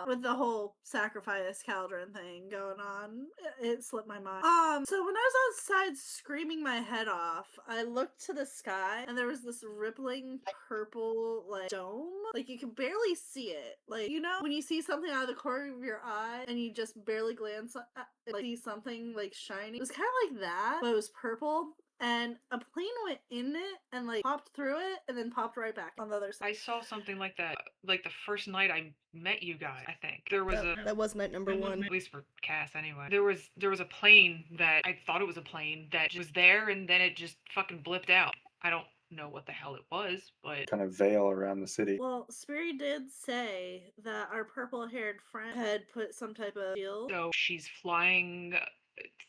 With the whole sacrifice Caldron thing going on, it slipped my mind. So when I was outside screaming my head off, I looked to the sky and there was this rippling purple like dome. Like you could barely see it. Like you know when you see something out of the corner of your eye and you just barely glance at it, like see something like shiny. It was kind of like that, but it was purple. And a plane went in it and like popped through it and then popped right back on the other side. I saw something like that, like the first night I met you guys. I think there was That was night number one. at least for Cass anyway. There was a plane that I thought it was a plane that was there and then it just fucking blipped out. I don't know what the hell it was, but Kind of veil around the city. Well, Spirit did say that our purple-haired friend had put some type of shield. so she's flying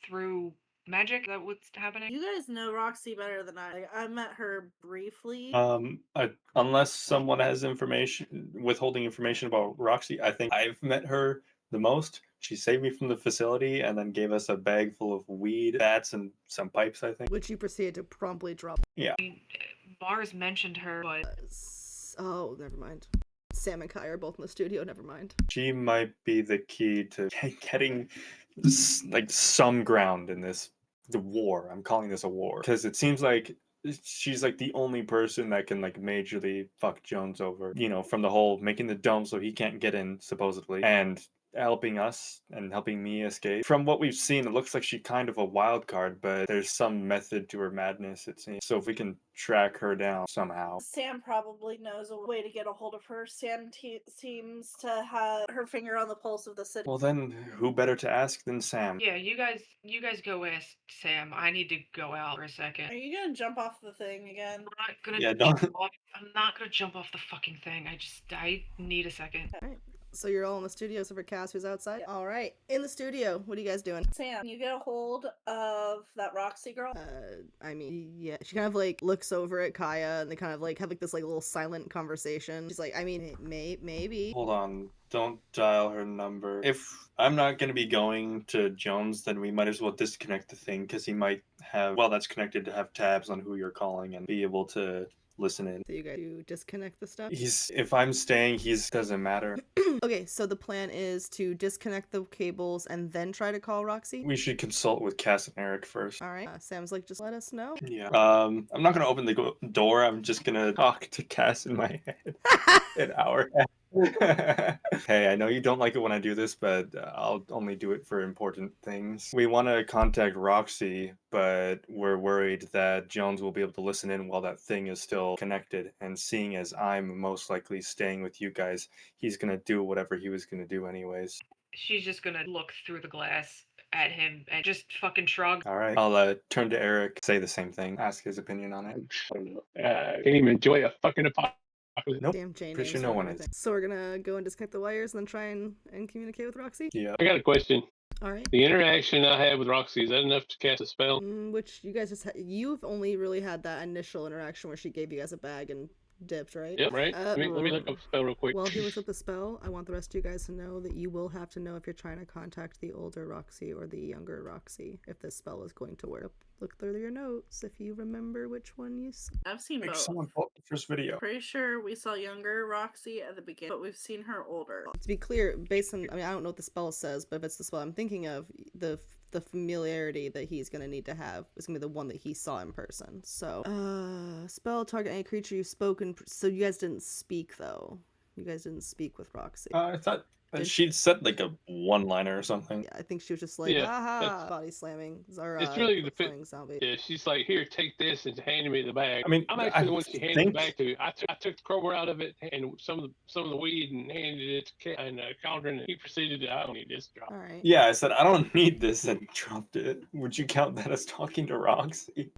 through magic. Is that what's happening? You guys know Roxy better than I. Like, I met her briefly. Unless someone has withholding information about Roxy, I think I've met her the most. She saved me from the facility and then gave us a bag full of weed, bats, and some pipes, I think. Which you proceeded to promptly drop. Yeah. Mars mentioned her, but Oh, never mind. Sam and Kai are both in the studio. Never mind. She might be the key to getting like some ground in the war. I'm calling this a war because it seems like she's like the only person that can like majorly fuck Jones over, from the whole making the dome so he can't get in supposedly, and helping us and helping me escape. From what we've seen, it looks like she's kind of a wild card, but there's some method to her madness, it seems. So if we can track her down somehow. Sam probably knows a way to get a hold of her. Sam seems to have her finger on the pulse of the city. Well, then, who better to ask than Sam? Yeah, you guys go ask Sam. I need to go out for a second. Are you gonna jump off the thing again? I'm not gonna Yeah, don't. I'm not gonna jump off the fucking thing. I need a second. Alright. So you're all in the studio, so for Cass who's outside? Yeah. Alright. In the studio, what are you guys doing? Sam, can you get a hold of that Roxy girl? I mean, yeah. She kind of like looks over at Kaya and they kind of like have like this like little silent conversation. She's like, I mean, maybe. Hold on. Don't dial her number. If I'm not going to be going to Jones, then we might as well disconnect the thing because he might have, well, that's connected to have tabs on who you're calling and be able to listen in. So you guys do disconnect the stuff? If I'm staying, doesn't matter. Okay, so the plan is to disconnect the cables and then try to call Roxy? We should consult with Cass and Eric first. Alright. Sam's like, just let us know. Yeah. I'm not going to open the door. I'm just going to talk to Cass in my head. An hour. Hey, I know you don't like it when I do this, but I'll only do it for important things. We want to contact Roxy, but we're worried that Jones will be able to listen in while that thing is still connected. And seeing as I'm most likely staying with you guys, he's going to do whatever he was going to do anyways. She's just gonna look through the glass at him and just fucking shrug. All right. I'll turn to Eric, say the same thing, ask his opinion on it. I don't know. Can't even enjoy a fucking apocalypse. Nope. Damn J Pretty names sure for no one everything. So we're gonna go and disconnect the wires and then try and communicate with Roxy? Yeah. I got a question. Alright. The interaction I had with Roxy, is that enough to cast a spell? Which you guys just you've only really had that initial interaction where she gave you guys a bag and dipped, right? Yep, right? Let me look up the spell real quick. While he looks up the spell, I want the rest of you guys to know that you will have to know if you're trying to contact the older Roxy or the younger Roxy if this spell is going to work. Look through your notes if you remember which one you saw. I've seen Make both. someone pull up the first video. Pretty sure we saw younger Roxy at the beginning, but we've seen her older. To be clear, based on, I mean, I don't know what the spell says, but if it's the spell I'm thinking of, the familiarity that he's gonna need to have is gonna be the one that he saw in person. So, spell target any creature you've spoken. So you guys didn't speak though. You guys didn't speak with Roxy. I thought she'd said like a one-liner or something. Yeah, I think she was just like, Yeah, aha, body slamming. Zara, it's really the slamming zombie. Yeah, she's like, here, take this, and handed me the bag. I mean, I'm actually the I one she handed think- it back to. I took the crowbar out of it and some of the weed and handed it to Cauldron, and he proceeded to, I don't need this drop. All right. Yeah, I said I don't need this and dropped it. Would you count that as talking to Roxy?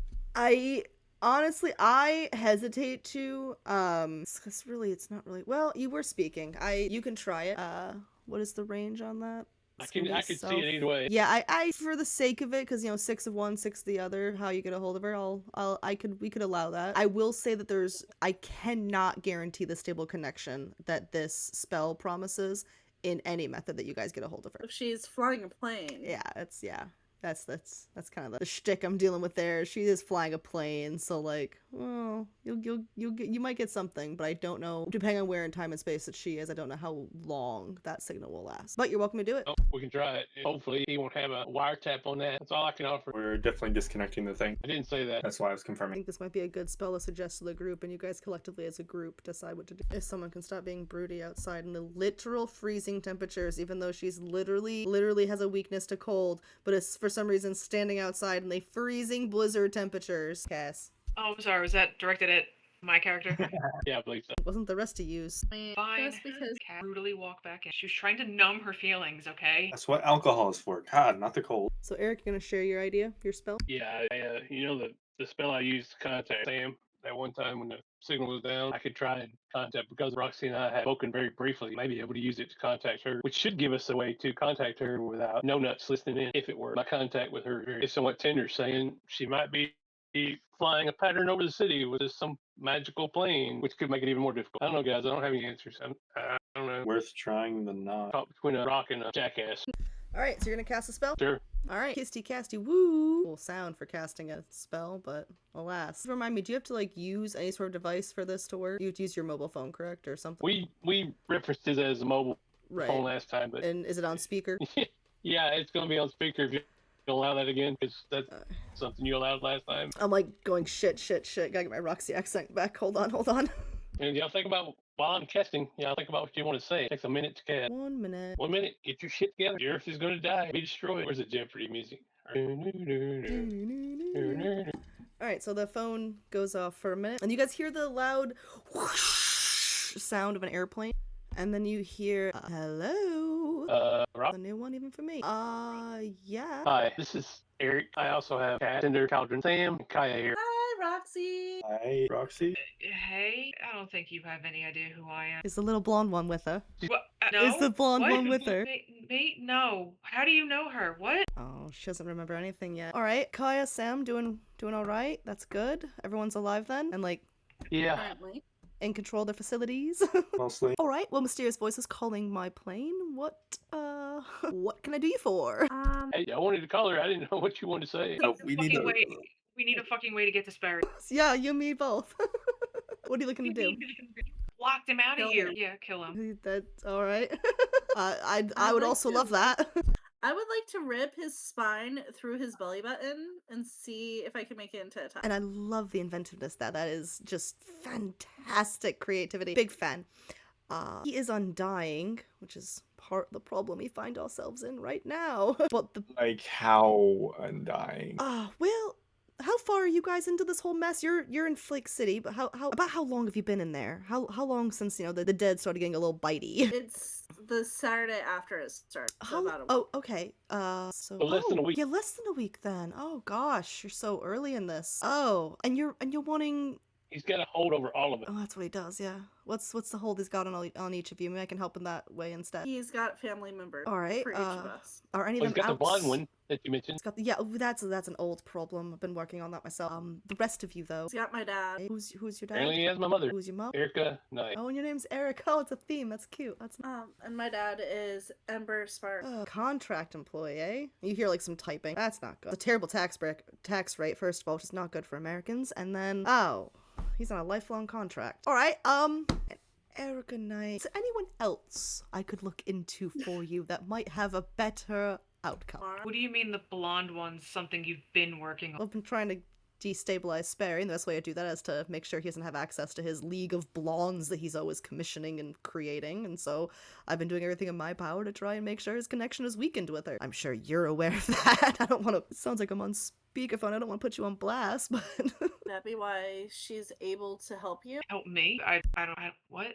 Honestly, I hesitate to, because really, it's not really, well, you were speaking. You can try it. What is the range on that? I It's gonna be could see it either way. Yeah, I for the sake of it, because, 6 of one, 6 of the other, how you get a hold of her, we could allow that. I will say that I cannot guarantee the stable connection that this spell promises in any method that you guys get a hold of her. If she's flying a plane. Yeah, that's kind of the shtick I'm dealing with there. She is flying a plane, so like, well, you might get something, but I don't know. Depending on where in time and space that she is, I don't know how long that signal will last. But you're welcome to do it. Oh, we can try it. Hopefully he won't have a wiretap on that. That's all I can offer. We're definitely disconnecting the thing. I didn't say that. That's why I was I confirming. think this might be a good spell to suggest to the group, and you guys collectively as a group decide what to do. If someone can stop being broody outside in the literal freezing temperatures, even though she's literally has a weakness to cold, but is for some reason standing outside in the freezing blizzard temperatures. Cass. Oh, I'm sorry. Was that directed at my character? Yeah, I believe so. Wasn't the rest to use? Fine. Just because Cat brutally walked back in. She was trying to numb her feelings, okay? That's what alcohol is for. God, not the cold. So Eric, you gonna share your idea, your spell? Yeah, the spell I used to contact Sam that one time when the signal was down, I could try and contact, because Roxy and I had spoken very briefly, maybe able to use it to contact her, which should give us a way to contact her without no nuts listening in. If it were my contact with her is somewhat tender, saying she might be flying a pattern over the city with some magical plane, which could make it even more difficult. I don't know, guys. I don't have any answers. I don't know. Worth trying than not. Caught between a rock and a jackass. All right, so you're gonna cast a spell. Sure. All right, kisty casty woo. Cool sound for casting a spell, but alas. Remind me, do you have to like use any sort of device for this to work? You have to use your mobile phone, correct, or something? We referenced it as a mobile right. phone last time, but And is it on speaker? yeah, it's going to be on speaker if you allow that again, because that's something you allowed last time. I'm like going shit. Gotta get my Roxy accent back. Hold on. And y'all think about while I'm casting, think about what you want to say. It takes a minute to cast. 1 minute. 1 minute, get your shit together. The Earth is gonna die. Be destroyed. Where's the Jeopardy music? Alright, so the phone goes off for a minute, and you guys hear the loud whoosh sound of an airplane, and then you hear, hello? Rob? A new one even for me. Yeah. Hi, this is Eric. I also have Kat, Cinder, Cauldron, Sam, and Kaya here. Hi, Roxy. Hi, Roxy. Hey, I don't think you have any idea who I am. Is the little blonde one with her? What? No? Is the blonde What? one with her? Me? No. How do you know her? What? Oh, she doesn't remember anything yet. Alright, Kaya, Sam, doing alright? That's good. Everyone's alive then? And like, Yeah. Apparently. in control of their facilities? Mostly. Alright, well, mysterious voice is calling my plane. What can I do you for? Hey, I wanted to call her. I didn't know what you wanted to say. Oh, we need Fucking a. way. We need a fucking way to get to Sparrow. Yeah, you and me both. What are you looking to do? Locked him out Kill of here. him. Yeah, kill him. That's alright. I I'd would like also to- love that. I would like to rip his spine through his belly button and see if I can make it into a tie. And I love the inventiveness that is just fantastic creativity. Big fan. He is undying, which is part of the problem we find ourselves in right now. But the Like how undying. well, how far are you guys into this whole mess? You're in Flake City, but how long have you been in there? How long since the dead started getting a little bitey? It's the Saturday after it starts. So How? about a week. Oh, okay. So less than a week. Yeah, less than a week then. Oh gosh, you're so early in this. Oh, and you're wanting. He's got a hold over all of it. Oh, that's what he does. Yeah. What's the hold he's got on each of you? Maybe I can help in that way instead. He's got family members All right. for each of us. Are any of Well, he's them got the blonde outs- one that you mentioned. He's got yeah. That's an old problem. I've been working on that myself. The rest of you though. He's got my dad. Who's your dad? Apparently, he has my mother, Who's your mom? Erica Knight. Oh, and your name's Eric. Oh, it's a theme. That's cute. That's And my dad is Ember Spark. contract employee, eh? You hear like some typing. That's not good. It's a terrible tax rate, first of all, which is not good for Americans. And then, he's on a lifelong contract. All right, Erica Knight. Is there anyone else I could look into for you that might have a better outcome? Mara. What do you mean the blonde one's something you've been working on? I've been trying to destabilize Sperry, and the best way to do that is to make sure he doesn't have access to his league of blondes that he's always commissioning and creating, and so I've been doing everything in my power to try and make sure his connection is weakened with her. I'm sure you're aware of that. I don't want to... It sounds like I'm on speakerphone. I don't want to put you on blast, but... That be why she's able to help you. Help me? I don't what?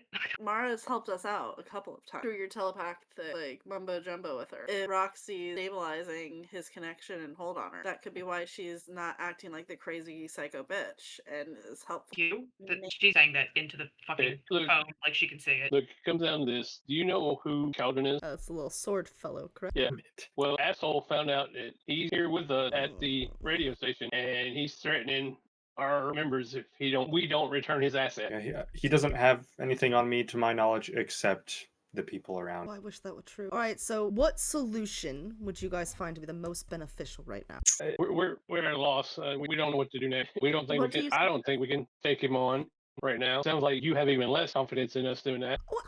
Mara's helped us out a couple of times through your telepathic like mumbo jumbo with her. If Roxy's stabilizing his connection and hold on her, that could be why she's not acting like the crazy psycho bitch and is helpful. You? She's saying that into the fucking Hey, look. phone like she can say it. Look, it comes down to this. Do you know who Cauldron is? It's a little sword fellow, correct? Yeah. Well, asshole found out that he's here with us at the radio station, and he's threatening our members if we don't return his asset. Yeah, he doesn't have anything on me, to my knowledge, except the people around. Oh, I wish that were true. Alright, so what solution would you guys find to be the most beneficial right now? We're at a loss. We don't know what to do next. We don't think What do we you can. I don't think we can take him on right now. Sounds like you have even less confidence in us doing that. Well,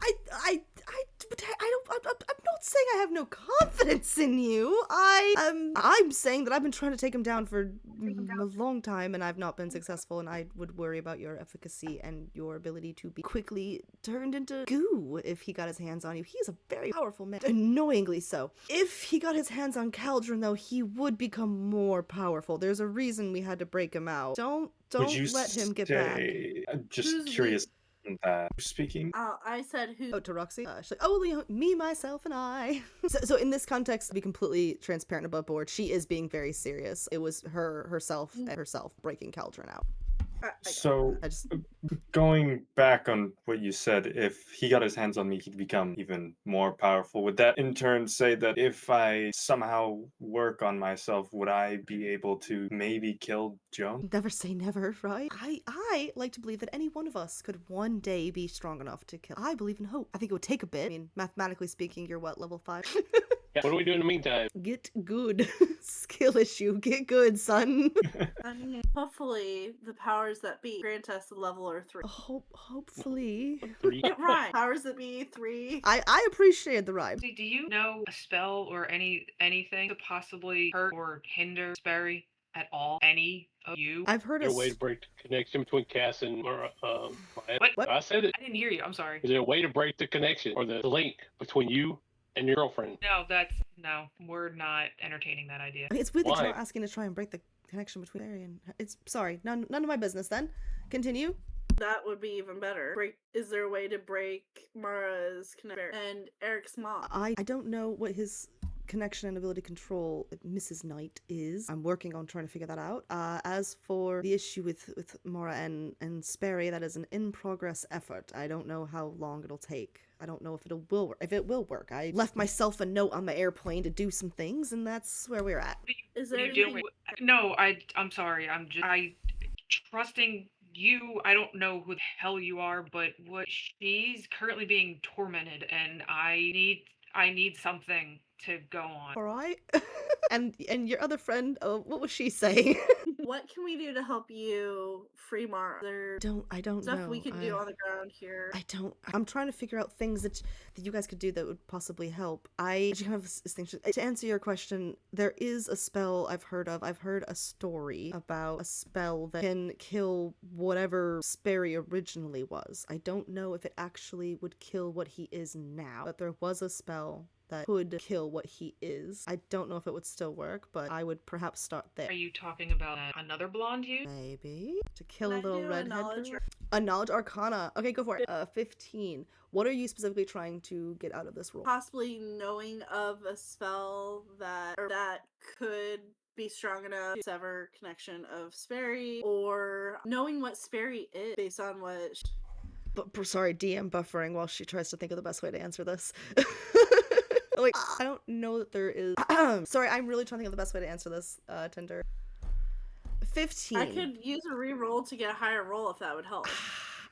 I'm not saying I have no confidence in you. I'm saying that I've been trying to take him down for a long time and I've not been successful, and I would worry about your efficacy and your ability to be quickly turned into goo if he got his hands on you. He's a very powerful man. Annoyingly so. If he got his hands on Cauldron, though, he would become more powerful. There's a reason we had to break him out. Don't Would you let him get back. I'm just Who's curious. Who's speaking? I said who. Oh, to Roxy? She's like, oh, well, me, myself, and I. So in this context, to be completely transparent above board, she is being very serious. It was herself breaking Cauldron out. So, I just... going back on what you said, if he got his hands on me, he'd become even more powerful. Would that in turn say that if I somehow work on myself, would I be able to maybe kill Joan? Never say never, right? I like to believe that any one of us could one day be strong enough to kill. I believe in hope. I think it would take a bit. I mean, mathematically speaking, you're what, level 5? Yeah, what do we do in the meantime? Get good. Skill issue. Get good, son. I mean, hopefully the powers that be grant us a level or 3. Hopefully. 3. It rhymes. Powers that be 3. I appreciated the rhyme. Do you know a spell or anything to possibly hurt or hinder Sperry at all. Any of you? I've heard Is there a a way to break the connection between Cass and Maya? What? I said it. I didn't hear you. I'm sorry. Is there a way to break the connection or the link between you and your girlfriend? No. We're not entertaining that idea. It's weird that Why? you're asking to try and break the connection between Barry and it's sorry, none of my business then. Continue. That would be even better. Is there a way to break Mara's connection and Eric's mom? I don't know what his connection and ability to control Mrs. Knight is. I'm working on trying to figure that out. As for the issue with Mara and Sperry, that is an in-progress effort. I don't know how long it'll take. I don't know if it will work. I left myself a note on my airplane to do some things, and that's where we're at. Is What there are you doing? anything- No, I'm sorry. I trusting you. I don't know who the hell you are, but she's currently being tormented, and I need something to go on. All right. and your other friend, what was she saying? What can we do to help you free Mara? Is there I don't stuff know. we can do on the ground here? I'm trying to figure out things that you guys could do that would possibly help. I actually have this thing to answer your question. There is a spell I've heard of. I've heard a story about a spell that can kill whatever Sperry originally was. I don't know if it actually would kill what he is now, but there was a spell that could kill what he is. I don't know if it would still work, but I would perhaps start there. Are you talking about another blonde you? Maybe to kill Can a I little do a redhead knowledge girl? A knowledge arcana. Okay, go for it. 15. What are you specifically trying to get out of this roll? Possibly knowing of a spell that could be strong enough to sever connection of Sperry, or knowing what Sperry is based on what. Sorry, DM buffering while she tries to think of the best way to answer this. Like, I don't know that there is. Sorry, I'm really trying to think of the best way to answer this, Tinder. 15. I could use a re-roll to get a higher roll if that would help.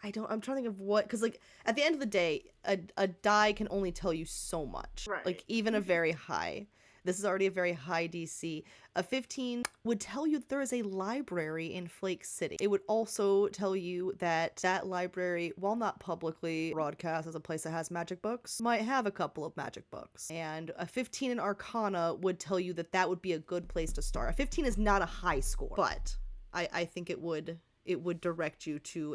I'm trying to think of what, because, like, at the end of the day, a die can only tell you so much. Right. Like, even a very high. This is already a very high DC. A 15 would tell you that there is a library in Flake City. It would also tell you that that library, while not publicly broadcast as a place that has magic books, might have a couple of magic books. And a 15 in Arcana would tell you that that would be a good place to start. A 15 is not a high score, but I think it would direct you to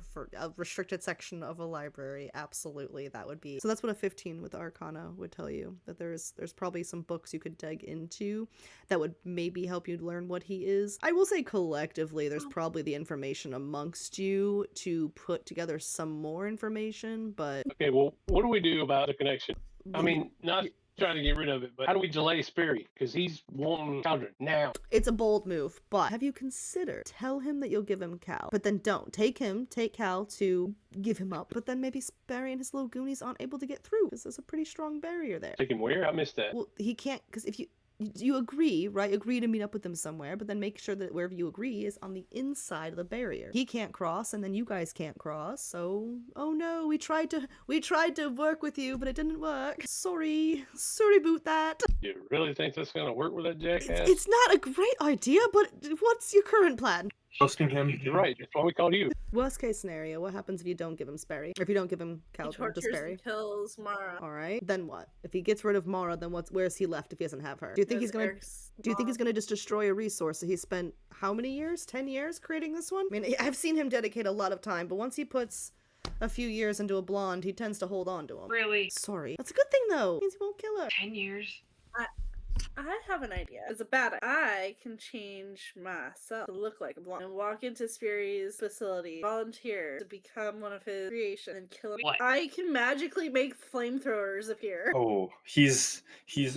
for a restricted section of a library. Absolutely, that would be. So that's what a 15 with Arcana would tell you, that there's probably some books you could dig into that would maybe help you learn what he is. I will say collectively, there's probably the information amongst you to put together some more information, but Okay, well, what do we do about the connection? I mean, not trying to get rid of it, but how do we delay Sperry? Because he's wanting Caldron now. it's a bold move, but have you considered tell him that you'll give him Cal, but then don't take Cal to give him up, but then maybe Sperry and his little goonies aren't able to get through because there's a pretty strong barrier there. Take him where? I missed that. Well, he can't, because if you agree, right? Agree to meet up with them somewhere, but then make sure that wherever you agree is on the inside of the barrier. He can't cross, and then you guys can't cross. So, oh no, we tried to work with you, but it didn't work. Sorry boot that. You really think that's going to work with that jackass? It's not a great idea, but what's your current plan? Roasting him. You're right. That's why we called you. Worst case scenario, what happens if you don't give him Sperry? Or if you don't give him He Caldron to tortures Sperry? and kills Mara. All right, then what? If he gets rid of Mara, then where's he left if he doesn't have her? Do you think he's gonna? Do you think he's gonna just destroy a resource that he spent how many years? 10 years creating this one? I mean, I've seen him dedicate a lot of time, but once he puts a few years into a blonde, he tends to hold on to him. Really? Sorry, that's a good thing though. It means he won't kill her. 10 years? I have an idea. It's a bad idea. I can change myself to look like a blonde and walk into Sperry's facility, volunteer to become one of his creations, and kill him. What? I can magically make flamethrowers appear. Oh, he's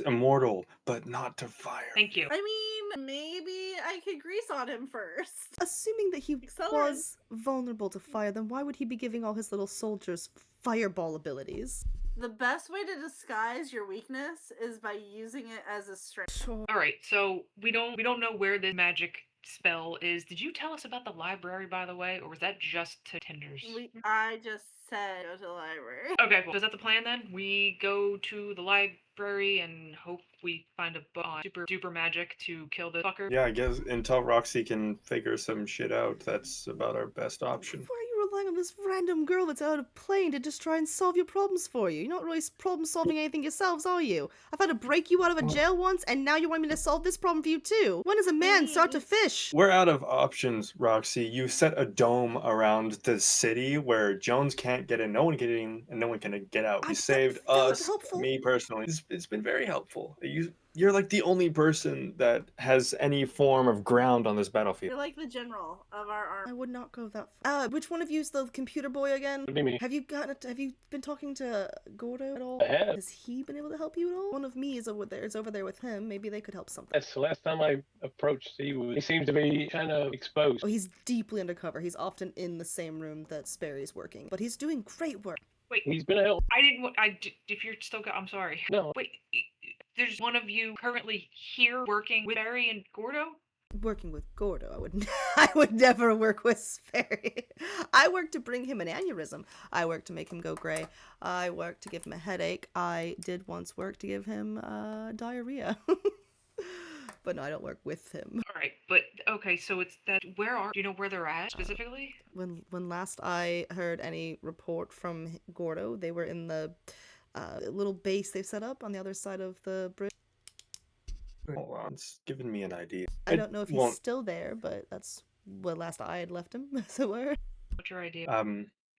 immortal, but not to fire. Thank you. I mean, maybe I could grease on him first. Assuming that he Accelerant. was vulnerable to fire, then why would he be giving all his little soldiers fireball abilities? The best way to disguise your weakness is by using it as a strength. Sure. All right, so we don't know where this magic spell is. Did you tell us about the library, by the way, or was that just to Tinders? I just said go to the library. Okay, cool. Is that the plan then? We go to the library and hope we find a book on super duper magic to kill the fucker. Yeah, I guess until Roxy can figure some shit out, that's about our best option. Why are you relying on this random girl that's out of plane to just try and solve your problems for you. You're not really problem solving anything yourselves, are you? I've had to break you out of a jail once, and now you want me to solve this problem for you too. When does a man start to fish? We're out of options, Roxy. You set a dome around the city where Jones can't get in, no one get in, and no one can get out. You saved that was us, helpful. me personally. It's been very helpful. You're like the only person that has any form of ground on this battlefield. You're like the general of our I army. would not go that far. Which one of you's the computer boy again? What do you mean? Have you been talking to Gordo at all? I have. Has he been able to help you at all? One of me is over there with him. Maybe they could help something. That's the last time I approached. He seems to be kind of exposed. Oh, he's deeply undercover. He's often in the same room that Sperry's working, but he's doing great work. Wait, He's been a help. I didn't. If you're still, I'm sorry. No, Wait, there's one of you currently here working with Barry and Gordo. Working with Gordo, I would never work with Sperry. I work to bring him an aneurysm. I work to make him go gray. I work to give him a headache. I did once work to give him diarrhea. But no, I don't work with him. All right, but okay, so it's that. Do you know where they're at specifically? When last I heard any report from Gordo, they were in the little base they've set up on the other side of the bridge. Hold on, it's giving me an idea. I don't know if he's won't- still there, but that's what last I had left him, as it were. What's your idea?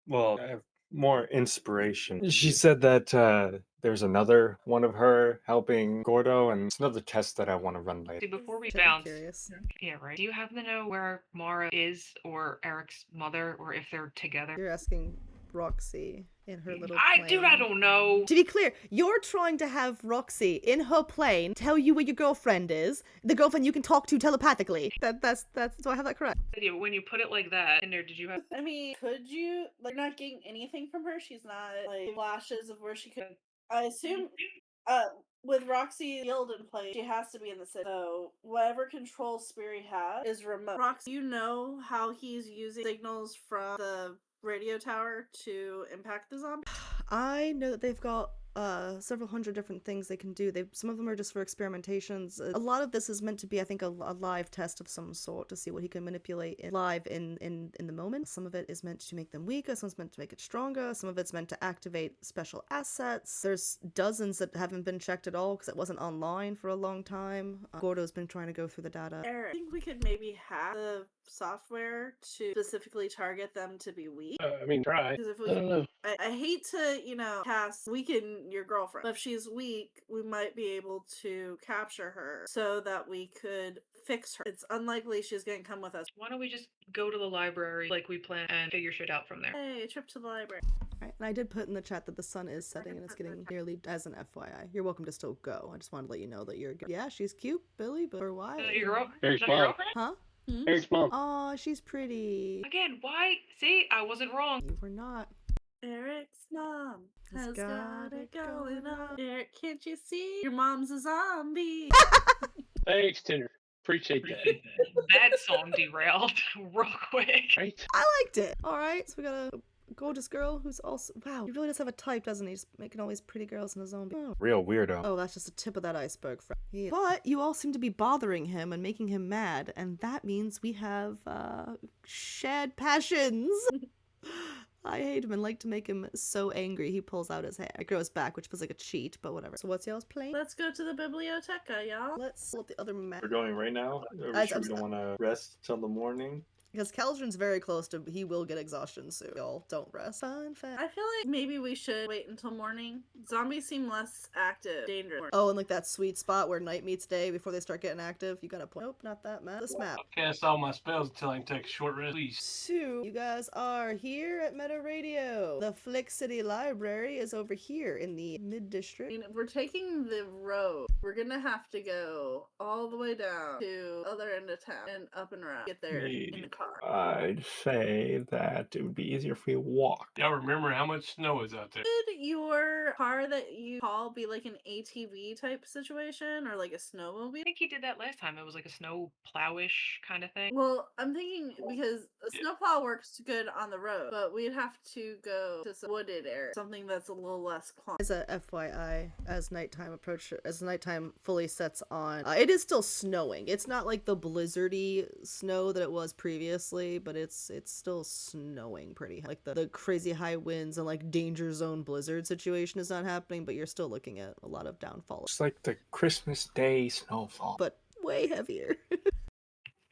Well, I have more inspiration. She said that there's another one of her helping Gordo, and it's another test that I want to run See, later. before we I'm bounce. curious. Yeah, right. Do you happen to know where Mara is, or Eric's mother, or if they're together? You're asking Roxy in her little Dude, I don't know. To be clear, you're trying to have Roxy in her plane tell you where your girlfriend is, the girlfriend you can talk to telepathically. That's do I have that correct? Yeah, when you put it like that in there, did you have? I mean, could you like you're not getting anything from her? She's not like flashes of where she could. I assume, with Roxy Guild in place, she has to be in the city. So whatever control Spirit has is remote. Roxy, you know how he's using signals from the radio tower to impact the zombie? I know that they've got several hundred different things they can do. Some of them are just for experimentations. A lot of this is meant to be, I think, a live test of some sort to see what he can manipulate live in the moment. Some of it is meant to make them weaker, some is meant to make it stronger, some of it's meant to activate special assets. There's dozens that haven't been checked at all because it wasn't online for a long time. Gordo's been trying to go through the data. Eric, I think we could maybe hack the software to specifically target them to be weak. I mean, try. Because if I don't know. I hate to, weaken your girlfriend. But if she's weak, we might be able to capture her so that we could fix her. It's unlikely she's gonna come with us. Why don't we just go to the library like we planned and figure shit out from there? Hey, a trip to the library. Right, and I did put in the chat that the sun is setting and it's getting nearly, as an FYI. You're welcome to still go. I just wanted to let you know that yeah, she's cute, Billy, but for why? Is that your girl? Very Is that your small. girlfriend? Huh? Eric's mom. Aw, she's pretty. Again, why? See, I wasn't wrong. You were not. Eric's mom Has has got got it it going going on. Eric, can't you see? Your mom's a zombie. Thanks, Tinder. Appreciate that. That song derailed real quick. Right? I liked it. All right, so we got a gorgeous girl who's also wow. He really does have a type, doesn't he? Just making all these pretty girls in a zombie. Oh. Real weirdo. Oh, that's just the tip of that iceberg. But you all seem to be bothering him and making him mad, and that means we have shared passions. I hate him and like to make him so angry he pulls out his hair. It grows back, which feels like a cheat, but whatever. So what's y'all's plan? Let's go to the biblioteca, y'all. Let's pull up the other map. We're going right now? Or I'm we don't want to rest till the morning? Because Caldron's very close to, he will get exhaustion soon. Y'all don't rest. Fun fact. I feel like maybe we should wait until morning. Zombies seem less active, dangerous. Oh, and like that sweet spot where night meets day before they start getting active. You got a point. Nope, not that map. This map. I'll cast all my spells until I can take a short rest. Please. So, you guys are here at Meta Radio. The Flake City Library is over here in the mid-district. I mean, if we're taking the road, we're gonna have to go all the way down to other end of town and up and around. Get there in the car. I'd say that it would be easier if we walked. Y'all remember how much snow is out there? Could your car that you call be like an ATV type situation or like a snowmobile? I think he did that last time. It was like a snow plowish kind of thing. Well, I'm thinking because a snowplow works good on the road, but we'd have to go to some wooded area, something that's a little less clunky. As a FYI, as nighttime fully sets on, it is still snowing. It's not like the blizzardy snow that it was previously. obviously, but it's still snowing pretty. Like the crazy high winds and like danger zone blizzard situation is not happening, but you're still looking at a lot of downfall. It's like the Christmas Day snowfall. But way heavier.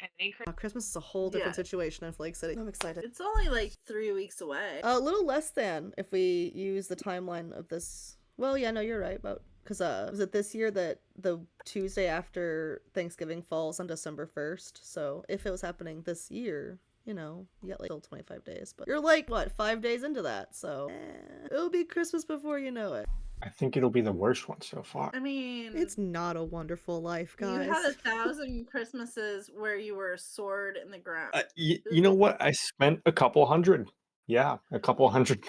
And then Christmas is a whole different Yeah. situation in Flake City. I'm excited. It's only like 3 weeks away. A little less than if we use the timeline of this. Well, yeah, no, you're right about because was it this year that the Tuesday after Thanksgiving falls on December 1st? So if it was happening this year, you know, you got like still 25 days, but you're like what 5 days into that, so it'll be Christmas before you know it. I think it'll be the worst one so far. I mean, It's not a wonderful life, guys. you had 1,000 Christmases where you were a sword in the ground. You know what? I spent a couple hundred. Yeah, a couple hundred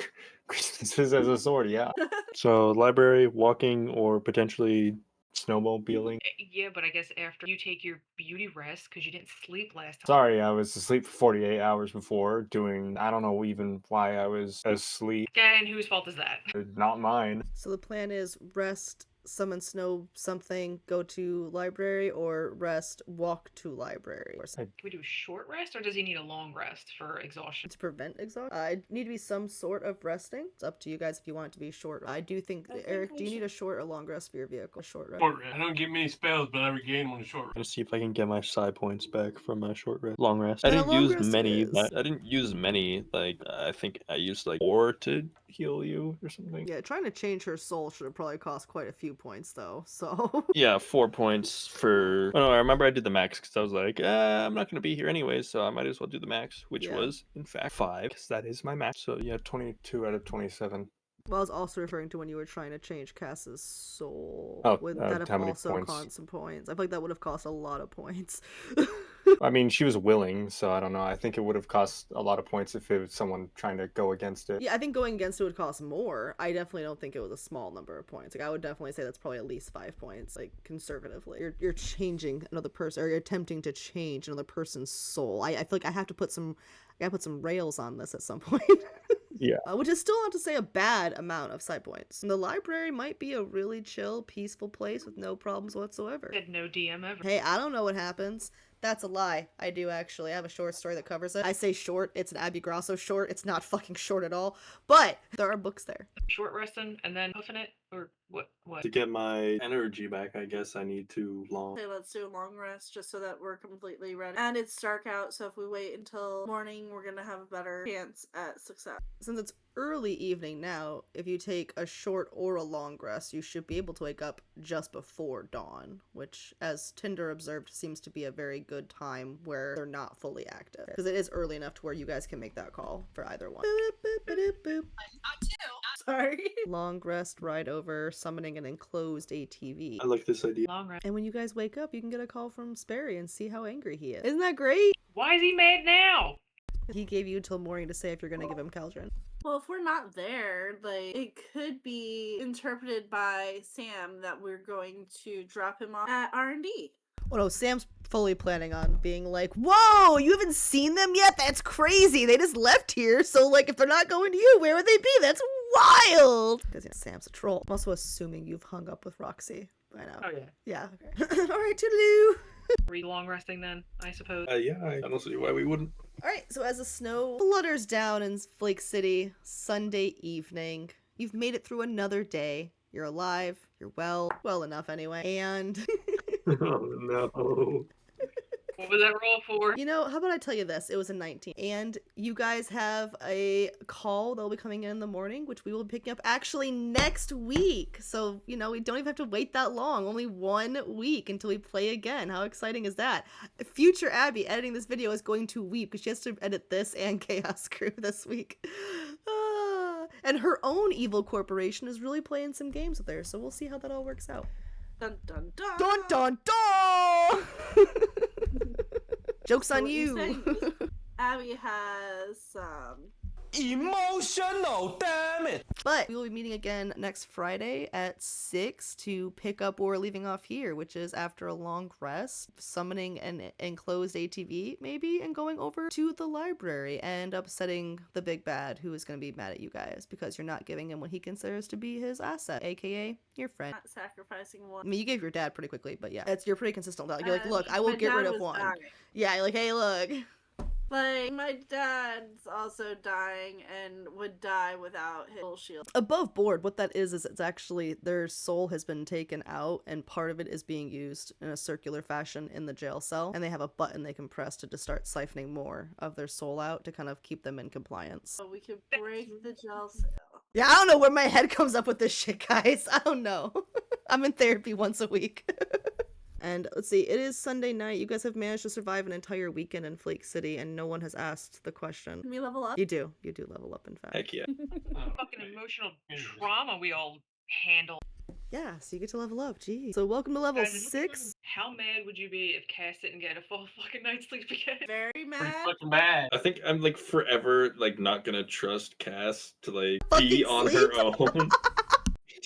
Christmases as a sword. Yeah. So library, walking, or potentially snowmobiling. Yeah, but I guess after you take your beauty rest because you didn't sleep last time. Sorry, I was asleep for 48 hours before doing. I don't know even why I was asleep. And whose fault is that? Not mine. So the plan is rest, summon snow something, go to library, or rest, walk to library. Or something. Can we do a short rest, or does he need a long rest for exhaustion? To prevent exhaustion. I need to be some sort of resting. It's up to you guys if you want it to be short. I do think, I think Eric, we do you need should- a short or long rest for your vehicle? A short rest. Short rest. I don't get many spells, but I regain one short rest. Let's see if I can get my psi points back from my short rest. Long rest. And I a didn't long use rest it many. is. I didn't use many. Like I think I used like 4 to heal you or something. Yeah, trying to change her soul should have probably cost quite a few points though. So Yeah, 4 points for. Oh, no, I remember I did the max because I was like, I'm not going to be here anyways, so I might as well do the max, which Yeah. was in fact 5, because that is my max. So yeah, 22 out of 27. well, I was also referring to when you were trying to change Cass's soul. Oh, Would how that have many also points? cost some points? I feel like that would have cost a lot of points. I mean, she was willing, so I don't know. I think it would have cost a lot of points if it was someone trying to go against it. Yeah, I think going against it would cost more. I definitely don't think it was a small number of points. Like I would definitely say that's probably at least 5 points, like conservatively. You're changing another person, or you're attempting to change another person's soul. I feel like I gotta put some rails on this at some point. Yeah. Which is still not to say a bad amount of side points. The library might be a really chill, peaceful place with no problems whatsoever. Said no DM ever. Hey, I don't know what happens. That's a lie. I do actually. I have a short story that covers it. I say short. It's an Abby Grosso short. It's not fucking short at all. But there are books there. Short resting and then hoofing it, or what? To get my energy back, I guess I need to long. Okay, let's do a long rest just so that we're completely ready. And it's dark out, so if we wait until morning, we're gonna have a better chance at success. Since it's early evening now, if you take a short or a long rest, you should be able to wake up just before dawn, which, as Tinder observed, seems to be a very good time where they're not fully active. Because it is early enough to where you guys can make that call for either one. Boop, boop, boop, boop. Sorry. Long rest, ride over, summoning an enclosed ATV. I like this idea. Long rest. And when you guys wake up, you can get a call from Sperry and see how angry he is. Isn't that great? Why is he mad now? He gave you until morning to say if you're gonna give him Caldron. Well, if we're not there, like, it could be interpreted by Sam that we're going to drop him off at R&D. Oh no, Sam's fully planning on being like, whoa, you haven't seen them yet? That's crazy. They just left here. So, like, if they're not going to you, where would they be? That's wild. Because Sam's a troll. I'm also assuming you've hung up with Roxy by now. Oh yeah. Yeah, okay. All right, toodaloo. Were you long resting then? I suppose. Yeah, I don't see why we wouldn't. All right, so as the snow flutters down in Flake City, Sunday evening, you've made it through another day. You're alive. You're well enough anyway. And Oh no. What was that roll for? you know, how about I tell you this? It was a 19. And you guys have a call that'll be coming in the morning, which we will be picking up actually next week. So, you know, we don't even have to wait that long. Only 1 week until we play again. How exciting is that? Future Abby editing this video is going to weep because she has to edit this and Chaos Crew this week. And her own evil corporation is really playing some games with her. So we'll see how that all works out. Dun dun dun. Dun dun dun! Joke's So on what you're you. saying is Abby has Emotional, damn it! But we will be meeting again next Friday at 6 to pick up where we're leaving off here, which is after a long rest, summoning an enclosed ATV, maybe, and going over to the library and upsetting the big bad who is going to be mad at you guys because you're not giving him what he considers to be his asset, aka your friend. not sacrificing I one. mean, you gave your dad pretty quickly, but yeah, you're pretty consistent with that. You're like, And look, I will my get dad rid of was one. dying. Yeah, you're like, hey, look, Like, my dad's also dying and would die without his soul shield. Above board, what that is it's actually their soul has been taken out and part of it is being used in a circular fashion in the jail cell, and they have a button they can press to just start siphoning more of their soul out to kind of keep them in compliance. So we could break the jail cell. Yeah, I don't know where my head comes up with this shit, guys. I don't know. I'm in therapy once a week. And let's see, it is Sunday night. You guys have managed to survive an entire weekend in Flake City, and no one has asked the question. Can we level up? You do level up, in fact. Heck yeah. Fucking emotional trauma we all handle. Yeah, so you get to level up, geez. So welcome to level Guys, it looks 6. like- How mad would you be if Cass didn't get a full fucking night's sleep again? Very Pretty mad. fucking bad. I think I'm like forever like not gonna trust Cass to like Fucking be on her sleep. own.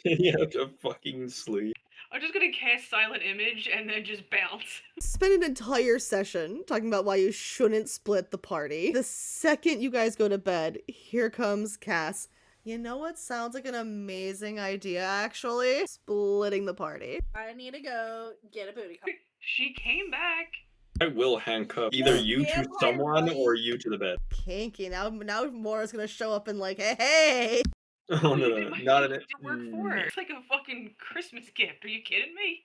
You have to fucking sleep. I'm just gonna cast Silent Image and then just bounce. Spend an entire session talking about why you shouldn't split the party. The second you guys go to bed, here comes Cass. You know what sounds like an amazing idea, actually? Splitting the party. I need to go get a booty call. She came back. I will handcuff either you to Vampire someone buddy. or you to the bed. Kinky. Now Mora's gonna show up and like, hey! Oh no, You did no, my not in thing it. to work for her. It's like a fucking Christmas gift. Are you kidding me?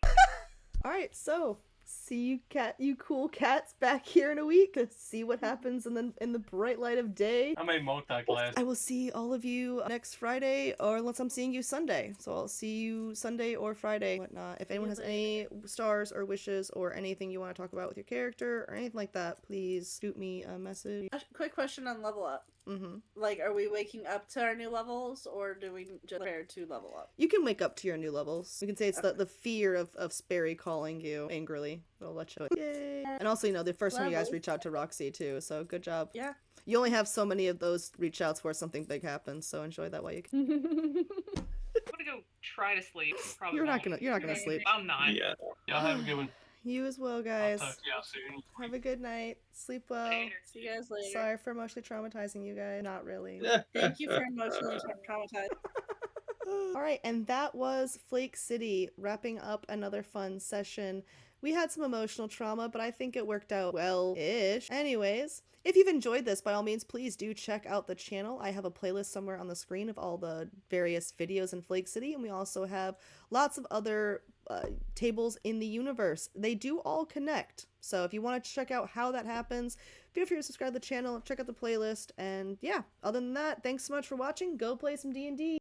Alright, so see you cool cats back here in a week to see what happens in the bright light of day. I made multi-class. I will see all of you next Friday, or unless I'm seeing you Sunday. So I'll see you Sunday or Friday, whatnot. If anyone has any stars or wishes or anything you want to talk about with your character or anything like that, please shoot me a message. A quick question on level up. Mm-hmm. Like, are we waking up to our new levels, or do we just prepare to level up? You can wake up to your new levels. You can say it's the fear of Sperry calling you angrily. It'll let you. Yay! And also, you know, the first one you guys Levels. reach out to Roxy too, so good job. Yeah. You only have so many of those reach outs where something big happens, so enjoy that while you can. I'm gonna go try to sleep. Probably You're not won't. gonna sleep. I'm not. Yeah. Y'all have a good one. You as well, I'll guys. talk to y'all soon. Have a good night. Sleep well. Later. See you guys later. Sorry for emotionally traumatizing you guys. Not really. Thank you for emotionally traumatized. Alright, and that was Flake City, wrapping up another fun session. We had some emotional trauma, but I think it worked out well-ish. Anyways, if you've enjoyed this, by all means, please do check out the channel. I have a playlist somewhere on the screen of all the various videos in Flake City, and we also have lots of other tables in the universe. They do all connect, so if you want to check out how that happens, feel free to subscribe to the channel, check out the playlist, and yeah, other than that, thanks so much for watching. Go play some D&D.